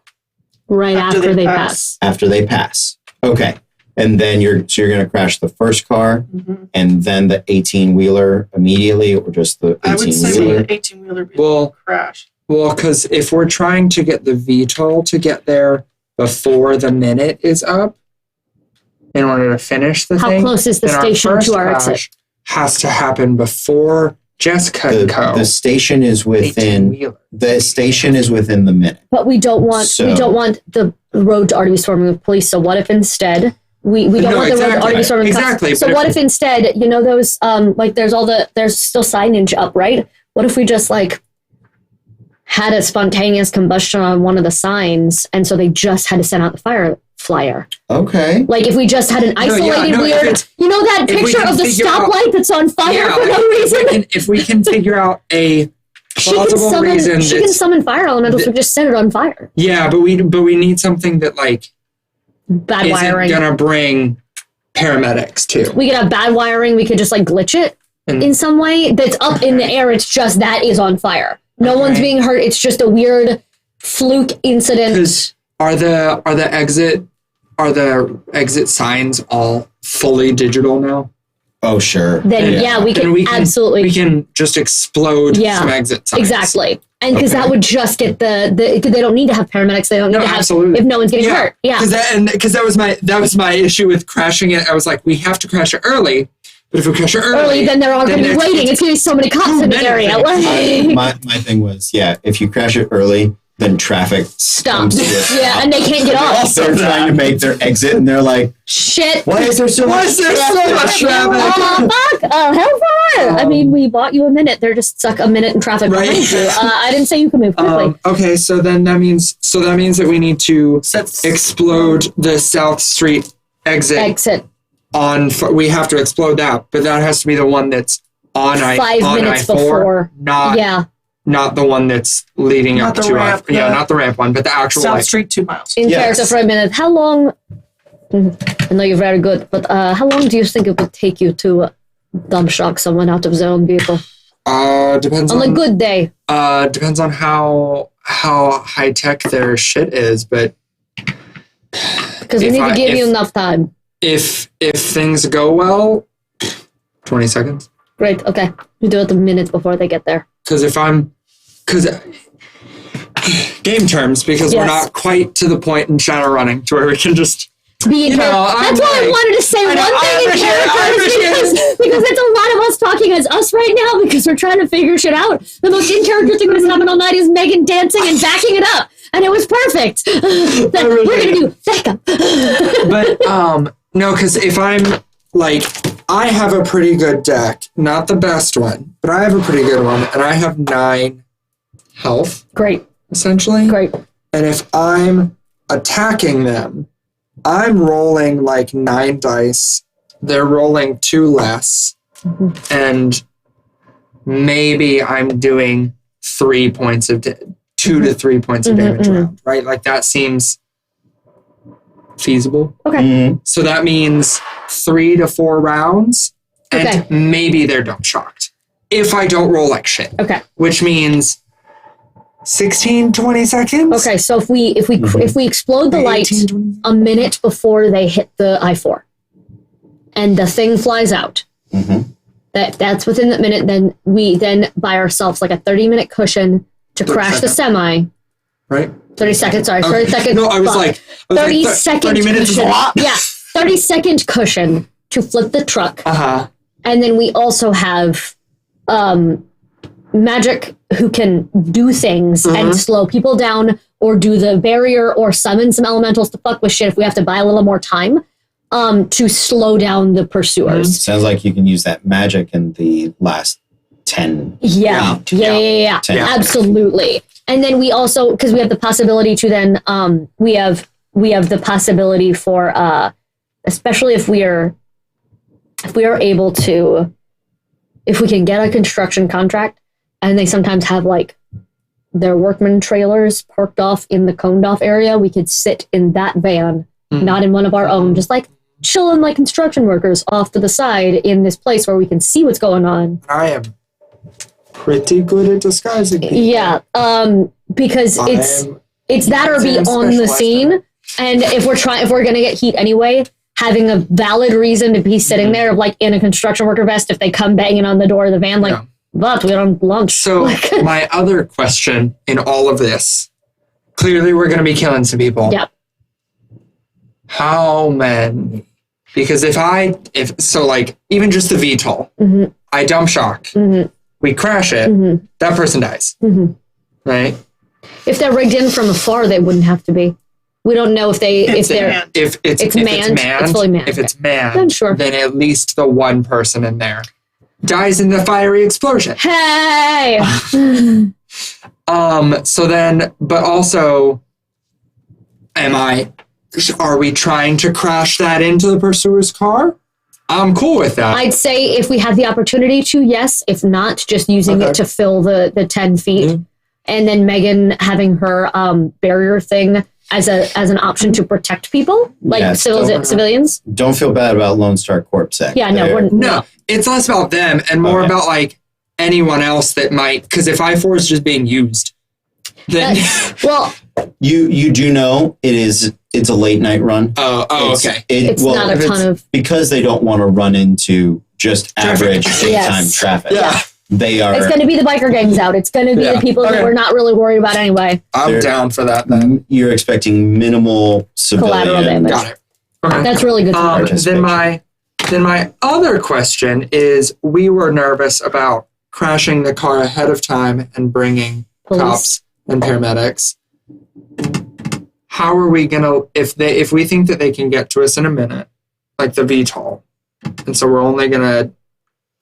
Right after they pass. After they pass. Okay. And then you're going to crash the first car and then the 18-wheeler immediately, or just the 18-wheeler? I would say the 18-wheeler before crash. Well, because if we're trying to get the VTOL to get there before the minute is up, in order to finish the thing. How close is the station to our exit? Has to happen before Jessica and Co. The station is within 18-wheeler. the station is within the minute. But we don't want the road to already be swarming with police. So what if instead we don't want the road to already be swarming with cops? Exactly. So what if instead, those like there's still signage up, right? What if we just had a spontaneous combustion on one of the signs, and so they just had to send out the fire flyer? Okay. Like if we just had an isolated weird, that picture of the stoplight that's on fire for no reason. If we can figure out a plausible reason, she can summon fire elementals. We just set it on fire. Yeah, but we need something that bad wiring isn't gonna bring paramedics too. We could have bad wiring. We could just glitch it in some way that's up in the air. It's just that is on fire. No one's being hurt. It's just a weird fluke incident. Because are the exit signs all fully digital now? Oh, sure. Then we can absolutely. We can just explode some exit signs. Exactly. And because that would just get they don't need to have paramedics. They don't need to have if no one's getting hurt. Yeah. Because that was my issue with crashing it. I was like, we have to crash it early. But if we crash it early, then they're all going to be waiting. It's going to be so many cops in the area. My thing was, if you crash it early, then traffic stops. And they can't get off. They're trying to make their exit, and they're like, shit. Why is there so much traffic? Fuck. Hellfire. I mean, we bought you a minute. They're just stuck a minute in traffic behind you. I didn't say you could move quickly. Okay, so then that means that we need to explode the South Street exit. We have to explode that, but that has to be the one that's on 5 minutes I-4, before. Not the one that's leading Not up the to ramp, not the ramp one, but the actual South Street 2 miles. In character for a minute. How long? I know you're very good, but how long do you think it would take you to dump shock someone out of their own vehicle? Depends on a good day. Depends on how high tech their shit is, but because we need to give you enough time. If things go well, 20 seconds. Great. Okay, we do it a minute before they get there. Because game terms, because we're not quite to the point in Shadowrunning to where we can just be in That's why I wanted to say one thing in character because it's a lot of us talking as us right now because we're trying to figure shit out. The most in character thing that's happened all night is Megan dancing and backing it up. and it was perfect. We're gonna do backup. But no, because if I'm like, I have a pretty good deck, not the best one, but I have a pretty good one, and I have 9 health. Great. Essentially. Great. And if I'm attacking them, I'm rolling like 9 dice. They're rolling 2 less. Mm-hmm. And maybe I'm doing 3 points of 2 to 3 points of damage around, right? Like that seems feasible. Okay. Mm-hmm. So that means 3 to 4 rounds, and maybe they're dump shocked. If I don't roll like shit. Okay. Which means 16, 20 seconds. Okay, so if we explode the light 18, 20. a minute before they hit the I-4, and the thing flies out, that's within that minute, then we buy ourselves like a 30-minute cushion to crash the semi. Right? 30 seconds, sorry. Okay. 30 seconds. No, I was like 30 second 30 minutes cushion. is a lot. Yeah, 30-second cushion to flip the truck. Uh-huh. And then we also have magic who can do things and slow people down or do the barrier or summon some elementals to fuck with shit if we have to buy a little more time to slow down the pursuers. Sounds like you can use that magic in the last 10. Yeah. Absolutely. And then we also, because we have the possibility to then, we have the possibility for, especially if we are able to, if we can get a construction contract, and they sometimes have like their workman trailers parked off in the coned off area, we could sit in that van, not in one of our own, just like chilling like construction workers off to the side in this place where we can see what's going on. I am pretty good at disguising people. Yeah, because it's that or be on the scene. And if we're gonna get heat anyway, having a valid reason to be sitting there, like in a construction worker vest, if they come banging on the door of the van, like, but we're on lunch. So my other question in all of this, clearly we're gonna be killing some people. Yep. How many? Because if even just the VTOL, I dump shock, we crash it, that person dies, right? If they're rigged in from afar, they wouldn't have to be. We don't know if it's manned. If it's manned, it's fully manned. If it's manned, then sure. Then at least the one person in there dies in the fiery explosion. Hey. So then, but also, are we trying to crash that into the pursuer's car? I'm cool with that. I'd say if we have the opportunity to, yes. If not, just using it to fill the 10 feet. And then Megan having her barrier thing as an option to protect people, like civilians. Don't feel bad about Lone Star Corp Sec. Yeah, no. It's less about them and more about like anyone else that might, because if I4 is just being used, then you do know it's a late night run. Okay. It's not a ton of, because they don't want to run into just average daytime traffic. Yeah. They are. It's going to be the biker gangs out. It's going to be the people that we're not really worried about anyway. I'm down for that then. You're expecting minimal civilian collateral damage. Got it. Okay. That's really good. Then my other question is, we were nervous about crashing the car ahead of time and bringing cops and paramedics. How are we gonna, if we think that they can get to us in a minute, like the VTOL, and so we're only gonna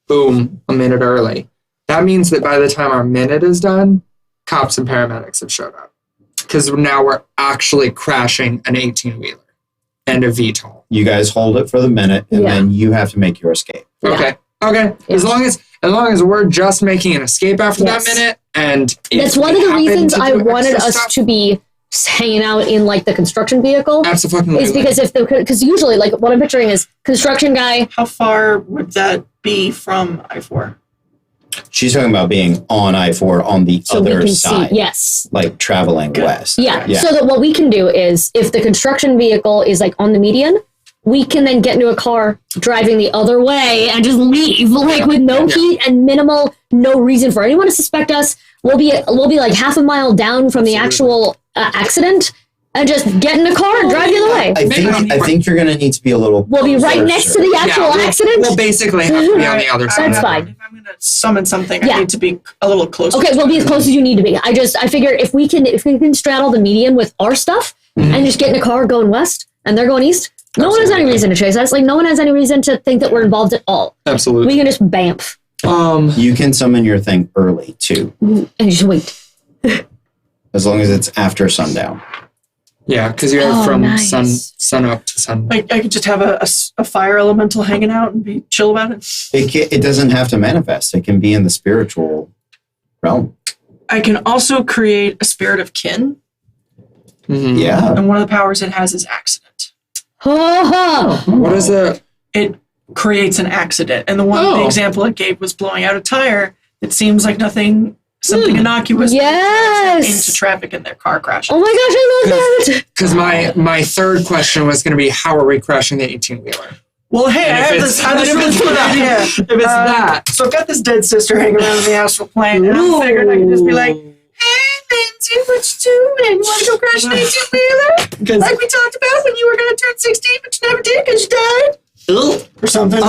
boom a minute early, that means that by the time our minute is done, cops and paramedics have showed up. Because now we're actually crashing an 18-wheeler and a VTOL. You guys hold it for the minute, and then you have to make your escape. Okay. Yeah. As long as we're just making an escape after that minute, and that's one of the reasons I wanted us to be hanging out in like the construction vehicle. Absolutely. Is because because usually like what I'm picturing is construction guy. How far would that be from I-4? She's talking about being on I-4 on the other side. See, yes. Like traveling west. Yeah. So that what we can do is if the construction vehicle is like on the median, we can then get into a car driving the other way and just leave like with no heat and no reason for anyone to suspect us. We'll be like half a mile down from the actual accident, and just get in the car and drive the other way. I think you're going to need to be a little. We'll be right next to the actual accident. We'll basically have to be on the other side. That's fine. If I'm going to summon something, Yeah. I need to be a little closer. Okay, we'll be as close as you need to be. I figure if we can straddle the median with our stuff and just get in a car going west and they're going east, no one has any reason to chase us. Like no one has any reason to think that we're involved at all. Absolutely. We can just bamf You can summon your thing early too, and just wait. as long as it's after sundown. Yeah, because you have from nice. sun up to sun. I could just have a fire elemental hanging out and be chill about it. It doesn't have to manifest. It can be in the spiritual realm. I can also create a spirit of kin, Mm-hmm. Yeah. and one of the powers it has is accident. What is it? It creates an accident, and the example it gave was blowing out a tire. It seems like something innocuous. Yes. Into traffic in their car crash. Oh my gosh, I love that. Because my third question was going to be, how are we crashing the 18-wheeler? Well, hey, And I if have it's- this really good idea. If it's that. So I've got this dead sister hanging around in the astral plane, and I figured I could just be like, "Hey, Lindsay, what you doing? You want to go crash an 18-wheeler? Like we talked about when you were going to turn 16, but you never did because you died? Or something.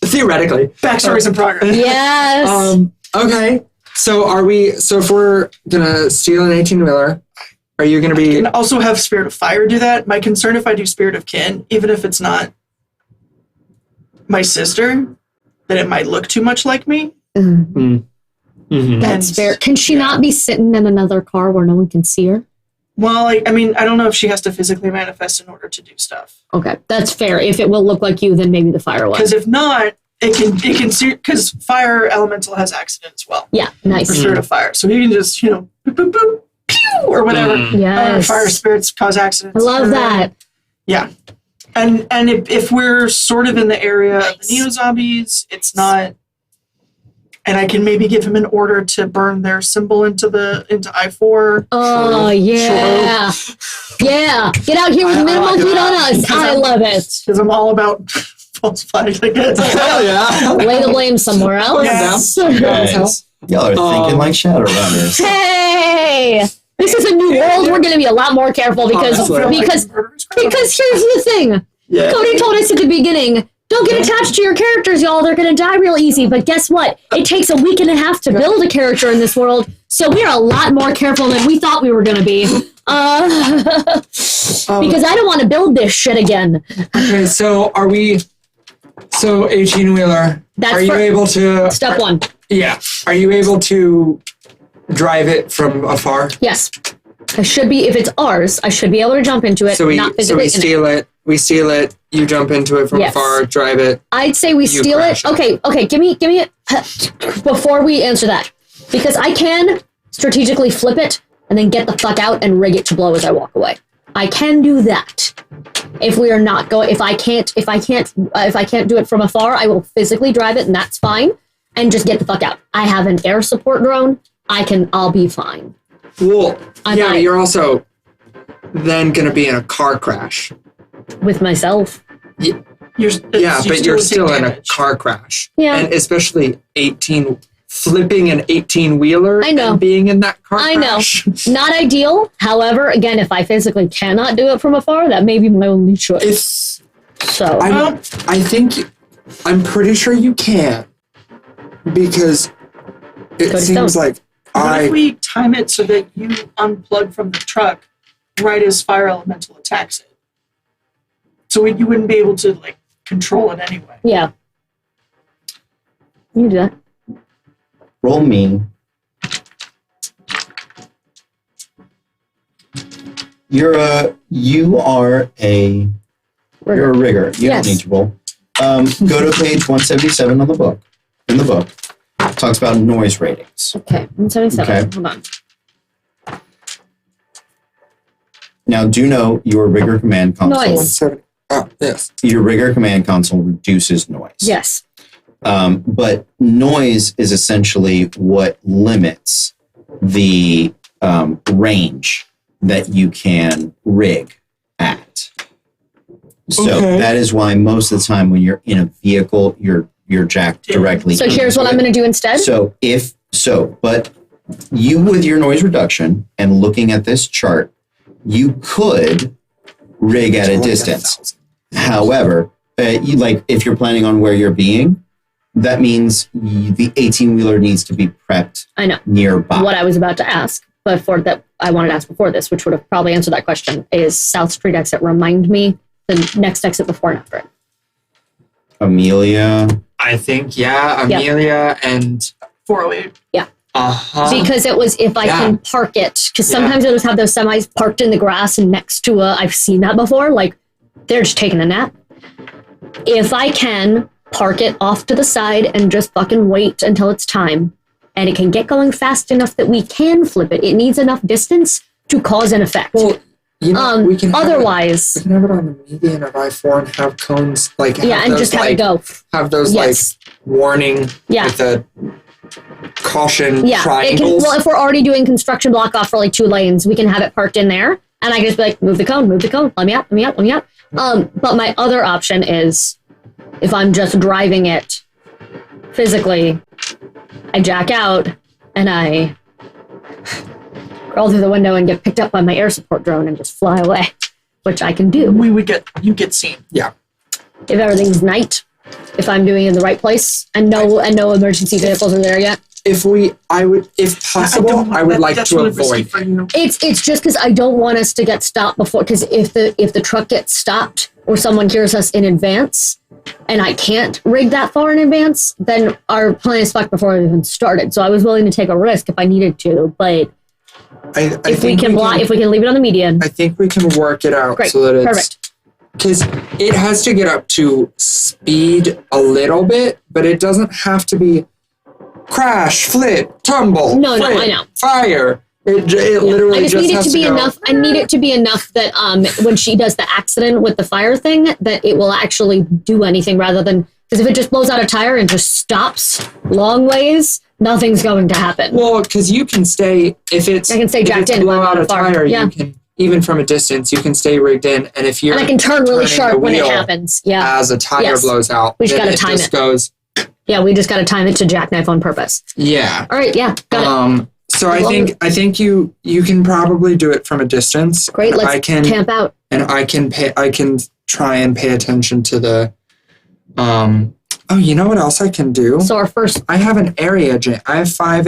Theoretically. Backstories in progress. Yes. Okay. So if we're going to steal an 18-wheeler, are you going to be... And also have Spirit of Fire do that. My concern if I do Spirit of Kin, even if it's not my sister, that it might look too much like me. Mm-hmm. That's fair. Can she not be sitting in another car where no one can see her? Well, I mean, I don't know if she has to physically manifest in order to do stuff. Okay, that's fair. If it will look like you, then maybe the fire will. Because if not, it can see, because Fire Elemental has accident as well. Yeah, nice. For Spirit of Fire. So he can just, boop, boop, boop, pew, or whatever. Yes. Fire spirits cause accidents. I love that. Yeah. And if we're sort of in the area of the neo-zombies, it's not... And I can maybe give him an order to burn their symbol into I-4. Oh, yeah. Yeah. Get out here with minimal heat on us. I love it. Because I'm all about false flags, I guess. Hell yeah. Lay the blame somewhere else. Yes. Guys, y'all are thinking like Shadowrunners. Hey! This is a new world. We're going to be a lot more careful because here's the thing. Yeah. Cody told us at the beginning, don't get attached to your characters, y'all. They're going to die real easy. But guess what? It takes a week and a half to build a character in this world. So we are a lot more careful than we thought we were going to be. Because I don't want to build this shit again. Okay, so 18-wheeler, are you able to... Step one. Yeah. Are you able to drive it from afar? Yes. I should be, if it's ours, I should be able to jump into it, not physically. We steal it, you jump into it from afar, drive it. I'd say we steal it. Okay, give me it before we answer that. Because I can strategically flip it and then get the fuck out and rig it to blow as I walk away. I can do that. If we are not going, if I can't do it from afar, I will physically drive it and that's fine. And just get the fuck out. I have an air support drone. I'll be fine. Well, you're also then going to be in a car crash. With myself. But you're still in a car crash. Yeah. And especially flipping an 18-wheeler I know. And being in that car crash. Not ideal. However, again, if I physically cannot do it from afar, that may be my only choice. I'm pretty sure you can. Because it seems like What if we time it so that you unplug from the truck right as Fire Elemental attacks it? So you wouldn't be able to control it anyway. Yeah. You do that. Roll me. You're a rigger. You don't need to roll. Go to page 177 on the book. In the book, it talks about noise ratings. Okay, 177. Okay. Hold on. Now, do know your rigger command console. Noise. Yes. Your rigger command console reduces noise. Yes. But noise is essentially what limits the range that you can rig at. So that is why most of the time when you're in a vehicle, you're jacked directly. So here's what I'm going to do instead. But you with your noise reduction and looking at this chart, you could rig at a distance. However, if you're planning on where you're being, that means the 18-wheeler needs to be prepped nearby. What I was about to ask, before that, I wanted to ask before this, which would have probably answered that question, is South Street exit. Remind me the next exit before and after it. Amelia. I think, Amelia and 408. Yeah. Because it was if I can park it, because sometimes they'll just have those semis parked in the grass and next to I've seen that before, like they're just taking a nap. If I can park it off to the side and just fucking wait until it's time, and it can get going fast enough that we can flip it. It needs enough distance to cause an effect. Well, we can otherwise we can have it on the median of I-4 and have cones and just have it go. Have those warning with the caution triangles. If we're already doing construction block off for 2 lanes, we can have it parked in there, and I can just be like, move the cone, let me out. But my other option is, if I'm just driving it physically, I jack out and I crawl through the window and get picked up by my air support drone and just fly away, which I can do. You get seen. Yeah. If everything's night, if I'm doing it in the right place, and no emergency vehicles are there yet. If possible, I would like to avoid. It's just because I don't want us to get stopped before. Because if the truck gets stopped or someone hears us in advance, and I can't rig that far in advance, then our plan is fucked before we even started. So I was willing to take a risk if I needed to, but if we can leave it on the median, I think we can work it out so that it's perfect. Because it has to get up to speed a little bit, but it doesn't have to be crash, flip, tumble. No, I know. Fire. It literally I just need it to be enough. I need it to be enough that when she does the accident with the fire thing, that it will actually do anything rather than, because if it just blows out a tire and just stops long ways, nothing's going to happen. Well, because you can stay I can stay jacked in. Blow out a tire. You can, even from a distance, you can stay rigged in, and if you're and I can turn really sharp when it happens. Yeah, as a tire blows out, we just got to time it. Goes. Yeah, we just got to time it to jackknife on purpose. Yeah. All right. Yeah. Got it. So I think you can probably do it from a distance. Great. Let's camp out. And I can try and pay attention to the. You know what else I can do? So I have an area jam. I have 5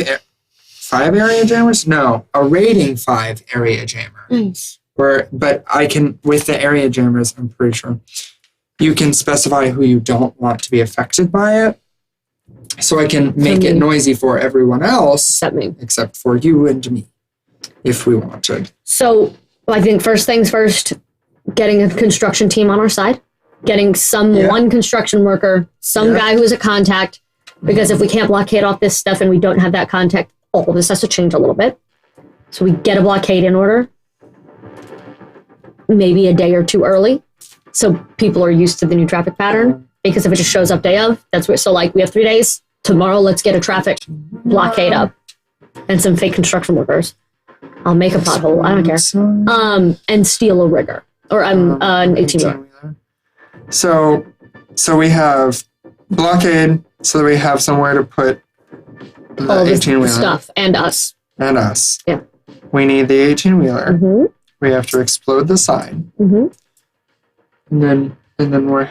area jammers. No, a rating 5 area jammer. Nice. But I can, with the area jammers, I'm pretty sure you can specify who you don't want to be affected by it. So I can make it noisy for everyone else, except for you and me, if we wanted. So I think first things first, getting a construction team on our side, getting one construction worker, guy who's a contact, because if we can't blockade off this stuff and we don't have that contact, all of this has to change a little bit. So we get a blockade in order, maybe a day or 2 early, so people are used to the new traffic pattern. Because if it just shows up day of, that's what. So we have 3 days. Tomorrow, let's get a traffic blockade up and some fake construction workers. I'll make a pothole. I don't care. And steal a rigger or an 18-wheeler. So we have blockade, so that we have somewhere to put the 18-wheeler stuff and us. Yeah. We need the 18-wheeler. Mm-hmm. We have to explode the sign. Mm-hmm. And then we're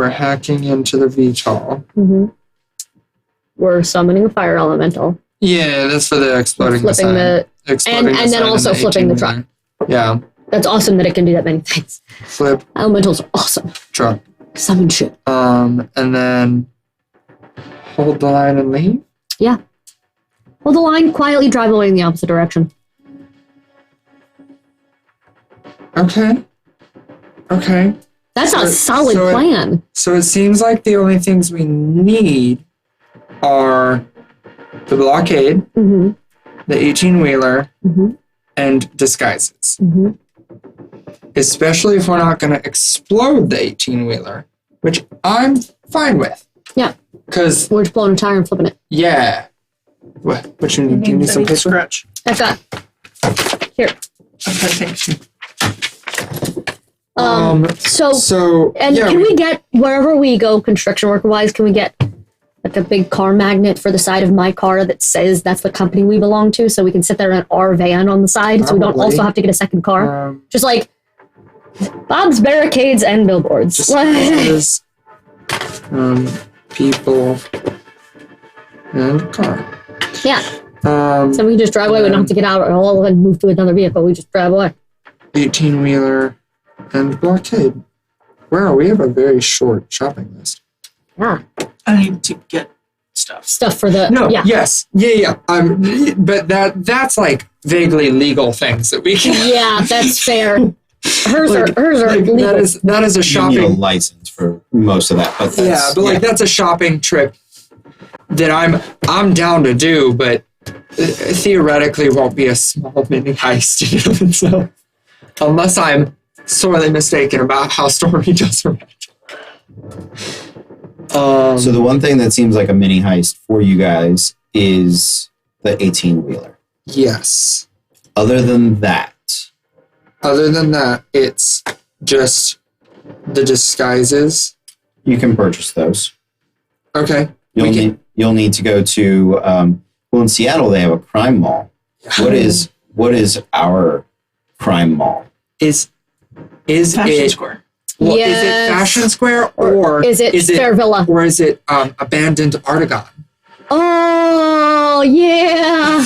hacking into the VTOL. Mm-hmm. We're summoning a fire elemental. Yeah, that's for the exploding the sign. And then also flipping the truck. Yeah. That's awesome that it can do that many things. Flip. Elementals are awesome. Truck. Summon shit. And then hold the line and leave? Yeah. Hold the line, quietly drive away in the opposite direction. Okay. That's a solid plan. So it seems like the only things we need are the blockade, mm-hmm. the 18-wheeler, mm-hmm. and disguises. Mm-hmm. Especially if we're not going to explode the 18-wheeler, which I'm fine with. Yeah. Because we're just blowing a tire and flipping it. Yeah. What you need? Do you need some paper? Scratch. I've got. Here. Okay, thanks. Can we get, wherever we go construction worker wise, can we get like a big car magnet for the side of my car that says that's the company we belong to, so we can sit there in our van on the side, so we don't Probably. also have to get a second car. Just like Bob's barricades and billboards. Just cars, people, and car. Yeah. Um, So we can just drive away. We don't have to get out or all and move to another vehicle. We just drive away. 18-wheeler and blockade. Wow, we have a very short shopping list. Yeah. I need to get stuff. Stuff for the No, yeah. yes, yeah. But that's like vaguely legal things that we can. Yeah, that's fair. Hers Like- are like, legal. that is a You need a shopping. license for most of that, but that's, Yeah, but like that's a shopping trip that I'm down to do, but theoretically won't be a small mini heist in and of itself, unless I'm sorely mistaken about how Stormy does her magic. So the one thing that seems like a mini heist for you guys is the 18-wheeler. Yes. Other than that, It's just the disguises. you can purchase those. Okay. You'll need to go to well, in Seattle they have a crime mall. What is our crime mall? Is Fashion it Square. well, Yes. is it Fashion Square or is it Fair Villa? or is it abandoned Artagon? Oh yeah.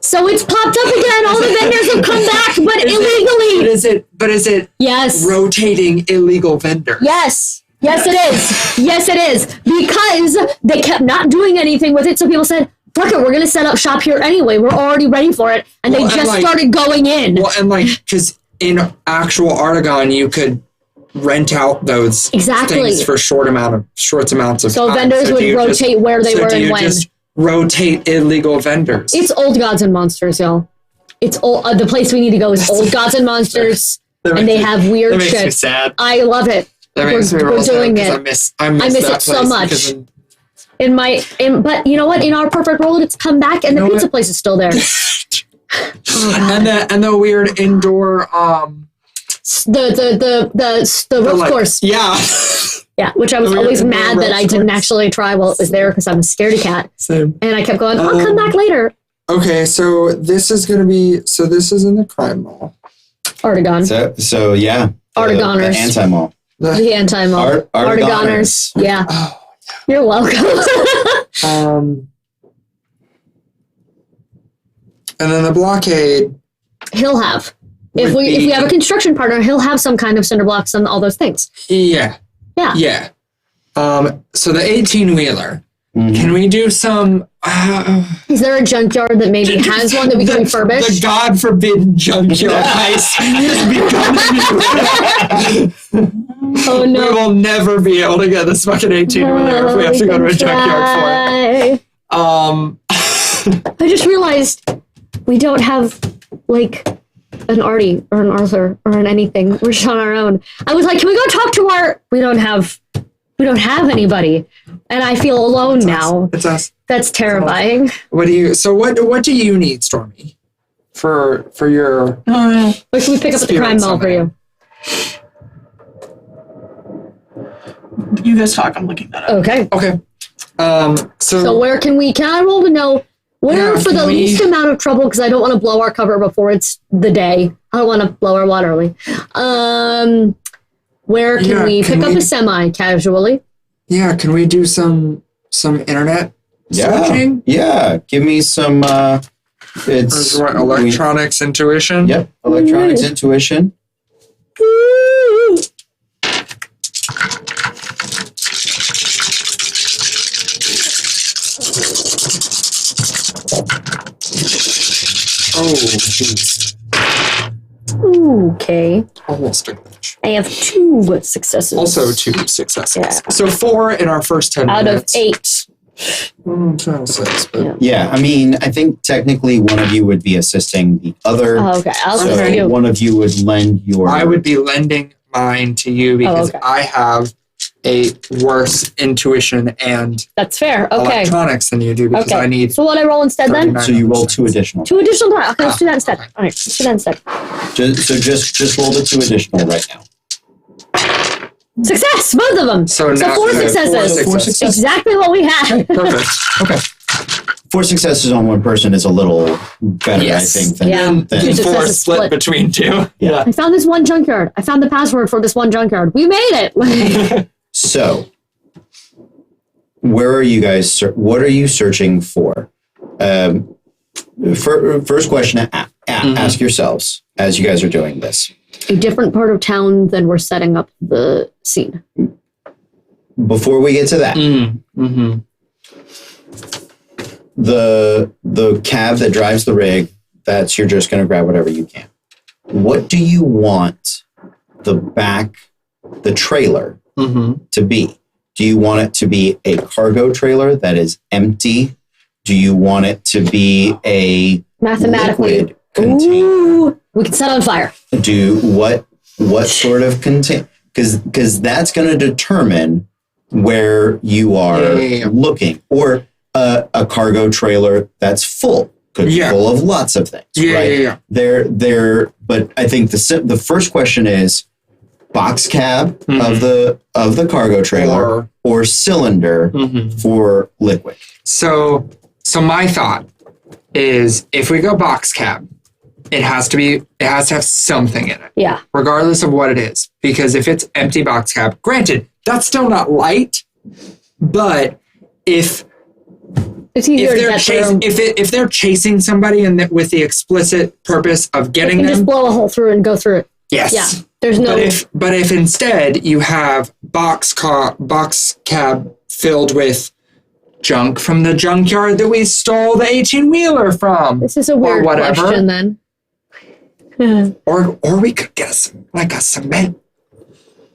So it's popped up again. All the vendors have come back, but illegally. But is it Yes. rotating illegal vendors? Yes. Yes, it is. Yes, it is. Because they kept not doing anything with it, so people said, fuck it, we're going to set up shop here anyway. We're already ready for it. And Well, they and just like- started going in. Well, and like, because in actual Artagon, you could rent out those Exactly. things for short amounts of So time. vendors do would you rotate where they so were do and you when. just rotate illegal vendors? It's Old Gods and Monsters, y'all. It's the place we need to go is Old Gods and Monsters, That and makes they me- have that weird makes me shit. sad. I love it. That makes me we're real sad doing 'cause it. I miss miss that it so place much. because But you know what? In our perfect world, it's come back, and You the know pizza what? place is still there. and the weird indoor The roof like, course. Yeah. Yeah, which I was The weird always indoor mad that I roof didn't course. actually try while it was there because I'm a scaredy cat. Same. And I kept going, I'll come back later. Okay, so this is in the crime mall. Artagon. So yeah, Artagoners. the anti-mall. The anti-mall. Artagoners. Yeah. Oh, You're welcome. and then the blockade. He'll have. If would we be- have a construction partner, he'll have some kind of cinder blocks and all those things. Yeah. Yeah. Yeah. So the 18-wheeler. Mhm. Can we do some? Is there a junkyard that maybe has one that we can refurbish? The God forbidden junkyard heist has begun. Oh We no. will never be able to get this fucking 18-wheeler if we have to go to a junkyard for it. I I just realized we don't have like an Artie or an Arthur or an anything. We're just on our own. I was like, can we go talk to our? We don't have anybody, and I feel alone now. It's us. That's terrifying. What do you need, Stormy? For your What can we pick up at the crime Spirits mall on for there. you? You guys talk. I'm looking that up. Okay. okay. So where can I roll to know where Yeah, for the can we- least amount of trouble, because I don't want to blow our cover before it's the day. I don't want to blow our wad early. Where can Yeah, we can pick up we- a semi casually? Yeah, can we do some internet searching? Yeah. Give me some. It's Electronics intuition. Yep. Electronics intuition. Oh, jeez. Okay. Almost a glitch. I have 2 successes. Also 2 successes. Yeah. So 4 in our first 10 out of minutes. 8. Trying to say, but Yeah. Yeah. I mean, I think technically one of you would be assisting the other. Oh, okay. I'll So just Okay. do. one of you would lend your. I would be lending mine to you because okay. I have a worse intuition and That's fair. Okay. electronics than you do because Okay. I need So what I roll instead then? 39 So you roll others. 2 additional. 2 additional die. Okay, let's do that instead. okay. All right, let's do that instead. Just roll the 2 additional right now. Success, both of them. So now- four so successes. Four successes. Exactly what we had. Perfect. Okay. 4 successes on one person is a little better, Yes. I think, than, Yeah. than Two Four successes split split. between 2. Yeah. I found this one junkyard. I found the password for this one junkyard. We made it. So, where are you guys? What are you searching for? First question: ask yourselves as you guys are doing this. A different part of town than we're setting up the scene. Before we get to that, the cab that drives the rig, that's you're just going to grab whatever you can. What do you want the trailer to be? Do you want it to be a cargo trailer that is empty? Do you want it to be a Mathematically. liquid container? Ooh, we can set on fire. What sort of contain? Because that's going to determine where you are looking. Or a cargo trailer that's full. Could be full of lots of things. Right? But I think the first question is box cab of the cargo trailer or cylinder for liquid. So my thought is if we go box cab, it has to have something in it. Yeah. Regardless of what it is. Because if it's empty box cab, granted, that's still not light, but if they're chasing somebody and with the explicit purpose of getting you can them, just blow a hole through and go through it. yes. Yeah. There's no. But if instead you have box cab filled with junk from the junkyard that we stole the 18-wheeler from, This is a weird question then. or we could get a cement.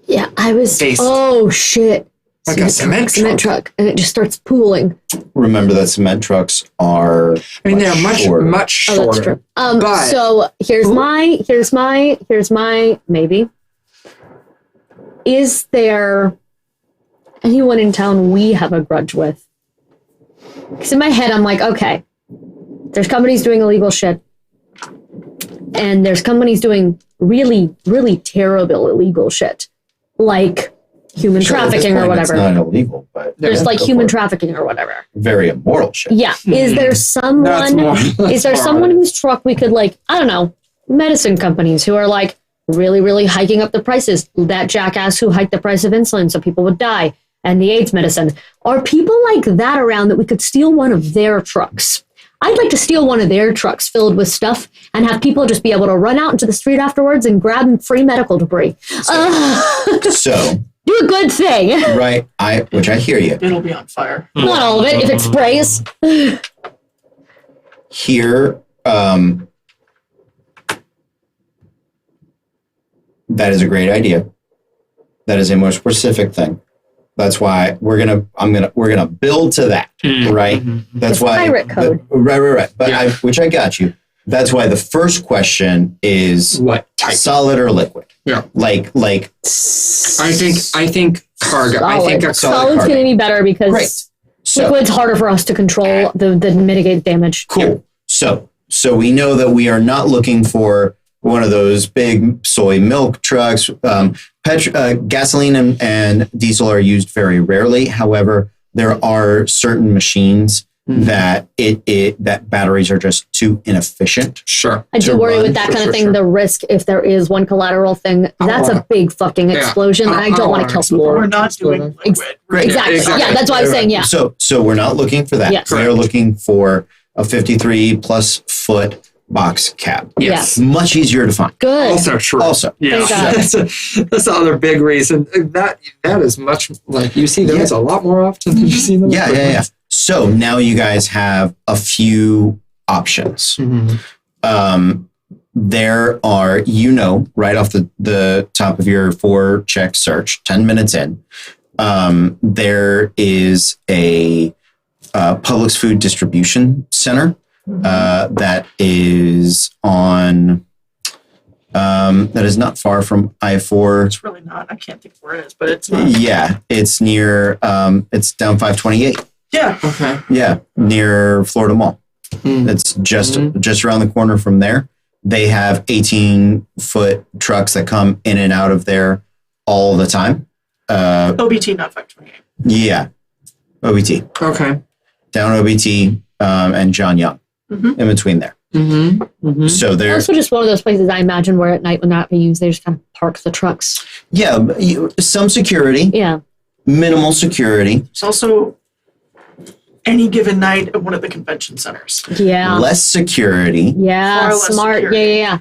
Yeah, I was. Face. Oh shit! Like a cement truck, and it just starts pooling. Remember that cement trucks are. I mean, they're much shorter. much Oh, that's shorter. true. But So here's my maybe. Is there anyone in town we have a grudge with? Because in my head, I'm like, okay, there's companies doing illegal shit, and there's companies doing really, really terrible illegal shit, like human trafficking or whatever. It's not illegal, but There's like human trafficking or whatever. very immoral shit. Yeah. Is there someone? Is there someone whose truck we could I don't know, medicine companies who are really, really hiking up the prices? That jackass who hiked the price of insulin so people would die, and the AIDS medicine. Are people like that around that we could steal one of their trucks? I'd like to steal one of their trucks filled with stuff and have people just be able to run out into the street afterwards and grab free medical debris. So do a good thing. right, which I hear you. It'll be on fire. Not all of it, if it sprays. Here, that is a great idea. That is a more specific thing. That's why we're gonna build to that, right? That's why pirate code. Right. But which I got you. That's why the first question is what type? Solid or liquid? Yeah. Like. I think cargo. Solid. I think a Solid's cargo. going to be better because Great. So liquid's harder for us to control the mitigate damage. cool. So we know that we are not looking for one of those big soy milk trucks. Gasoline and diesel are used very rarely. However, there are certain machines that that batteries are just too inefficient. Sure. I do to worry run. with that kind Sure, of thing. sure. The risk, if there is one collateral thing, that's a big fucking explosion. And I don't want to kill people. We're not doing liquid. Great. Exactly. Exactly. Yeah, that's why I was saying, yeah. So we're not looking for that. Yes. We're looking for a 53 plus foot box cab. Yes. Much easier to find. Good. Also true. Also. Yeah. Thank God. That's the other big reason. That is much you see those a lot more often than you see them. Yeah. So now you guys have a few options. There are, right off the top of your 4-check search, 10 minutes in, there is a Publix food distribution center that is on, that is not far from I-4. It's really not. I can't think where it is, but it's not. Yeah, it's near, it's down 528. Yeah. Okay. Yeah, near Florida Mall. It's just around the corner from there. They have 18-foot trucks that come in and out of there all the time. OBT, not 528. Yeah, OBT. Okay. Down OBT and John Young in between there. So there's also just one of those places I imagine where at night when they're not being used, they just kind of park the trucks. Yeah, some security. Yeah. Minimal security. There's also any given night at one of the convention centers. Yeah. Less security. Yeah. Far less Smart. security. Yeah.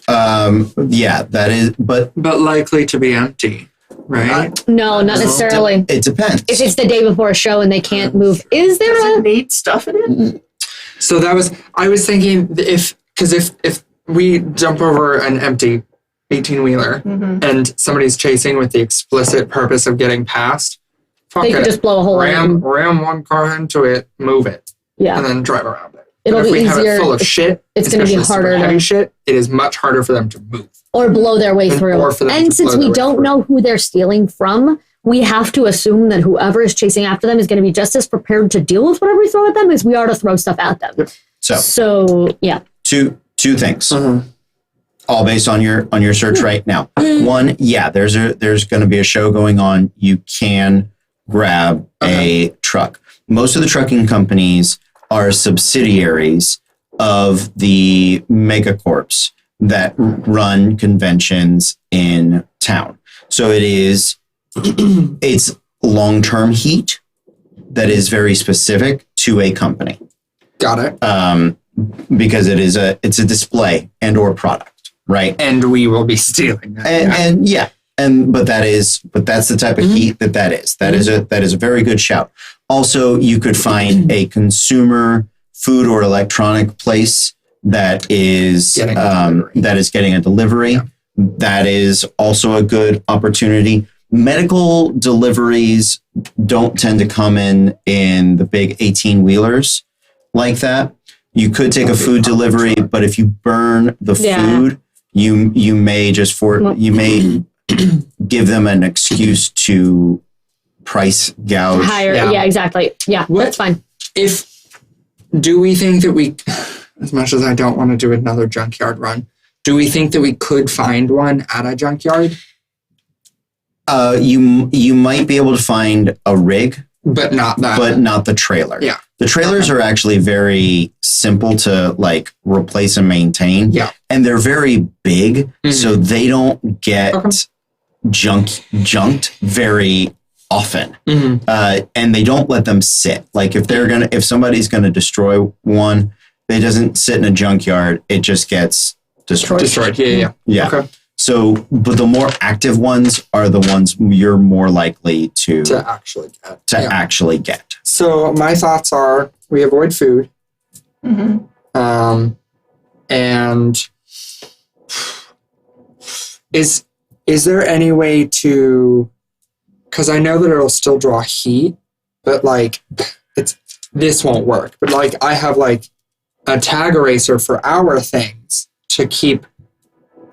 Yeah, that is, but likely to be empty, right? No, not necessarily. it depends. If it's the day before a show and they can't move, is Does there it a? need stuff in it? So I was thinking if we jump over an empty 18-wheeler and somebody's chasing with the explicit purpose of getting past, fuck They could it. just blow a hole in. Ram one car into it, move it, Yeah. and then drive around it. It'll But if be we have easier. it full of shit, It's going to be especially super harder heavy to, shit, it is much harder for them to move. or blow their way And- through. or for them And to since blow we their way don't through. know who they're stealing from, we have to assume that whoever is chasing after them is going to be just as prepared to deal with whatever we throw at them as we are to throw stuff at them. So yeah. Two things. All based on your search right now. One, yeah, there's going to be a show going on. You can grab a truck. Most of the trucking companies are subsidiaries of the megacorps that run conventions in town. So it's long-term heat that is very specific to a company. Got it. Because it's a display and or product, right? And we will be stealing that. But that's the type of heat that is. That is a very good shout. Also, you could find a consumer food or electronic place that is getting a delivery. That is also a good opportunity. Medical deliveries don't tend to come in the big 18-wheelers like that. You could take a food delivery, but if you burn the food, you may give them an excuse to price gouge. Higher. Yeah, exactly. Yeah, that's fine. Do we think that we, as much as I don't want to do another junkyard run, do we think that we could find one at a junkyard? You might be able to find a rig, but not the trailer. Yeah. The trailers are actually very simple to replace and maintain. Yeah. And they're very big, so they don't get junked very often. And they don't let them sit. Like if somebody's gonna destroy one, it doesn't sit in a junkyard, it just gets destroyed. Yeah. Okay. So, but the more active ones are the ones you're more likely to actually get. So my thoughts are we avoid food. And is there any way to, because I know that it'll still draw heat, but this won't work. But I have a tag eraser for our things to keep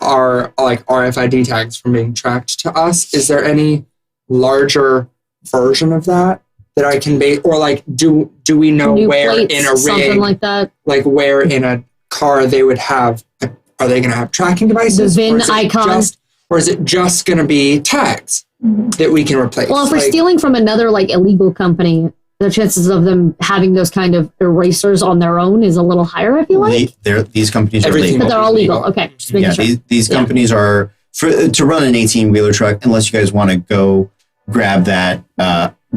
our RFID tags from being tracked to us. Is there any larger version of that I can make, or do we know New where plates, in a rig, something like that, where in a car they would have? Are they going to have tracking devices? The VIN icon, or is it just going to be tags that we can replace? Well, if we're stealing from another illegal company, the chances of them having those kind of erasers on their own is a little higher, I feel like. These companies are legal. But they're all legal. Okay. Just making sure. These companies are, to run an 18-wheeler truck, unless you guys want to go grab that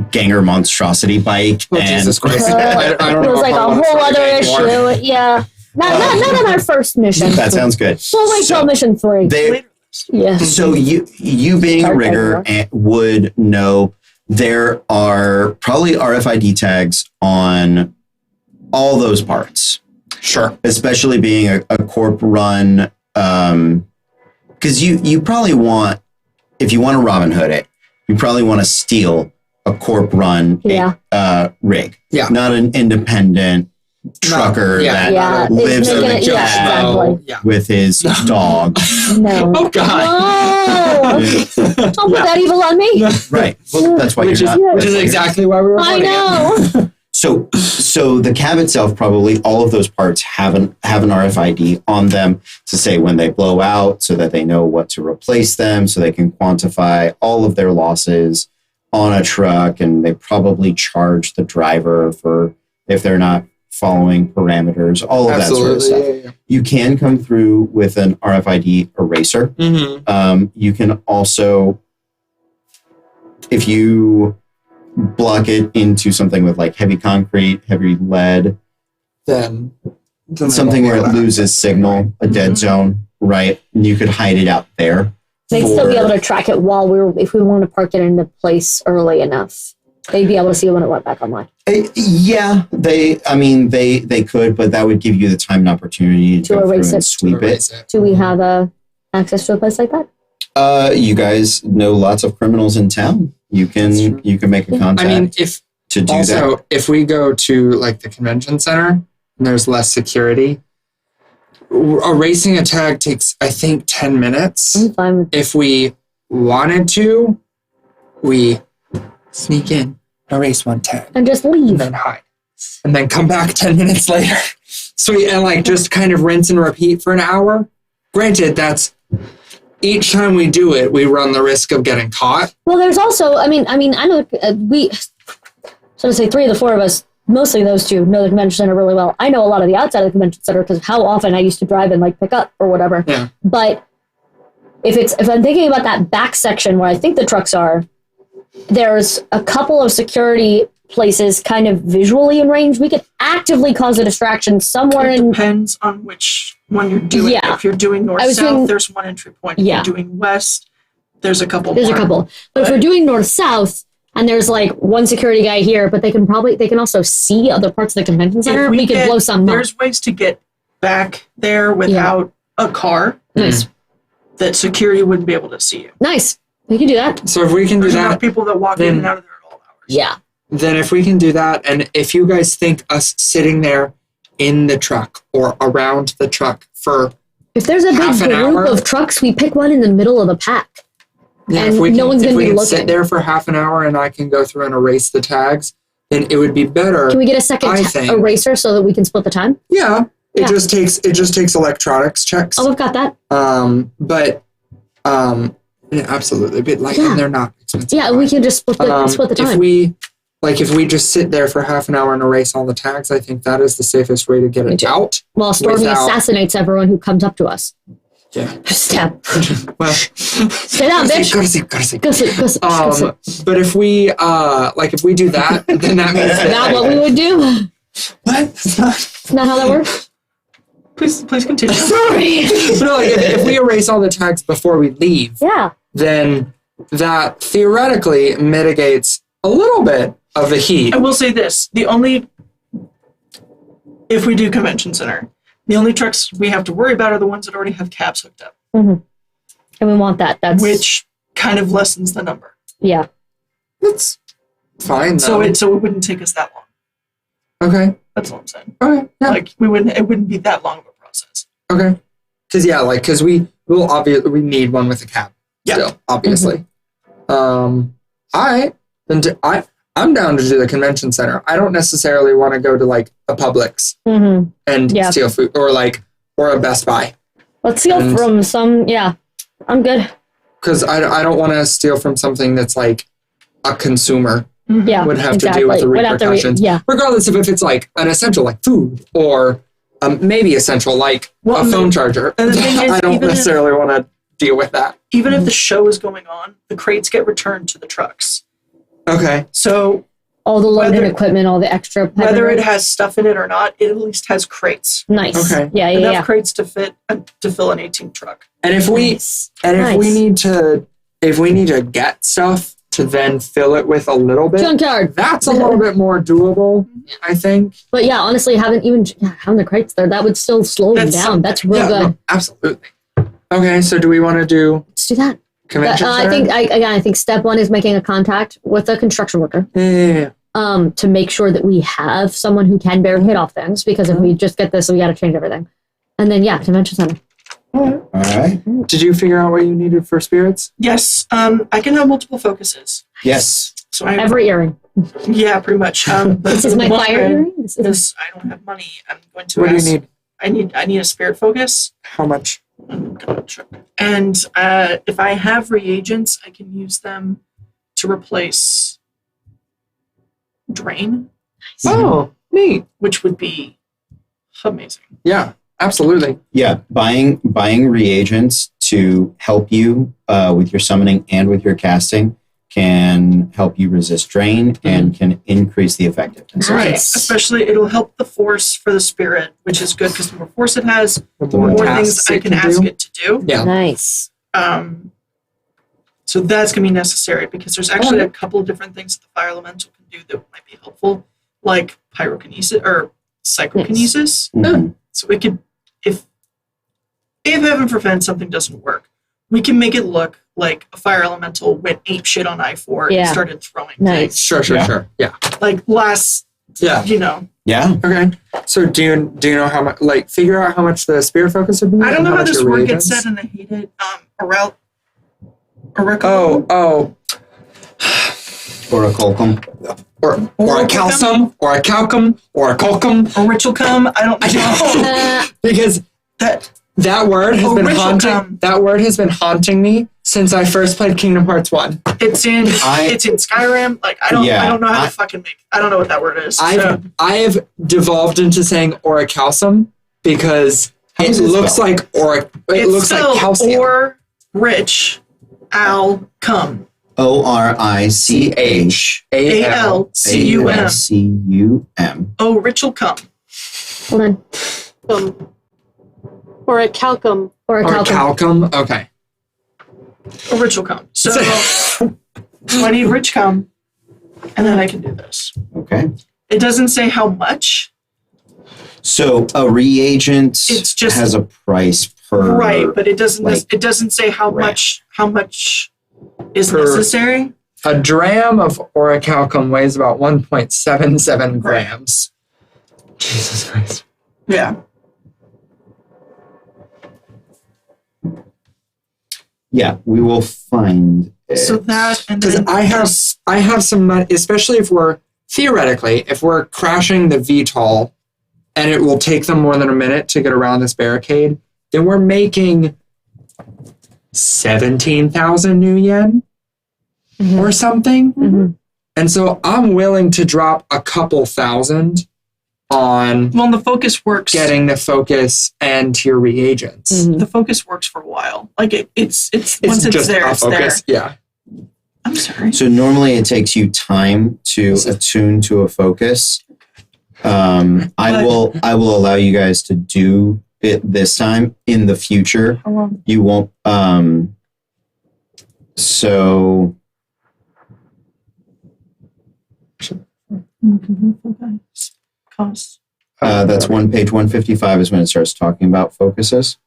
Ganger monstrosity bike. Jesus Christ. I don't it was know a whole other issue. Yeah. Not on our first mission. That sounds good. We'll wait till mission 3. Yeah. So you being a rigger would know there are probably RFID tags on all those parts. Sure. Especially being a corp run, because you probably want, if you want to Robin Hood it, you probably want to steal a corp run rig. Yeah. Not an independent trucker that lives in the ghetto with his dog. No. Oh, God. No. Don't put that evil on me. Right. Well, that's why Which is exactly why we were I know. So the cab itself, probably all of those parts have an RFID on them to say when they blow out, so that they know what to replace them, so they can quantify all of their losses on a truck, and they probably charge the driver for if they're not following parameters, all of that sort of stuff. Yeah. You can come through with an RFID eraser. Mm-hmm. You can also, if you block it into something with like heavy concrete, heavy lead, Then something where it loses signal, a dead zone, right? And you could hide it out there. They'd still be able to track it if we want to park it into place early enough. They'd be able to see when it went back online. Yeah, they could, but that would give you the time and opportunity to go erase through and it. sweep it. Do we have access to a place like that? You guys know lots of criminals in town. You can make a contact. I mean, if we go to like the convention center and there's less security, erasing a tag takes, I think, 10 minutes. I'm fine with If we wanted to, we sneak in, erase one tag, and just leave. and then hide, and then come back 10 minutes later. Sweet, and like just kind of rinse and repeat for an hour. Granted, that's each time we do it, we run the risk of getting caught. Well, there's also, I know so to say 3 of the 4 of us, mostly those 2, know the convention center really well. I know a lot of the outside of the convention center because how often I used to drive and like pick up or whatever. Yeah. But if I'm thinking about that back section where I think the trucks are, there's a couple of security places kind of visually in range. We could actively cause a distraction somewhere It in. depends on which one you're doing. Yeah. If you're doing north-south, there's one entry point. If Yeah. you're doing west, there's a couple There's more. a couple. But if we're doing north-south, and there's like one security guy here, but they can also see other parts of the convention center, we could blow some up. There's ways to get back there without a car Nice. that security wouldn't be able to see you. Nice. We can do that. So if we can do There's enough that, people that walk in and out of there at all hours. Yeah. then if we can do that, and if you guys think us sitting there in the truck or around the truck for If there's a big half an group hour? of trucks, we pick one in the middle of the pack. And no one's going to be looking. Sit there for half an hour and I can go through and erase the tags, then it would be better. Can we get a second I think. eraser so that we can split the time? Yeah, Yeah. it just takes electronics checks. Oh, we've got that. Yeah, absolutely. But like, Yeah. and they're not expensive. Yeah, we can just split the time. If we just sit there for half an hour and erase all the tags, I think that is the safest way to get it out. While Stormy assassinates everyone who comes up to us. Yeah. Stab. Well, Stay down, bitch. Go to sleep. Go sleep. Go sleep. Go sleep. But if we if we do that, then that means Is that what we would do? what? Isn't that how that works? Please continue. Sorry. No, like if we erase all the tags before we leave, Yeah. then that theoretically mitigates a little bit of the heat. I will say this: if we do convention center, the only trucks we have to worry about are the ones that already have cabs hooked up, Mm-hmm. And we want that. That's which kind of lessens the number. Yeah. It's fine So though. it wouldn't take us that long. Okay. That's all I'm saying. Okay. Yeah. Like it wouldn't be that long of a process. Okay. Because we need one with a cab. Yeah. Still, obviously. I'm down to do the convention center. I don't necessarily want to go to like a Publix Mm-hmm. and steal food or a Best Buy. Let's steal from some. Yeah. I'm good. Because I don't want to steal from something that's like a consumer Yeah. would have to deal with the Would have to repercussions. yeah. Regardless of if it's like an essential like food or maybe essential like a phone charger. and the thing is, I don't even if- necessarily want to deal with that. Even if the show is going on, the crates get returned to the trucks. Okay. So All the loaded equipment, all the extra. whether it has stuff in it or not, it at least has crates. Nice. Okay. Yeah. Enough crates to fill an 18 truck. And if we Nice. if we need to get stuff to then fill it with a little bit, Junkyard. that's a little bit more doable, I think. But yeah, honestly, having the crates there, that would still slow them That's down. That's real good. No, absolutely. Okay, so do we want to do Let's do that. convention I center? I think step 1 is making a contact with a construction worker. Yeah. To make sure that we have someone who can bear hit off things, because if we just get this, we got to change everything. And then convention center. All right. Did you figure out what you needed for spirits? Yes, I can have multiple focuses. Yes. So So I Every earring. yeah, pretty much. This is my fire earring. Because I don't have money, I'm going to What do ask. you need? I need a spirit focus. How much? And if I have reagents, I can use them to replace drain, Oh, neat. which would be amazing. Yeah, absolutely. Yeah, buying reagents to help you with your summoning and with your casting can help you resist drain and can increase the effectiveness. Nice. Right. Especially, it'll help the force for the spirit, which is good because the more force it has, The more more tasks things I it can ask do. it to do. Yeah. Nice. So that's going to be necessary because there's actually a couple of different things that the fire elemental can do that might be helpful, like pyrokinesis or psychokinesis. Mhm. So we could, if heaven forbid something doesn't work, we can make it look like a fire elemental went ape shit on I4 and Yeah. started throwing Nice. things. Sure. Yeah. Yeah. Like last, Yeah. you know, Yeah. Okay. So do you know how much? Like, figure out how much the spirit focus would be. I don't and know how much this your word gets reagents? said and I hate it. Oracle. Oh. Oracolcum. Or a calcum, or a calcum, or a colcum. Or ritual come. I don't know. Because that that word has been ritual haunting. come. That word has been haunting me since I first played Kingdom Hearts 1. It's in Skyrim. Like I don't know how to fucking make. I don't know what that word is. I've devolved into saying orichalcum because How it is it looks spelled? like it looks like calcium. Or rich al cum. ORICH ALCUM. Oh, ritual cum. Hold on. Or a calcum. Or a Or calcum. calcum. Okay. Or ritual cum. So I need rich cum, and then I can do this. Okay. It doesn't say how much. So a reagent It's just- has a price per Right, but it doesn't. like, It doesn't say how gram. much. How much is Per- necessary? A dram of orichalcum weighs about 1.77 grams. Jesus Christ. Yeah. Yeah, we will find it. So that and Because then I have some money, especially if we're crashing the VTOL and it will take them more than a minute to get around this barricade, then we're making 17,000 new yen or something. Mm-hmm. And so I'm willing to drop a couple thousand on well, the focus works. getting the focus and your reagents. Mhm. The focus works for a while. Like it's once it's just there, a it's there. focus. Yeah. I'm sorry. So normally it takes you time to attune to a focus. I will allow you guys to do it this time. In the future, How long? you won't. So Cost. that's page 155 is when it starts talking about focuses.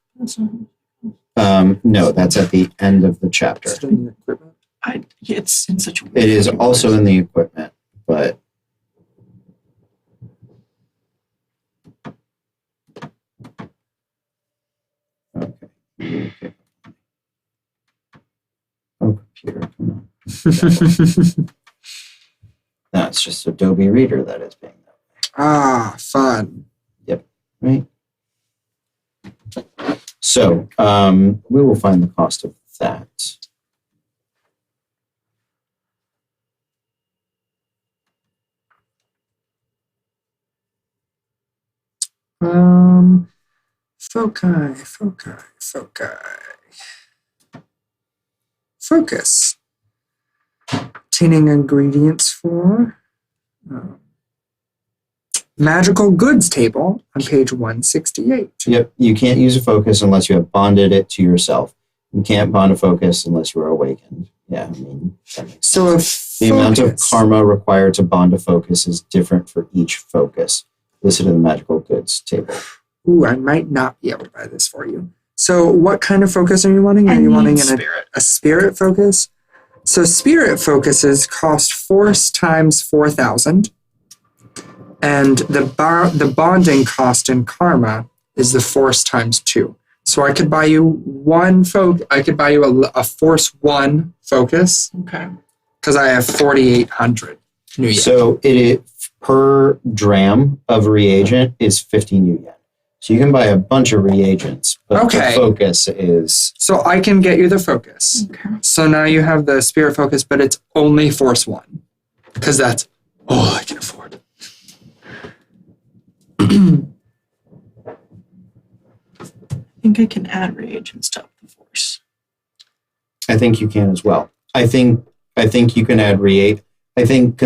No, that's at the end of the chapter. It's in such a. It is also in the equipment, but okay. Oh, computer, come on. That's just Adobe Reader that is being done, Fun. right? So we will find the cost of that. Foci. Focus. Obtaining ingredients for magical goods table on page 168. Yep, you can't use a focus unless you have bonded it to yourself. You can't bond a focus unless you are awakened. Yeah, I mean, that makes So sense. The amount of karma required to bond a focus is different for each focus, listed in the magical goods table. Ooh, I might not be able to buy this for you. So what kind of focus are you wanting? Are I you need wanting spirit. a spirit focus? So spirit focuses cost force times 4,000. And the bonding cost in karma is the force times 2. So I could buy you a force 1 focus. Okay. because I have 4,800 new yen. So it is per dram of reagent is 50 new yen. So you can buy a bunch of reagents, but the focus is... So I can get you the focus. Okay. So now you have the spirit focus, but it's only force 1. Because that's all I can afford. I think I can add reagents to up the force. I think you can as well. I think you can add I think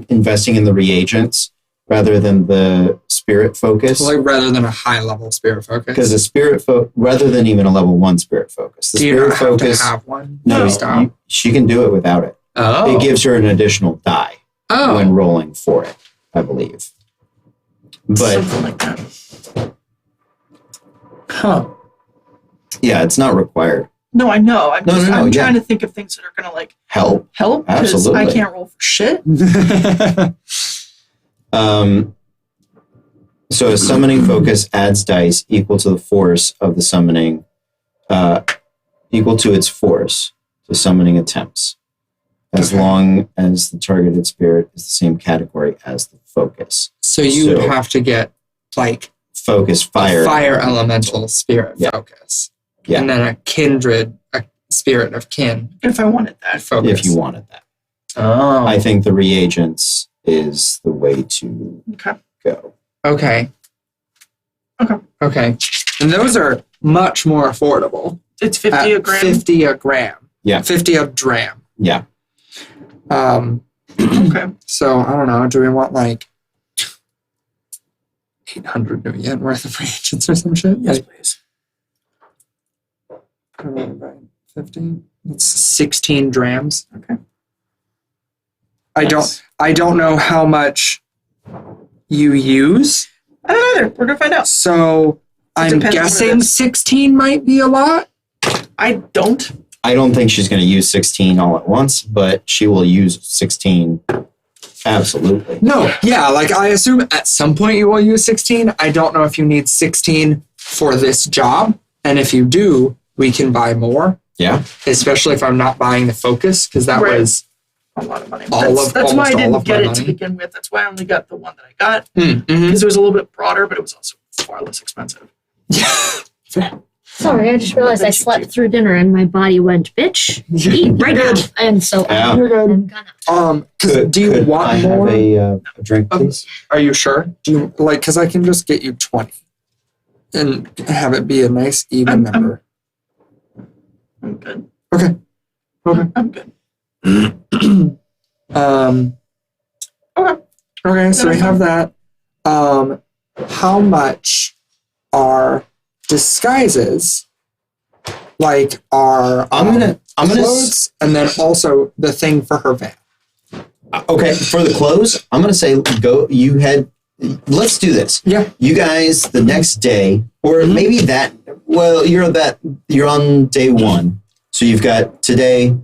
investing in the reagents rather than the spirit focus. Like rather than a high level spirit focus. Because the spirit rather than even a level 1 spirit focus. The Do you spirit not focus have to have one? No, Stop. she can do it without it. Oh. It gives her an additional die when rolling for it, I believe. But Something like that. Huh. yeah, it's not required. No, I know. I'm No, trying to think of things that are going to like Help. because Absolutely. I can't roll for shit. So a summoning focus adds dice equal to the force of the summoning, equal to its force to summoning attempts, as long as the targeted spirit is the same category as the focus. So you would have to get like focus fire elemental spirit focus. Yeah. And then a kindred, a spirit of kin. If I wanted that. Focus. if you wanted that. Oh. I think the reagents is the way to go. Okay. Okay. Okay. And those are much more affordable. It's 50 a gram. 50 a gram. Yeah. 50 a dram. Yeah. Okay. So I don't know. Do we want like 800 new yen worth of reagents or some shit? Yes, Like, please. divided by 50. It's 16 drams. Okay. I don't know how much you use. I don't either. We're going to find out. So I'm depends on what it guessing is. 16 might be a lot. I don't. I don't think she's going to use 16 all at once, but she will use 16 absolutely. No, yeah, like I assume at some point you will use 16. I don't know if you need 16 for this job. And if you do, we can buy more. Yeah. Especially if I'm not buying the focus, because that Right. was A lot of money. All That's almost why I all didn't of get my it to money. begin with. That's why I only got the one that I got. mhm. Because it was a little bit broader, but it was also far less expensive. Sorry, I just realized I slept through dinner and my body went, bitch, eat right now. And so Yeah. I'm gonna. Do you want I more? have a drink, please? Are you sure? Do you like? Because I can just get you 20, and have it be a nice even number. I'm good. Okay. I'm good. Okay, so we have that. How much are disguises? Like our I'm gonna clothes, and then also the thing for her van. okay, for the clothes, I'm gonna say let's do this. Yeah. You guys the next day, or maybe you're on day 1. So you've got today,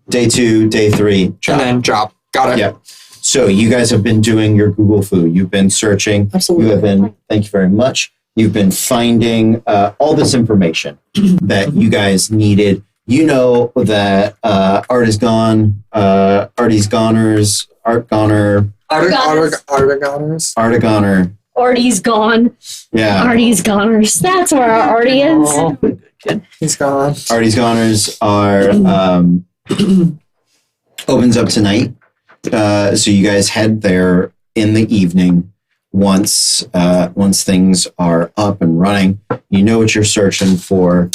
day 2, day 3, job. And then job. Got it. Yeah. So you guys have been doing your Google Foo. You've been searching. Absolutely. You have been, thank you very much. You've been finding all this information that you guys needed. You know that Art is gone. Artie's goners. Art goner. Artagoners. Artagoner. Artie's gone. Yeah. Artie's goners. That's where our Artie is. Oh, he's gone. Artie's goners are opens up tonight. So you guys head there in the evening once things are up and running. You know what you're searching for.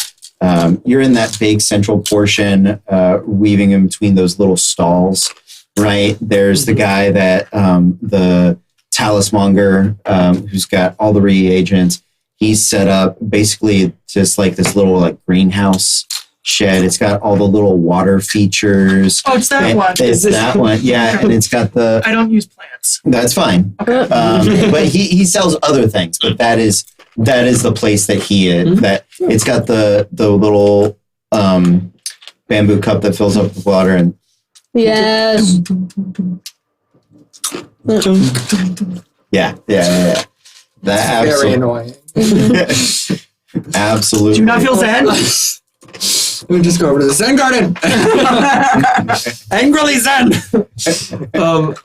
You're in that big central portion, weaving in between those little stalls, right? There's the guy that the talismonger who's got all the reagents. He's set up basically just like this little like greenhouse shed. It's got all the little water features. Oh, it's that one. It's that one, yeah. And it's got the. I don't use plants. That's fine. But he sells other things. But that is the place that he is. That it's got the little bamboo cup that fills up with water and. Yes. Yeah. That Very absolutely. annoying. Absolutely. Do you not feel sad? We just go over to the Zen garden. Angrily Zen.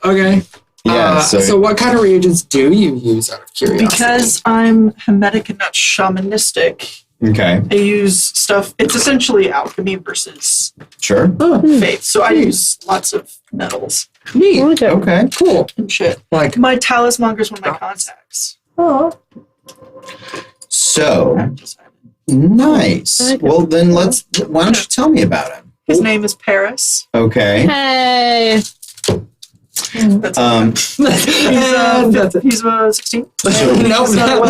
Okay. Yeah. So what kind of reagents do you use out of curiosity? Because I'm Hermetic and not shamanistic, okay. I use stuff. It's essentially alchemy versus Sure. faith. So I use lots of metals Neat. Okay. Okay. Cool. and shit. Like, My talismonger is one of my contacts. Oh. So Just having- nice. Okay. Well, then why don't you tell me about him? His name is Paris. Okay. Hey. That's he's 16. no,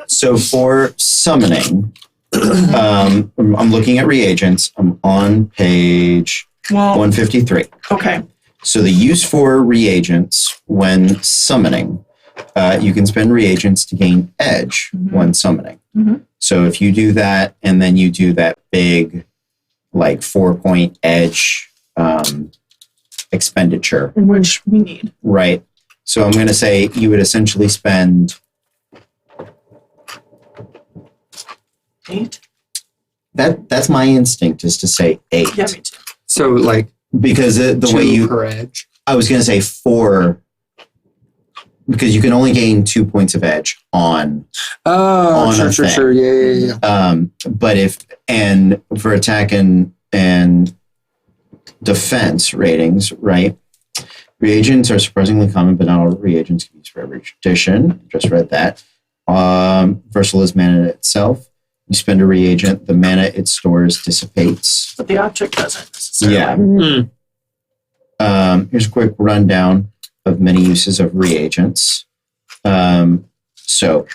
So for summoning, I'm looking at reagents. I'm on page Well, 153. okay. So the use for reagents when summoning, you can spend reagents to gain edge when summoning. Mhm. So if you do that and then you do that big, like 4-point edge expenditure, Which we need. right? So I'm going to say you would essentially spend 8? that's my instinct is to say 8 Yeah, me too. so like because the way 2 you per edge. I was going to say 4 because you can only gain 2 points of edge on Oh, on a sure. thing. Yeah. but for attack and defense ratings, right? Reagents are surprisingly common, but not all reagents can be used for every tradition. Just read that. Versatile is mana itself. You spend a reagent, the mana it stores dissipates. But the object doesn't necessarily. Yeah. Mm. Here's a quick rundown of many uses of reagents. So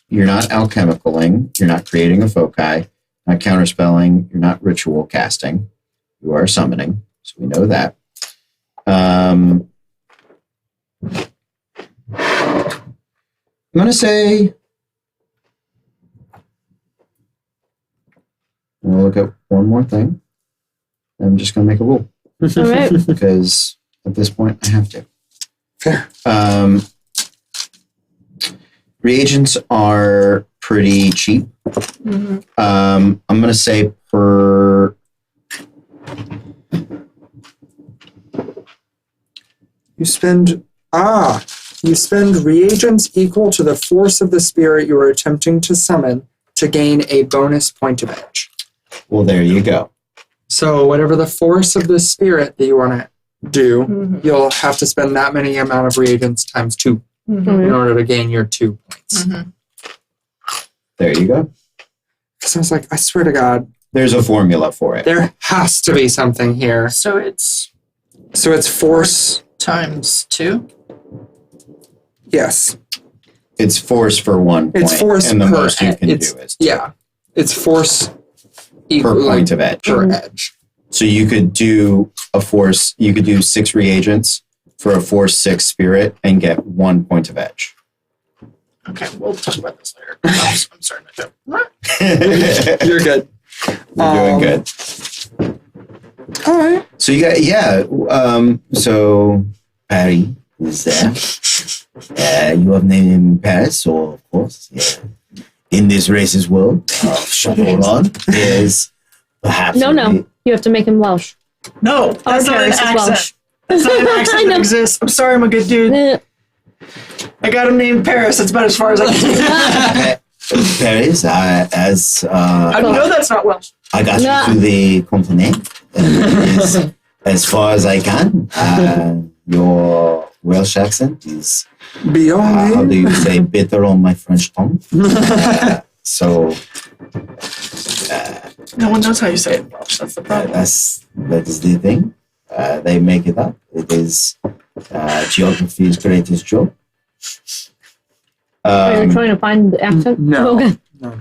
you're not alchemicaling, you're not creating a foci, not counterspelling, you're not ritual casting. You are summoning, so we know that. I'm going to say, I'm going to look at one more thing. I'm just going to make a rule All right. because at this point I have to. Fair. Reagents are pretty cheap. Mhm. I'm going to say per... You spend reagents equal to the force of the spirit you are attempting to summon to gain a bonus point of edge. Well, there you go. So whatever the force of the spirit that you want to do, Mhm. you'll have to spend that many amount of reagents times 2 Mhm. in order to gain your 2 points. Mhm. There you go. Because I was like, I swear to God, There's a formula for it. there has to be something here. So it's So it's force. times 2. Yes. It's force for 1 point. It's force and the per most you can it's- do is Yeah. It's force per equal point of edge. per edge. So you could do you could do 6 reagents for a force 6 spirit and get 1 point of edge. Okay, we'll talk about this later. I'm starting to go. You're good. You're doing good. All right. So you got, so Barry is there. You have named him Paris, so of course, yeah. In this racist world of Shadowrun is perhaps No. You have to make him Welsh. No, that's not an Paris is accent. Welsh. That's not an accent I that know. exists. I'm sorry, I'm a good dude. I got him named Paris. That's about as far as I can do. Paris, I know that's not Welsh. I got Yeah. you to the company. As far as I can, your Welsh accent is, how do Beyond you say, bitter on my French tongue. So No one knows how you say it in Welsh. That's the problem. that is the thing. They make it up. It is geography's greatest joke. Are you trying to find the accent? No. Okay. No.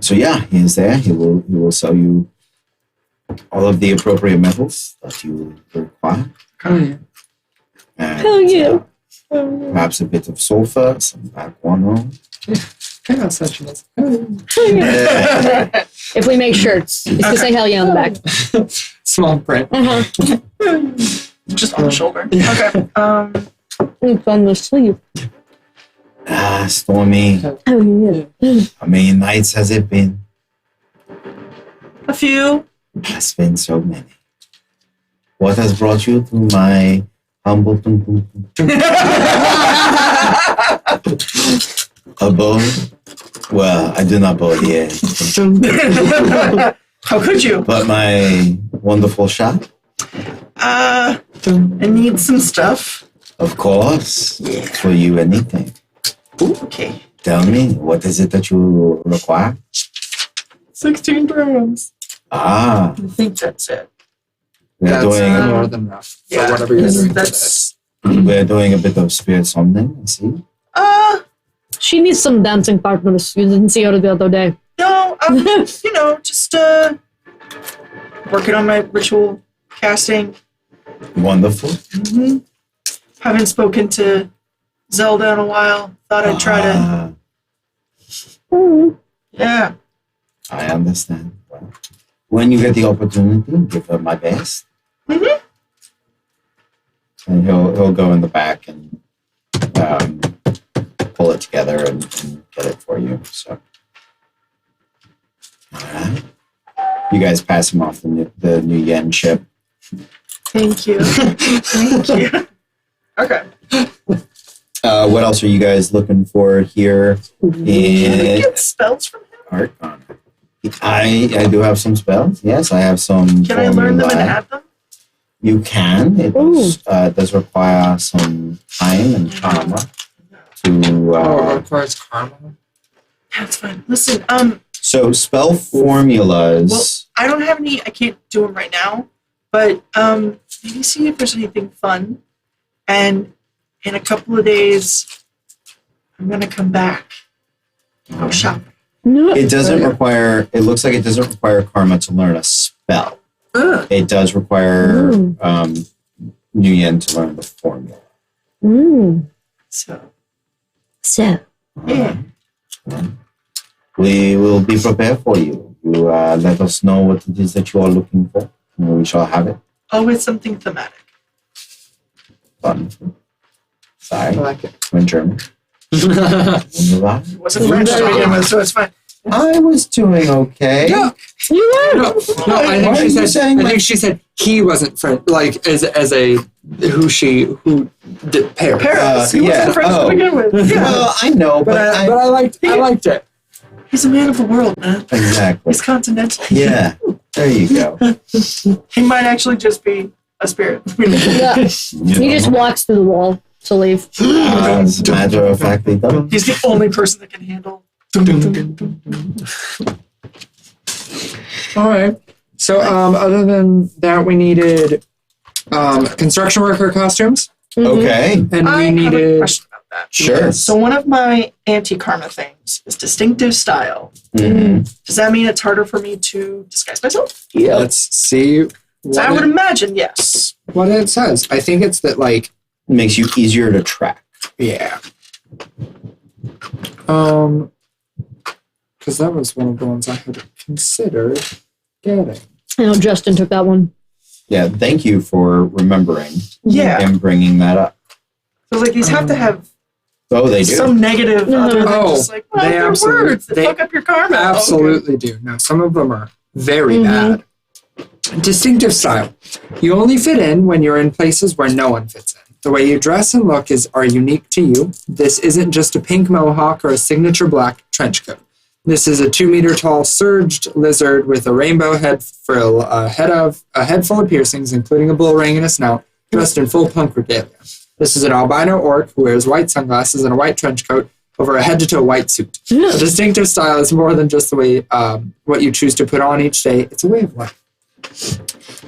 So yeah, he is there. He will sell you all of the appropriate metals that you require. Oh, yeah. And, Hell yeah. perhaps a bit of sulfur, some black guano. Chaos sessions. If we make shirts, it's to say hell yeah on the back. Small print. Just on the shoulder. Okay. It's on the sleeve. Stormy. Oh, yeah. How many nights has it been? A few. It's been so many. What has brought you to my humble abode? Well, I do not abode here. How could you? But my wonderful shop? I need some stuff. Of course. For you, anything. Okay. Tell me, what is it that you require? 16 drams. Ah, I think that's it. we're That's doing more than enough for Yeah, whatever you're doing. that's. we're doing a bit of spirit summoning. I see. She needs some dancing partners. You didn't see her the other day. No, just working on my ritual casting. Wonderful. Mm-hmm. Haven't spoken to Zelda in a while. Thought I'd try to. Ah, Yeah. I understand. Well, when you get the opportunity, give her my best. Mm-hmm. And he'll go in the back and pull it together and get it for you. So, all right. You guys pass him off the new yen ship. Thank you. Thank you. Okay. What else are you guys looking for here? Can we get spells from him? Arcana. I do have some spells. Yes, I have some. Can I learn them and formulae. add them? You can. It does require some time and karma to. Of course, karma. That's fine. Listen, So spell formulas. well, I don't have any. I can't do them right now, but maybe see if there's anything fun. And in a couple of days, I'm gonna come back. Go shopping. It doesn't require. It looks like it doesn't require karma to learn a spell. It does require New Yen to learn the formula. So Yeah. We will be prepared for you. You let us know what it is that you are looking for, and we shall have it. always something thematic. Wonderful. Sorry, I like it. we're in German. Wunderbar. It wasn't French to begin with, so it's fine. I was doing okay. Yeah. You were. No, I Why are think she you said. saying I that? think she said he wasn't French. Like as a who did Paris. Paris. He yeah, wasn't French oh. to begin with. Yeah. Well, I know, But I liked it. He's a man of the world, man. exactly. He's continental. Yeah, there you go. He might actually just be a spirit. Yeah. He just walks through the wall to leave. As a matter of fact, they don't. He's the only person that can handle. All right. So other than that, we needed construction worker costumes, Okay, and we I have a needed. question about that. sure. So one of my anti-karma things is distinctive style. Mhm. Does that mean it's harder for me to disguise myself? Let's see So I would what imagine yes. it says. I think it's that like Makes you easier to track. yeah. Because that was one of the ones I had considered getting. I know Justin took that one. Yeah, thank you for remembering Yeah. and bringing that up. So like these have to have Oh, they do. some negative other than Oh, just like, well, they they're absolutely- words that they fuck up your karma. Absolutely do. No, some of them are very Mhm. bad. Distinctive style. You only fit in when you're in places where no one fits in. The way you dress and look are unique to you. This isn't just a pink mohawk or a signature black trench coat. This is a 2-meter tall surged lizard with a rainbow head frill, a head full of piercings, including a bull ring and a snout, dressed in full punk regalia. This is an albino orc who wears white sunglasses and a white trench coat over a head-to-toe white suit. A distinctive style is more than just the way what you choose to put on each day. It's a way of life.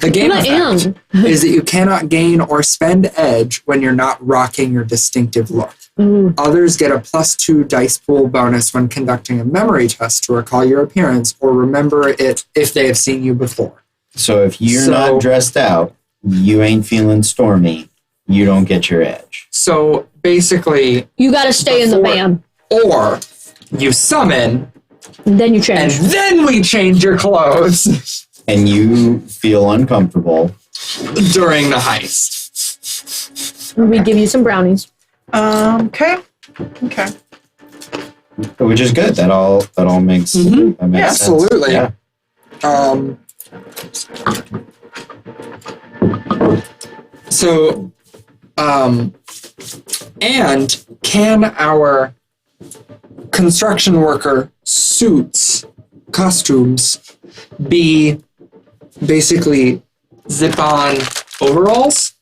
The game I effect am. is that you cannot gain or spend edge when you're not rocking your distinctive look. Ooh. Others get a +2 dice pool bonus when conducting a memory test to recall your appearance or remember it if they have seen you before. So if you're not dressed out, you ain't feeling stormy, you don't get your edge. So basically, You got to stay in the Before- van. or you summon Then you and change. then we change your clothes And you feel uncomfortable. during the heist. We give you some brownies. Okay. which is good. That all makes that makes Yeah, sense. absolutely. Yeah. So, and can our construction worker suits, costumes, be basically zip-on overalls?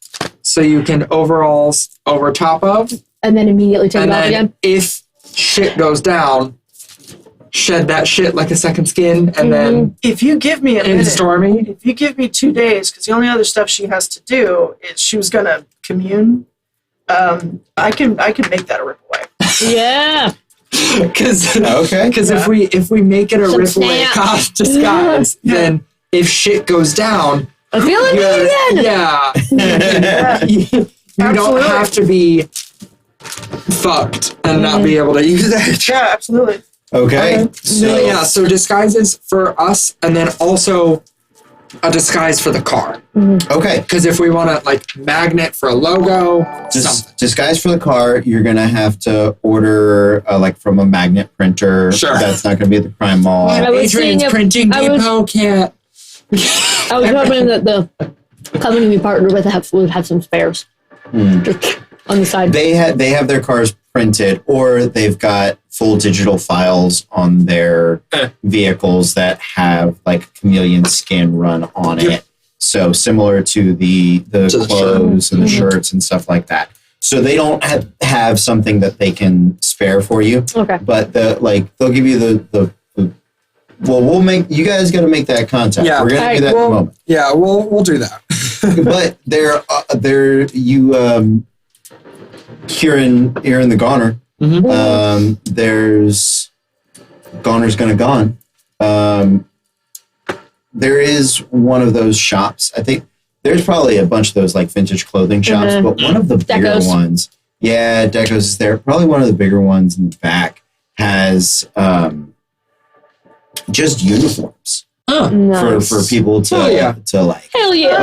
So you can overalls over top of, And then immediately take and it off then again. if shit goes down, shed that shit like a second skin, and then If you give me a in minute, Stormy. if you give me 2 days, because the only other stuff she has to do is she was gonna commune. I can make that a rip away. Yeah. Because Okay. if we make it a Some rip away snaps. disguise, then if shit goes down, I'm feeling it again. yeah, you don't Absolutely. have to be fucked and not be able to use it. Yeah, absolutely. Okay. So yeah, so disguises for us, and then also a disguise for the car. Okay. Because if we want to like magnet for a logo, something. Disguise for the car, you're gonna have to order like from a magnet printer. Sure. That's not gonna be at the Prime Mall. I was seeing Adrian's if- printing I was- depot can't. I was hoping that the company we partnered with would have some spares just on the side. They have their cars printed, or they've got full digital files on their vehicles that have like chameleon skin run on Yep. it. So similar to the the clothes and the shirts and stuff like that. So they don't have something that they can spare for you, Okay. but they'll give you the well, you guys got to make that contact. Yeah. We're gonna Alright, do that in a Well, moment. yeah, we'll do that. But here in the Goner, there's Goner's Gonna Gone. There is one of those shops. I think there's probably a bunch of those like vintage clothing shops, but one of the bigger Decos. ones, yeah, Decos is there. Probably one of the bigger ones in the back has just uniforms Nice. for people to Oh, yeah. to like Hell yeah.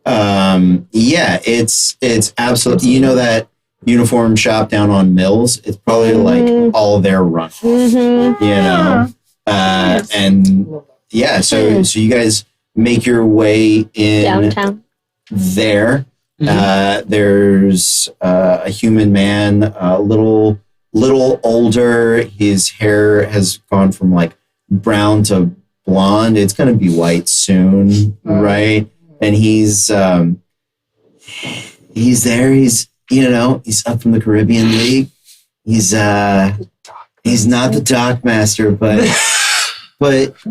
buy. Yeah, it's absolutely, you know, that uniform shop down on Mills, it's probably like all their run, Mm-hmm. you know. And yeah, so you guys make your way in Downtown. there. There's a human man, a little older. His hair has gone from like brown to blonde. It's gonna be white soon, right? And he's there. He's he's up from the Caribbean League. He's not the dock master, but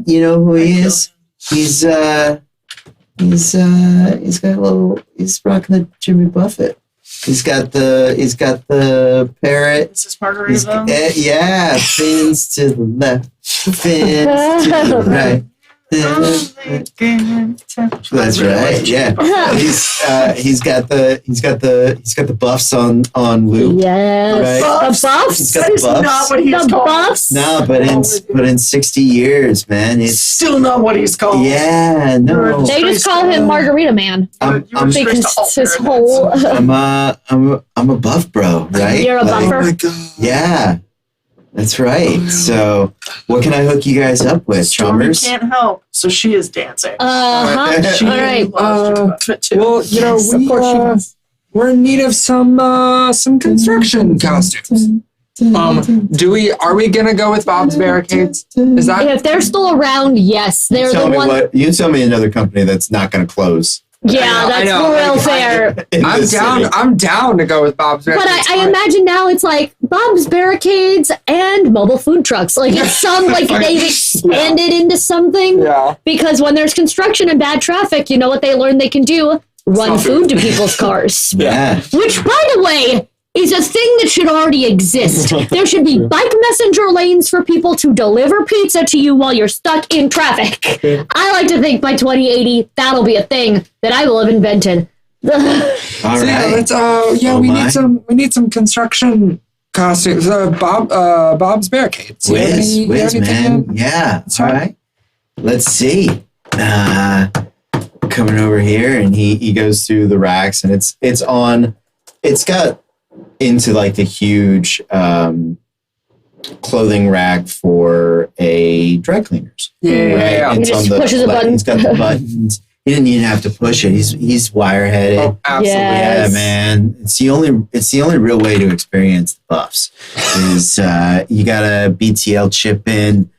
you know who he is. He's got a little. He's rocking the Jimmy Buffett. He's got the parrot. Is this Margarita? Yeah, fins to the left, fins to the right. That's right. Yeah, he's got the buffs on Luke. Yes. Right. The buffs? He's got That the is not buffs. what he's The called. buffs? No, but in 60 years, man, it's Still not what he's called. yeah. No, They just call him Margarita Man I'm because his whole. I'm a buff bro, right? You're a Like, buffer? Oh my god. Yeah, that's right. So, what can I hook you guys up with, Stormy chummers? can't help, so she is dancing. All She right. loves Jimmy Buffett too. Well, you know, Yes, of course she does. we're in need of some construction costumes. Are we gonna go with Bob's Barricades? Is that If they're still around, yes, they're Tell the me one. you tell me another company that's not going to close. Yeah, I that's know. real fair. in I'm this down. city. I'm down to go with Bob's But Barricades. I imagine now it's like Bob's Barricades and mobile food trucks. Like it's some like they've expanded into something. Yeah. Because when there's construction and bad traffic, you know what they learn they can do? Run Sell food to people's cars. Yeah. Which, by the way, is a thing that should already exist. There should be bike messenger lanes for people to deliver pizza to you while you're stuck in traffic. I like to think by 2080, that'll be a thing that I will have invented. All So yeah, right. let's Oh we need some construction costumes. Bob's Barricades. You have any- you have Whiz, anything man. Yeah. Sorry. All right. Let's see. Coming over here, and he goes through the racks, and it's got into like the huge clothing rack for a dry cleaners. Yeah. Right? He just pushes a button. He's got the buttons. He didn't even have to push it. He's wire headed. Oh, absolutely. Yeah, Yes. man. It's the only real way to experience the buffs. Is you got a BTL chip in,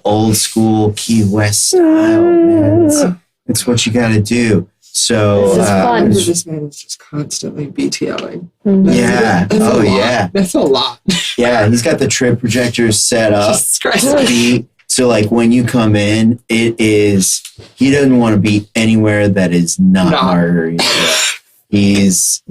old school Key West style, man. It's what you got to do. So This is fun. This man is just constantly BTLing. yeah. That's a Oh lot. yeah. That's a lot. Yeah. He's got the trip projectors set up. Jesus Christ. So like when you come in, he doesn't want to be anywhere that is not Margarita. His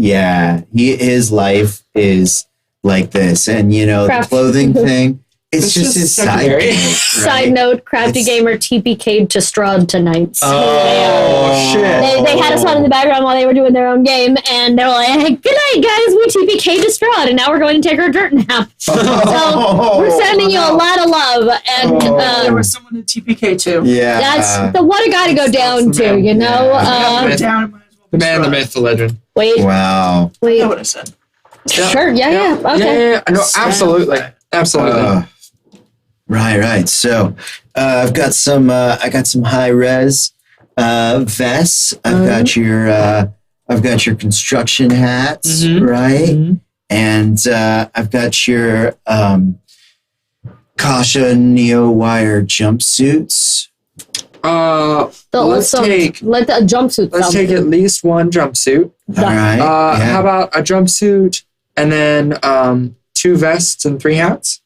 life is like this. And the clothing thing, it's just his side secondary. gig, right? Side note, Crafty Gamer TPK'd to Strahd tonight. So Oh, shit. they had us on in the background while they were doing their own game, and they were like, "Hey, good night, guys. We TPK'd to Strahd, and now we're going to take our dirt nap." So we're sending you a lot of love, and There was someone in TPK too. Yeah. that's the what I got to go down to, you know. I put it down. It might as well The be man, the Strahd. myth, the legend. Wait, Wow. I wait, know what I said. sure, yeah, okay. Yeah. No, absolutely. Absolutely. Right. So I've got some high res vests. I've got your construction hats, right? Mm-hmm. And I've got your Kasha Neo Wire jumpsuits. Let's take Let the jumpsuit. let's take at least one jumpsuit. All right. Yeah. How about a jumpsuit and then 2 vests and 3 hats?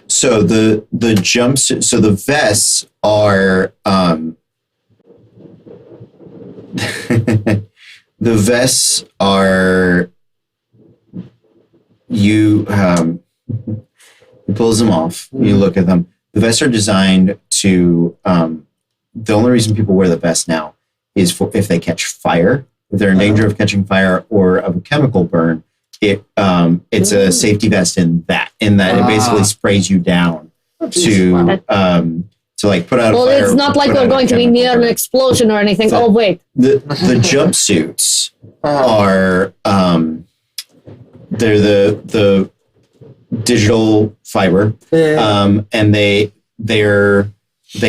So the jumpsuit. So the vests are the vests are you. He pulls them off. You look at them. The vests are designed to. The only reason people wear the vest now is for if they catch fire, if they're in danger of catching fire or of a chemical burn. It's a safety vest in that it basically sprays you down to like put out. Well, a fire it's not or like put we're out a going to be chemical near an burn. explosion or anything. So- Oh wait, The jumpsuits are they're the digital fiber, and they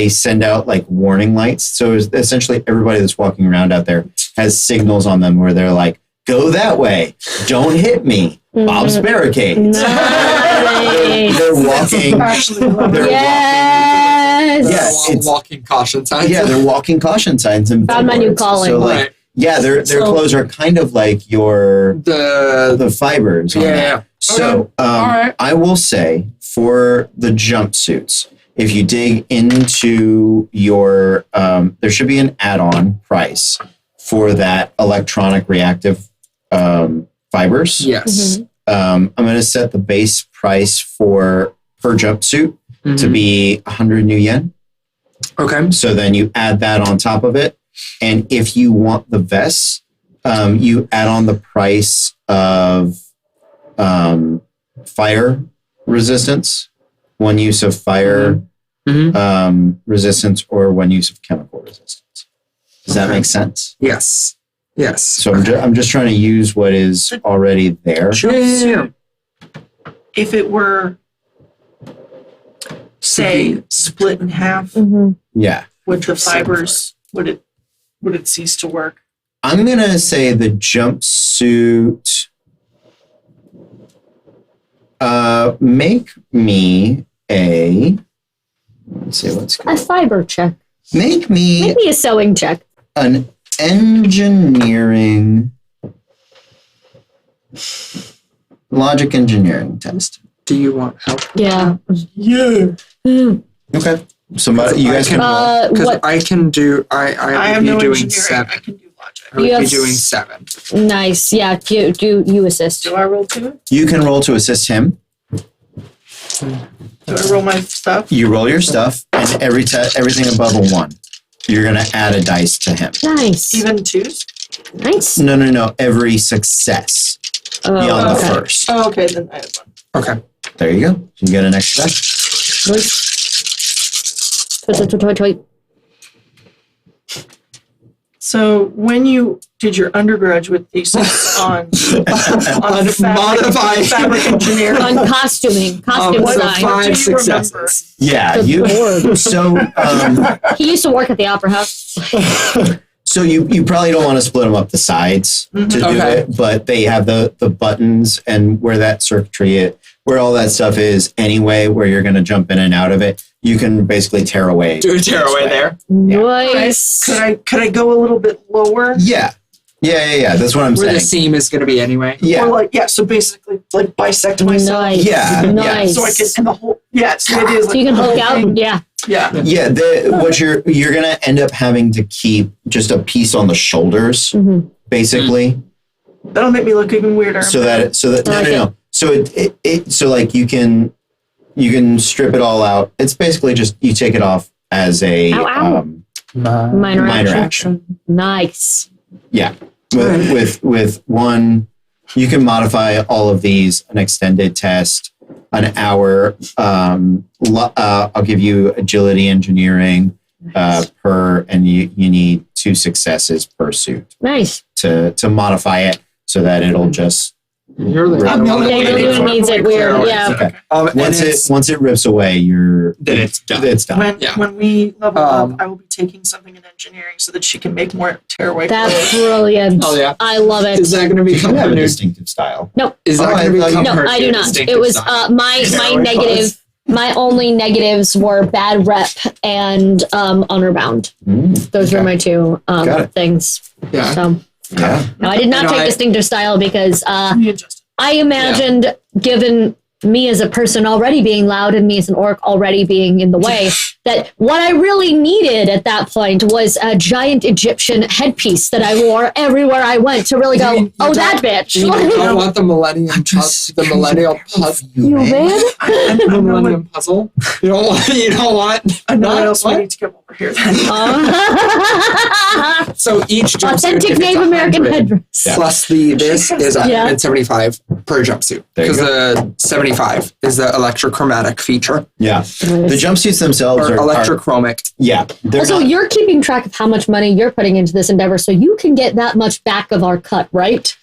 send out like warning lights. So essentially, everybody that's walking around out there has signals on them where they're like, "Go that way, don't hit me." Bob's barricades. nice. They're walking. Actually, love They're it. Yes. Yeah, it's- walking caution signs. Yeah, they're walking caution signs and Found my new billboards. calling. So like, Right. yeah, their So- clothes are kind of like the fibers. On Yeah, that. yeah. So Alright. I will say for the jumpsuits, if you dig into your, there should be an add-on price for that electronic reactive fibers. Yes. I'm going to set the base price per jumpsuit to be 100 new yen. Okay. So then you add that on top of it. And if you want the vests, you add on the price of fire resistance, one use of fire resistance, or one use of chemical resistance. Does that make sense? Yes. Yes. So I'm just trying to use what is already there. Jumpsuit. If it were, say, split in half Yeah. with the fibers, would it cease to work? I'm going to say the jumpsuit, make me let's see what's A good. fiber check. Make me Maybe a sewing check. an engineering, logic engineering test. Do you want help? Yeah. Yeah. Okay. Somebody, you guys can. Because What? I can do. I I have would be no doing engineering. 7. I can do logic. I would You be have doing 7. Nice. Yeah. Do you assist? Do I roll 2? You can roll to assist him. Do I roll my stuff? You roll your stuff, and everything above a 1, you're gonna add a dice to him. Nice. Even 2s? Nice. No. Every success beyond the okay. first. Oh, okay, then I have 1. Okay. There you go. You get an extra dice. Nice. Toy. So when you did your undergraduate thesis on modify fabric engineering, On costume design. 5 successes. Yeah, He used to work at the Opera House. So you probably don't want to split them up the sides to do it, but they have the buttons and where that circuitry, where all that stuff is anyway, where you're going to jump in and out of it, you can basically tear away. Do a tear away there. Nice. Could I go a little bit lower? Yeah. That's what I'm Where saying. the seam is going to be anyway. Yeah. Or so basically like bisect myself. Nice. Yeah. Nice. So I can, and the whole, so it is So you can hook out? Yeah. Yeah. Yeah, what you're gonna end up having to keep just a piece on the shoulders, basically. That'll make me look even weirder. So that no. So so like you can strip it all out. It's basically just you take it off as a Minor action. Nice. Yeah, with one, you can modify all of these. An extended test, an hour. I'll give you agility engineering per, and you need 2 successes per suit. Nice. To modify it so that it'll just. Really needs it weird. Yeah. Okay. Once it rips away, then it's done. It's done. When we level up, I will be taking something in engineering so that she can make more tearaway. That's brilliant. Oh yeah, I love it. Is that going to become You have a new distinctive style. Nope. Is that going to become No, her I do not. distinctive It was style? my negative. My only negatives were bad rep and honor bound. Those were my 2 things. Yeah. So Yeah. no, I did not take distinctive style because I imagined, given me as a person already being loud and me as an orc already being in the way, that what I really needed at that point was a giant Egyptian headpiece that I wore everywhere I went to really go, that bitch. You don't want the millennium puzzle. The millennial puzzle. You man? The millennium puzzle. You don't want. I know what else we need to get over here then. So each jumpsuit, Authentic Native American headdress. plus this is 175 per jumpsuit, because the 75 is the electrochromatic feature. Yeah. The jumpsuits themselves Or are electrochromic. Also, you're keeping track of how much money you're putting into this endeavor, so you can get that much back of our cut, right?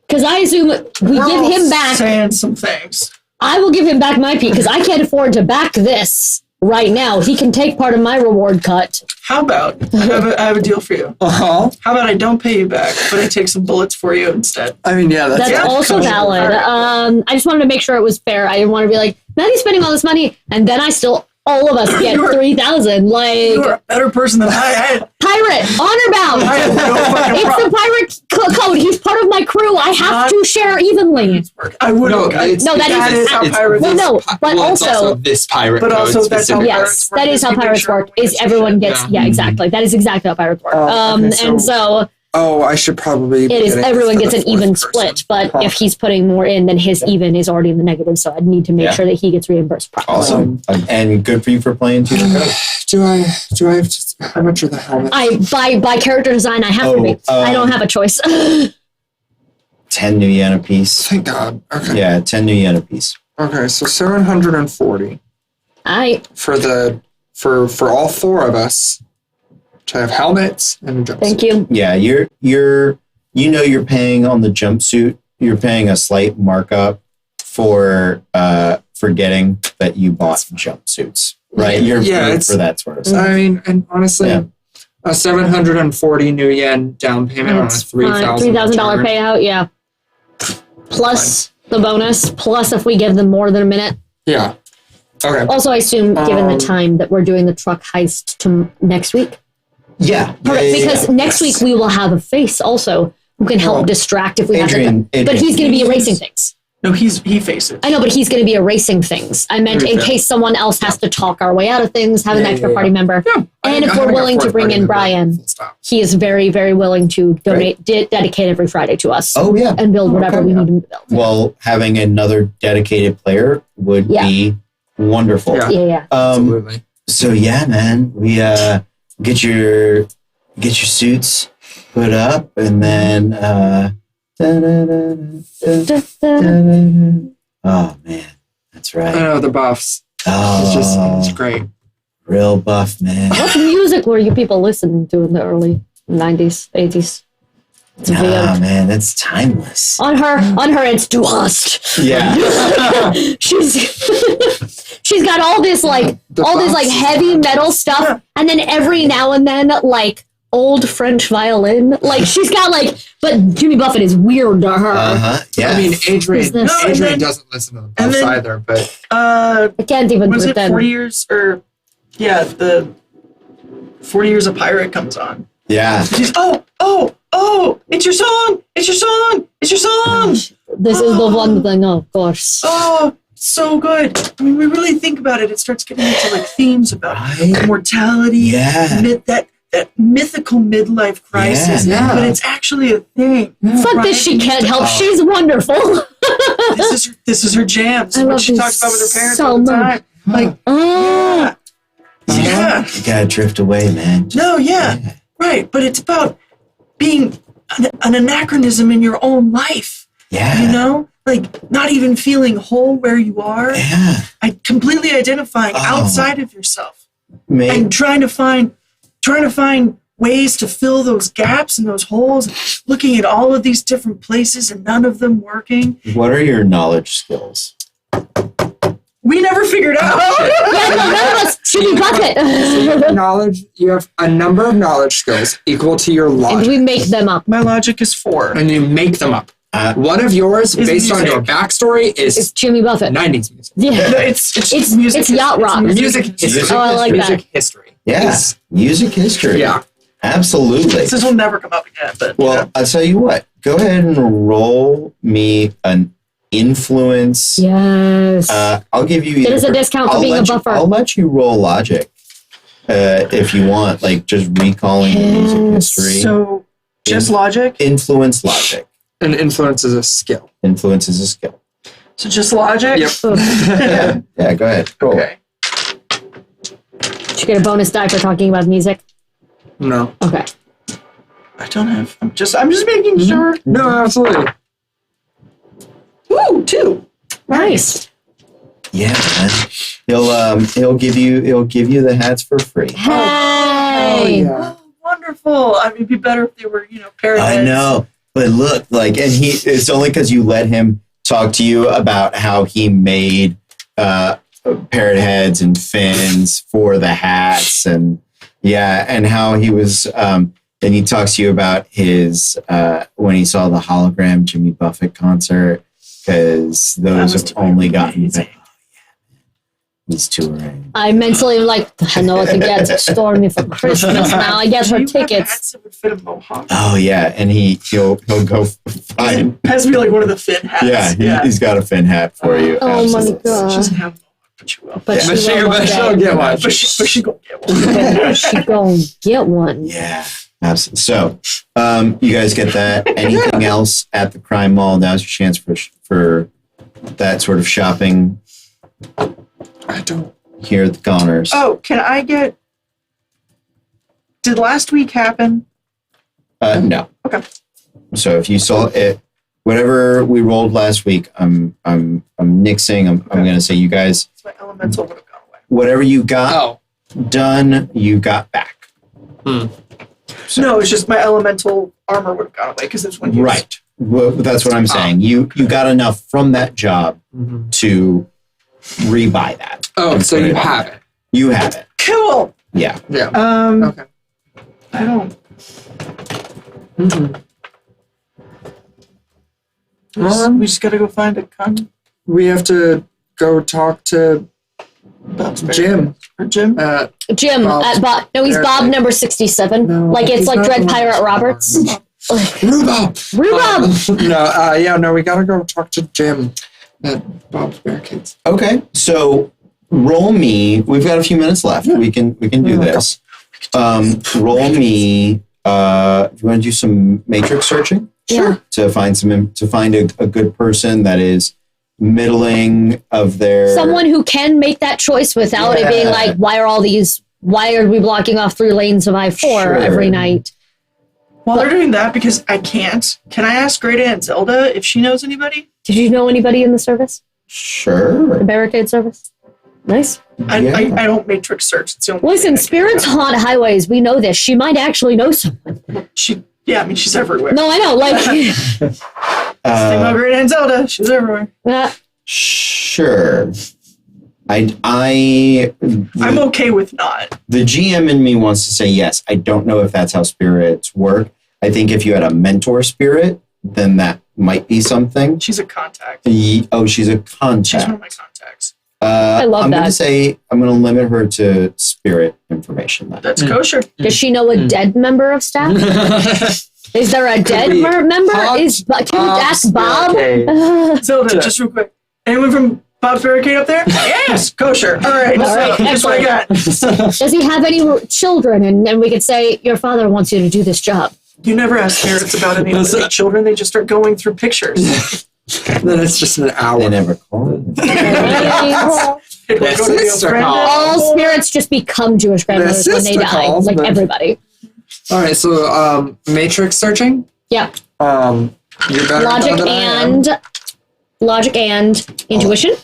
Because I assume we give him back. Saying some things. I will give him back my piece because I can't afford to back this right now. He can take part of my reward cut. How about I have a deal for you? Uh-huh. How about I don't pay you back, but I take some bullets for you instead? I mean, that's also valid. I just wanted to make sure it was fair. I didn't want to be like, Maddie's spending all this money, and then all of us get 3,000. Like, you're a better person than I am. Pirate, honor bound. I have no fucking It's problem. the pirate code. He's part of my crew. I have to share evenly. I would. that is how pirates. Well, no, but it's also this pirate. But code also that's how specifically. pirates work. that is how Just pirates making sure work. Is everyone gets exactly. That is exactly how pirates work. And so Oh, I should probably. it is. Everyone gets an even split. But if he's putting more in, then his even is already in the negative. So I'd need to make sure that he gets reimbursed properly. awesome. And good for you for playing too. Do I have to? How much are the helmets? By character design, I have to be. I don't have a choice. 10 new yen a piece. Thank God. Okay. Yeah, 10 new yen a piece. Okay, so 740 for all 4 of us to have helmets and a jumpsuit. Thank you. Yeah, you're paying on the jumpsuit. You're paying a slight markup for getting that you bought jumpsuits, right? You're for that sort of stuff. I mean, and honestly, a 740 new yen down payment on a $3,000 payout. Yeah, plus the bonus. Plus, if we give them more than a minute. Yeah. Okay. Also, I assume, given the time that we're doing the truck heist to next week. Yeah. Because next week we will have a face also who can help distract if we have to. But he's going to be erasing things. No, he faces. I know, but he's going to be erasing things. I meant in case someone else has to talk our way out of things, have an extra party member. Yeah. And if we're willing to bring in Brian, he is very, very willing to donate, dedicate every Friday to us. Oh, yeah. And build whatever we need him to build. Well, having another dedicated player would be wonderful. Yeah. Absolutely. So yeah, man, we get your suits put up, and then oh man, that's right. I know the buffs. Oh, It's great. real buff, man. What music were you people listening to in the early 90s, 80s. It's Ah, weird. man, that's timeless. On her, it's dust. Yeah. she's got all this like heavy metal stuff, and then every now and then like old French violin. Like she's got like, but Jimmy Buffett is weird to her. Yeah. I mean, Adrian Business. doesn't listen to the Buffs either, but I can't even was it pretend. 40 years or the 40 Years of Pirate comes on. Yeah. She's it's your song, it's your song, it's your song. This is the one thing, of course. Oh, so good. I mean, we really think about it. It starts getting into like themes about mortality, Yeah. that mythical midlife crisis. Yeah. But it's actually a thing. Fuck right? this, she can't help. She's wonderful. This is her jam. This is what she talks about with her parents all the time. Like, yeah. You gotta drift away, man. No, yeah. Right. But it's about being an anachronism in your own life. Yeah. You know? Like not even feeling whole where you are. Yeah. Completely identifying outside of yourself. Man. And trying to find ways to fill those gaps and those holes, looking at all of these different places and none of them working. What are your knowledge skills? We never figured out. Jimmy Buffett. knowledge, you have a number of knowledge skills equal to your And logic. we make them up. My logic is 4. And you make them up. One of yours, Is based on music. your backstory, It's is Jimmy Buffett. 90s music. No, Yeah. it's music. It's yacht rock. Music history. Oh, I like music that. history. Yeah. Is- Music history. yeah. Absolutely. This will never come up again. But Well, I'll tell you what. Go ahead and roll me an influence. Yes. I'll give you. It is a discount for being a buffer. I'll let you roll logic if you want, like just recalling the music history. So just logic. Influence logic. And influence is a skill. Influence is a skill. So just logic. Yep. Yeah. Yeah. Go ahead. Roll. Okay. Did you get a bonus die for talking about music? No. Okay. I don't have. I'm just making sure. No, absolutely. Ooh, 2. Nice. Yeah, man. He'll give you the hats for free. Hey. yeah. Oh, wonderful. I mean, it'd be better if they were, parrot I heads. know, but look, like, and it's only because you let him talk to you about how he made parrot heads and fins for the hats, and and how he was. Then he talks to you about his when he saw the hologram Jimmy Buffett concert, because those have only gotten better. He's touring. I mentally like, I know what to get Stormy for Christmas now. I get Do her you have tickets. hats that would fit a mohawk? Oh yeah, and he'll go find. It has to be like one of the fin hats. He's got a fin hat for you. Oh my absolutely. She god. doesn't have a mohawk, but she will. But But she will one she'll day. get one. But she gonna get one. She gonna get one. Yeah, absolutely. So, you guys get that. Anything else at the crime mall? Now's your chance for that sort of shopping I don't. here at the Goners. Oh, can I get? Did last week happen? No. Okay. So if you saw it, whatever we rolled last week, I'm nixing. I'm going to say you guys, My elemental would have gone away. whatever you got Oh. done, you got back. So- No, it's just my elemental armor would have gone away because it's when you Right. Well, that's what I'm saying. You got enough from that job to rebuy that. Oh, and so put you on have there. it. You have it. Cool. Yeah. Yeah. Okay. I don't. We just gotta go find a con. We have to go talk to Bob's Jim. Or Jim. Jim Bob's at Bob. No, he's Bob number 67. No, like it's he's like not Dread the Pirate one. Roberts. Rhubarb. Rhubarb. No, we gotta go talk to Jim at Bob's Barricades. Okay. So roll me. We've got a few minutes left. We can do this. Roll me. If you want to do some matrix searching, Yeah. to find a good person that is middling of their Someone who can make that choice without it being like, why are we blocking off 3 lanes of I-4 Sure. every night? While they're doing that, because I can't, can I ask Great Aunt Zelda if she knows anybody? Did you know anybody in the service? The Sure. barricade service? Nice. I don't matrix search. It's the only Listen, thing I can spirits do. haunt highways. We know this. She might actually know someone. She's everywhere. No, I know. Like, Think about Great Aunt Zelda. She's everywhere. Sure. I'm okay with not. The GM in me wants to say yes. I don't know if that's how spirits work. I think if you had a mentor spirit, then that might be something. She's a contact. She's a contact. She's one of my contacts. I love I'm that. Gonna say I'm going to limit her to spirit information. Then. That's kosher. Does she know a dead member of staff? Is there a dead member? Can you ask Bob? Zelda, just real quick. Anyone from Bob's Barricade up there? Yes, kosher. All right, that's what I got. Does he have any children? And we could say, your father wants you to do this job. You never ask parents about any of the children. They just start going through pictures. Then it's just an hour. They never call. All spirits just become Jewish grandmothers when they die. Like everybody. All right, so matrix searching? Yep. You're better Logic and intuition?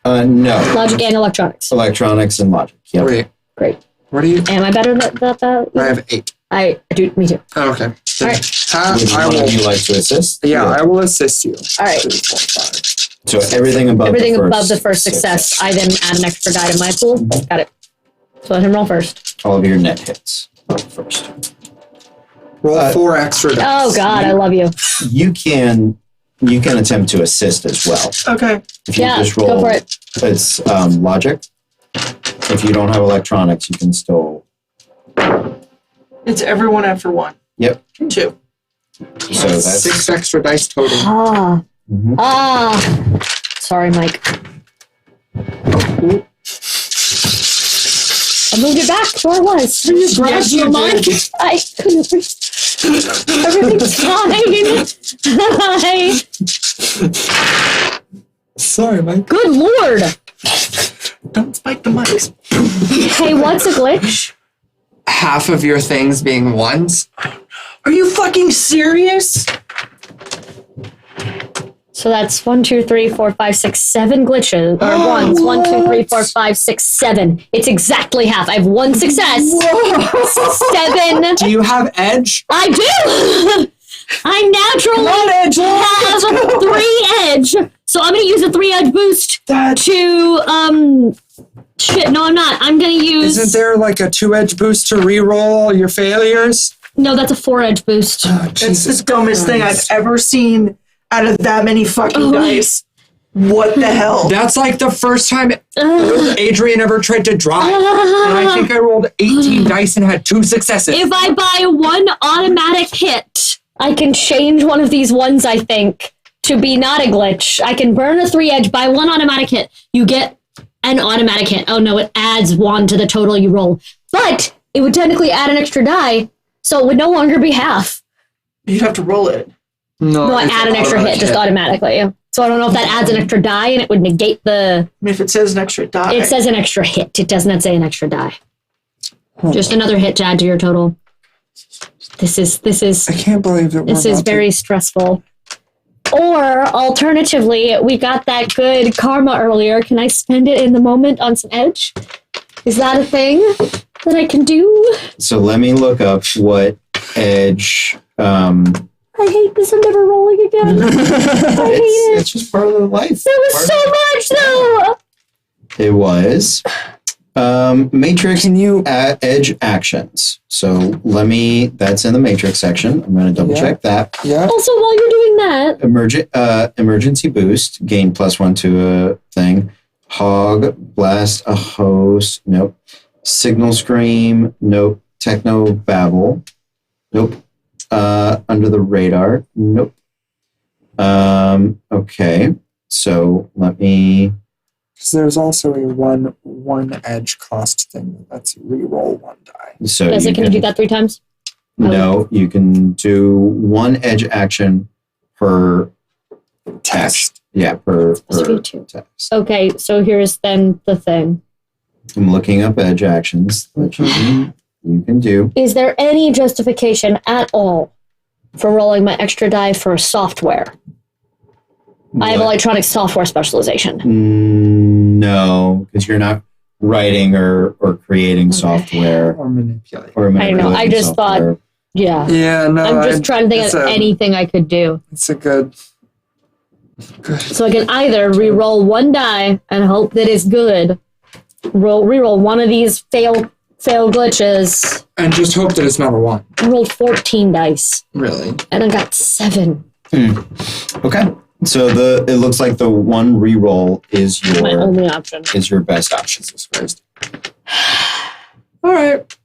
No. Logic and electronics. Electronics and logic. Yep. Great. What do you? Am I better than that? I have 8. I do. Me too. Oh, okay. All right. Would one of you like to assist? Yeah, I will assist you. All right. 3, 4, 5. So everything above the first success, I then add an extra die to my pool. Got it. So let him roll first. All of your net hits first. Roll 4 extra dice. Oh God, I love you. You can attempt to assist as well. Okay. If you just roll, go for it. It's logic. If you don't have electronics, you can still. It's everyone after 1. Yep. 2. So that's 6 extra dice total. Sorry, Mike. I moved it back to where it was. Yes, you did. I couldn't reach. Everything's fine. Sorry, Mike. Good Lord. Don't spike the mics. Hey, what's a glitch? Half of your things being ones. Are you fucking serious? So that's 1, 2, 3, 4, 5, 6, 7 glitches or ones. 1, 2, 3, 4, 5, 6, 7. It's exactly half. I have 1 success. 7. Do you have edge? I do. I naturally have 3 edge, so I'm gonna use a 3 edge boost to Shit, no, I'm not. I'm gonna use. Isn't there like a 2 edge boost to reroll all your failures? No, that's a 4 edge boost. It's the dumbest thing I've ever seen out of that many fucking dice. What the hell? That's like the first time Adrian ever tried to drive. And I think I rolled 18 dice and had 2 successes. If I buy 1 automatic hit, I can change one of these ones, I think, to be not a glitch. I can burn a 3 edge, buy 1 automatic hit. You get an automatic hit. Oh no, it adds 1 to the total you roll. But it would technically add an extra die, so it would no longer be half. You'd have to roll it. No, I add an extra hit just automatically. So I don't know if that adds an extra die and it would negate the... I mean, if it says an extra die. It says an extra hit. It does not say an extra die. Just another hit to add to your total. This is... I can't believe that this is very stressful. Or, alternatively, we got that good karma earlier. Can I spend it in the moment on some edge? Is that a thing that I can do? So let me look up what edge... I hate this. I'm never rolling again. I hate it. It's just part of the life. There was so much, though. It was Matrix. Can you edge actions? So that's in the Matrix section. I'm going to double check that. Yeah. Also, while you're doing that, emergency boost, gain +1 to a thing. Hog, blast a host. Nope. Signal scream. Nope. Techno babble. Nope. Under the radar. Nope. Okay. So let me. Because there's also a one edge cost thing. That's reroll 1 die. So can you do that 3 times? No, you can do 1 edge action per text. Yeah, per text. Okay, so here's then the thing. I'm looking up edge actions that you can do. Is there any justification at all for rolling my extra die for software? I have electronic software specialization. No, because you're not writing or creating software Or manipulate. or I don't know. manipulating I just software. thought, yeah. Yeah, no. I'm just trying to think of anything I could do. It's a good. So I can either re-roll one die and hope that it's good, re-roll one of these fail glitches. And just hope that it's not a 1. I rolled 14 dice. Really? And I got 7. Okay. So it looks like the one reroll is My only option. is your best option. Jesus Christ. All right.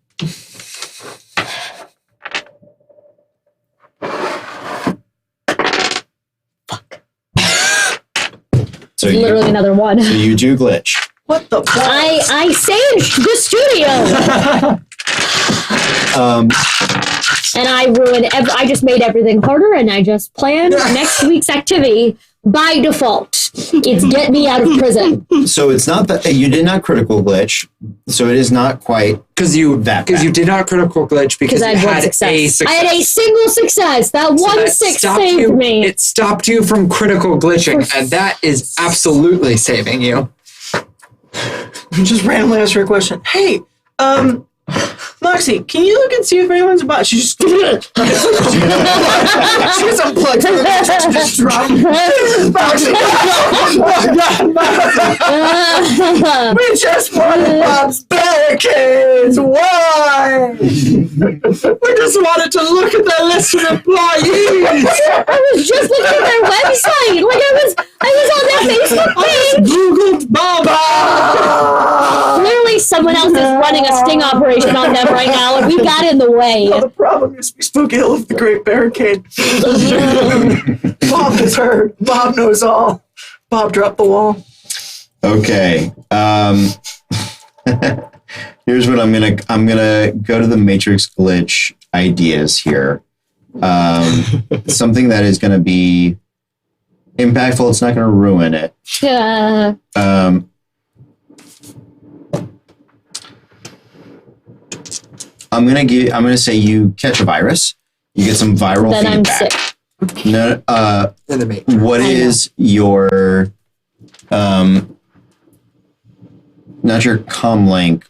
So Literally another one. So you do glitch. What the fuck? I singed the studio. And I ruined. I just made everything harder, and I just planned next week's activity by default. It's get me out of prison. So it's not that you did not critical glitch. So it is not quite because you did not critical glitch because I you had a success. I had a single success. That one 6 saved me. It stopped you from critical glitching, and that is absolutely saving you. Just randomly ask her a question. Hey, Moxie, can you look and see if anyone's about? She just she just unplugged from the matrix and just dropped. Moxie, we just wanted Bob's barricades. Why? We just wanted to look at their list of employees. I was just looking at their website. Like I was on their Facebook page. Googled Baba. Clearly, someone else is running a sting operation on them right now, and we got in the way. Well, the problem is we spoke ill of the Great Barricade. Bob has heard. Bob knows all. Bob dropped the wall. okay. Here's what I'm gonna go to the matrix glitch ideas here. Something that is gonna be impactful. It's not gonna ruin it. Yeah. I'm gonna say you catch a virus. You get some viral Then I'm feedback. sick. No, In the matrix. what is your not your comlink,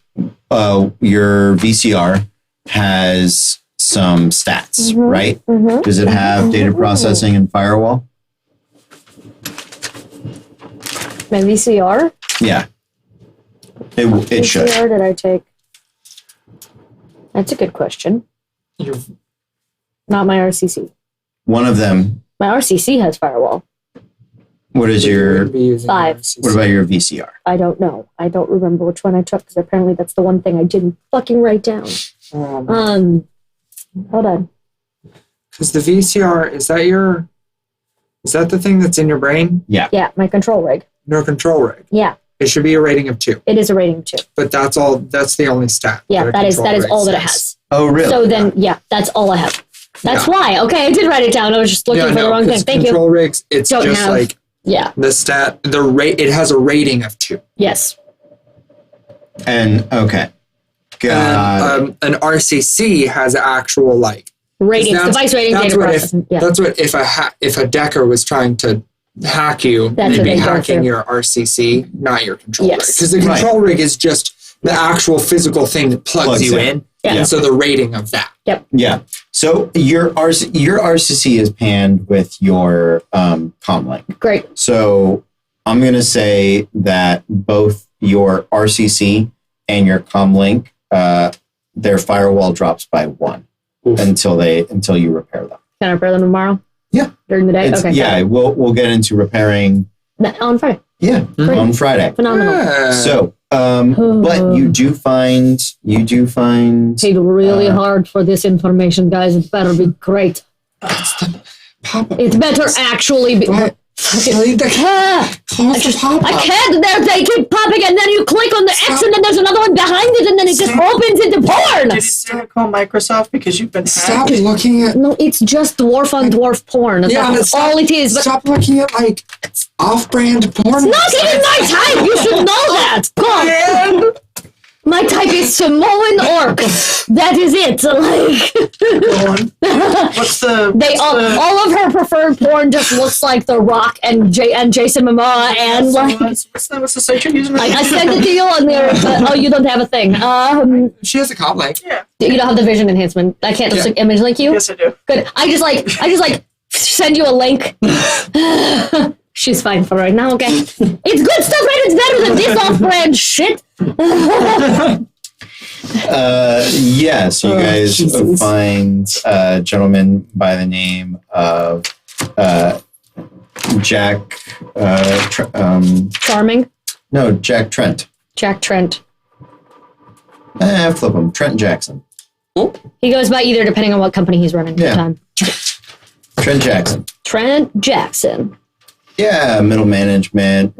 your VCR has some stats, right? Mm-hmm. Does it have data processing and firewall? My VCR? Yeah. It should. VCR did I take? That's a good question. Not my RCC. One of them. My RCC has firewall. What is your 5? What about your VCR? I don't know. I don't remember which one I took because apparently that's the one thing I didn't fucking write down. Hold on. Because the VCR, is that the thing that's in your brain? Yeah. Yeah, my control rig. No control rig. Yeah, It should be a rating of 2. it is a rating of 2. But that's the only stat. Yeah, that is all that it has. has. Oh, really? So then, yeah, that's all I have. That's why. Okay, I did write it down. I was just looking for the wrong thing. Thank you. Control rigs, it's Don't just have- like Yeah. the stat, it has a rating of 2. Yes. And okay. God. And, an RCC has actual like Ratings, device rating, that's data what processing. Yeah. That's what if a decker was trying to hack you, That's they'd what be they go hacking through. your RCC, not your control rig. Yes. Because the control rig is just the actual physical thing that plugs you in. Yeah. And so the rating of that. Yep. Yeah. So your RCC is panned with your comlink. Great. So I'm going to say that both your RCC and your comlink, their firewall drops by 1 until you repair them. Can I repair them tomorrow? Yeah. During the day? Okay. Yeah, we'll get into repairing. On Friday. Yeah, on Friday. Phenomenal. Yeah. So, but you do find Paid really hard for this information, guys. It better be great. Pop-up. It better actually be. What? I Close the pop-up. can't. They keep popping, and then you click on the X, and then there's another one behind it, and then it just opens into porn. Did you say to call Microsoft because you've been Stop hacked? looking at. No, it's just dwarf on dwarf porn. Yeah, That's stop- all it is. But Stop looking at like off-brand porn. not even my type. You should know that. Come on. My type is Samoan orc. That is it. Like, Go on. What's the? all of her preferred porn just looks like The Rock and Jason Momoa and like. What's the site you're using? I sent it to you on there. Oh, you don't have a thing. She has a cop link. Yeah. You don't have the vision enhancement. I can't just image link you. Yes, I do. Good. I just like send you a link. She's fine for right now. Okay. It's good stuff, right? It's better than this off-brand shit. So you guys Jesus. find a gentleman by the name of Jack. Charming. No, Jack Trent. Jack Trent. Flip him. Trent Jackson. He goes by either depending on what company he's running at the time. Trent Jackson. Trent Jackson. Yeah, middle management.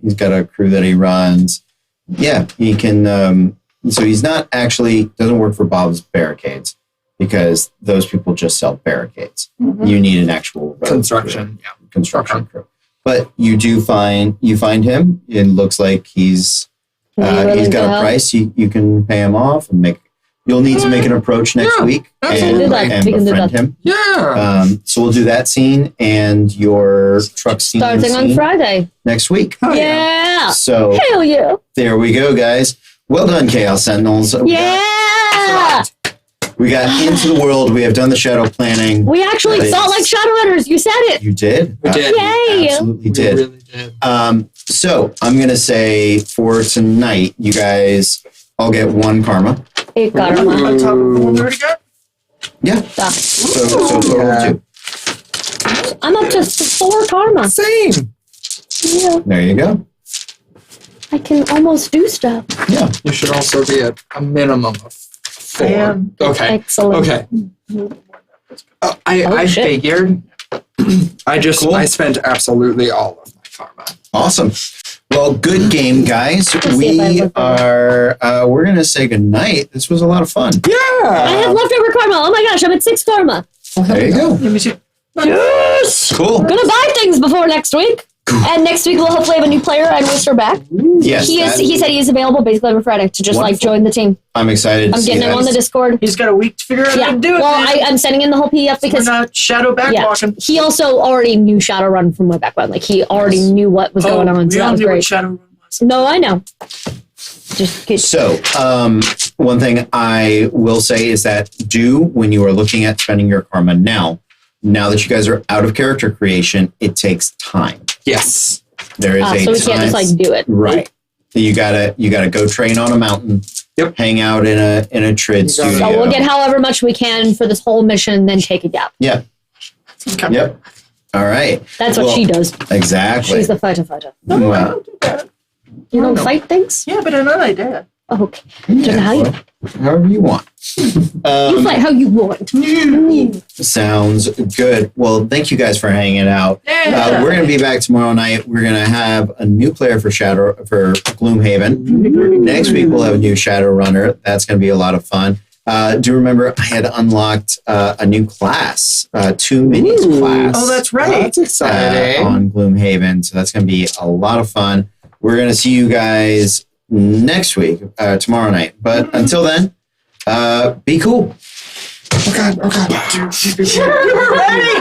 He's got a crew that he runs. Yeah, he can. So he's not actually doesn't work for Bob's Barricades because those people just sell barricades. Mm-hmm. You need an actual road Construction. crew, construction crew. But you find him. It looks like he's got a price. You can pay him off and make. You'll need to make an approach next week and befriend him. Yeah. So we'll do that scene and your truck scene Starting on Friday. next week. Oh, Yeah. So Hell yeah. there we go, guys. Well done, Chaos Sentinels. Yeah. We got into the world. We have done the shadow planning. We actually That felt is- like Shadowrunners. You said it. You did? We did. Yay. Absolutely We did. really did. So I'm going to say for tonight, you guys all get 1 karma. 8 karma. On top of the one we already got. Yeah. Ah. So total Yeah. 2. I'm up to 4 karma. Same. Yeah. There you go. I can almost do stuff. Yeah. You should also be at a minimum of 4. Damn. Okay. Excellent. Okay. I shit. figured. Cool. I spent absolutely all of my karma. Awesome. Well, good game, guys. see if I We look are, we're going to say goodnight. This was a lot of fun. I have leftover karma. Oh my gosh, I'm at 6 karma. There you go. Let me see. Yes. Cool. Gonna buy things before next week. And next week we'll hopefully have a new player and Wister back. Yes. He said he is available basically every Friday to just Wonderful. join the team. I'm excited to I'm see getting him that. on the Discord. He's got a week to figure out how Yeah. to do it. Well, man. I'm sending in the whole PDF We're because not shadow backwalking. he also already knew Shadowrun from way back when. Like he already knew what was going on. We So that all was knew what great. Shadowrun was. No, I know. Just get, So, one thing I will say is that when you are looking at spending your karma now that you guys are out of character creation, it takes time. Yes. There is a so we time. can't just do it. Right. You gotta go train on a mountain. Yep. Hang out in a trade You got it. studio. So we'll get however much we can for this whole mission, then take a gap. Yeah. Okay. Yep. All right. That's what Well, she does. Exactly. She's the fighter. No, I Well, don't do that. You don't No. fight things? Yeah, but I know I did. Oh, okay. Don't know how you, however you want. you fight how you want. Sounds good. Well, thank you guys for hanging out. Yeah. We're going to be back tomorrow night. We're going to have a new player for Gloomhaven. Next week we'll have a new Shadowrunner. That's going to be a lot of fun. Do remember I had unlocked a new class, 2 minis class. Oh, that's right. That's exciting. On Gloomhaven. So that's going to be a lot of fun. We're going to see you guys next week, tomorrow night. But until then, be cool. Oh God. You were ready.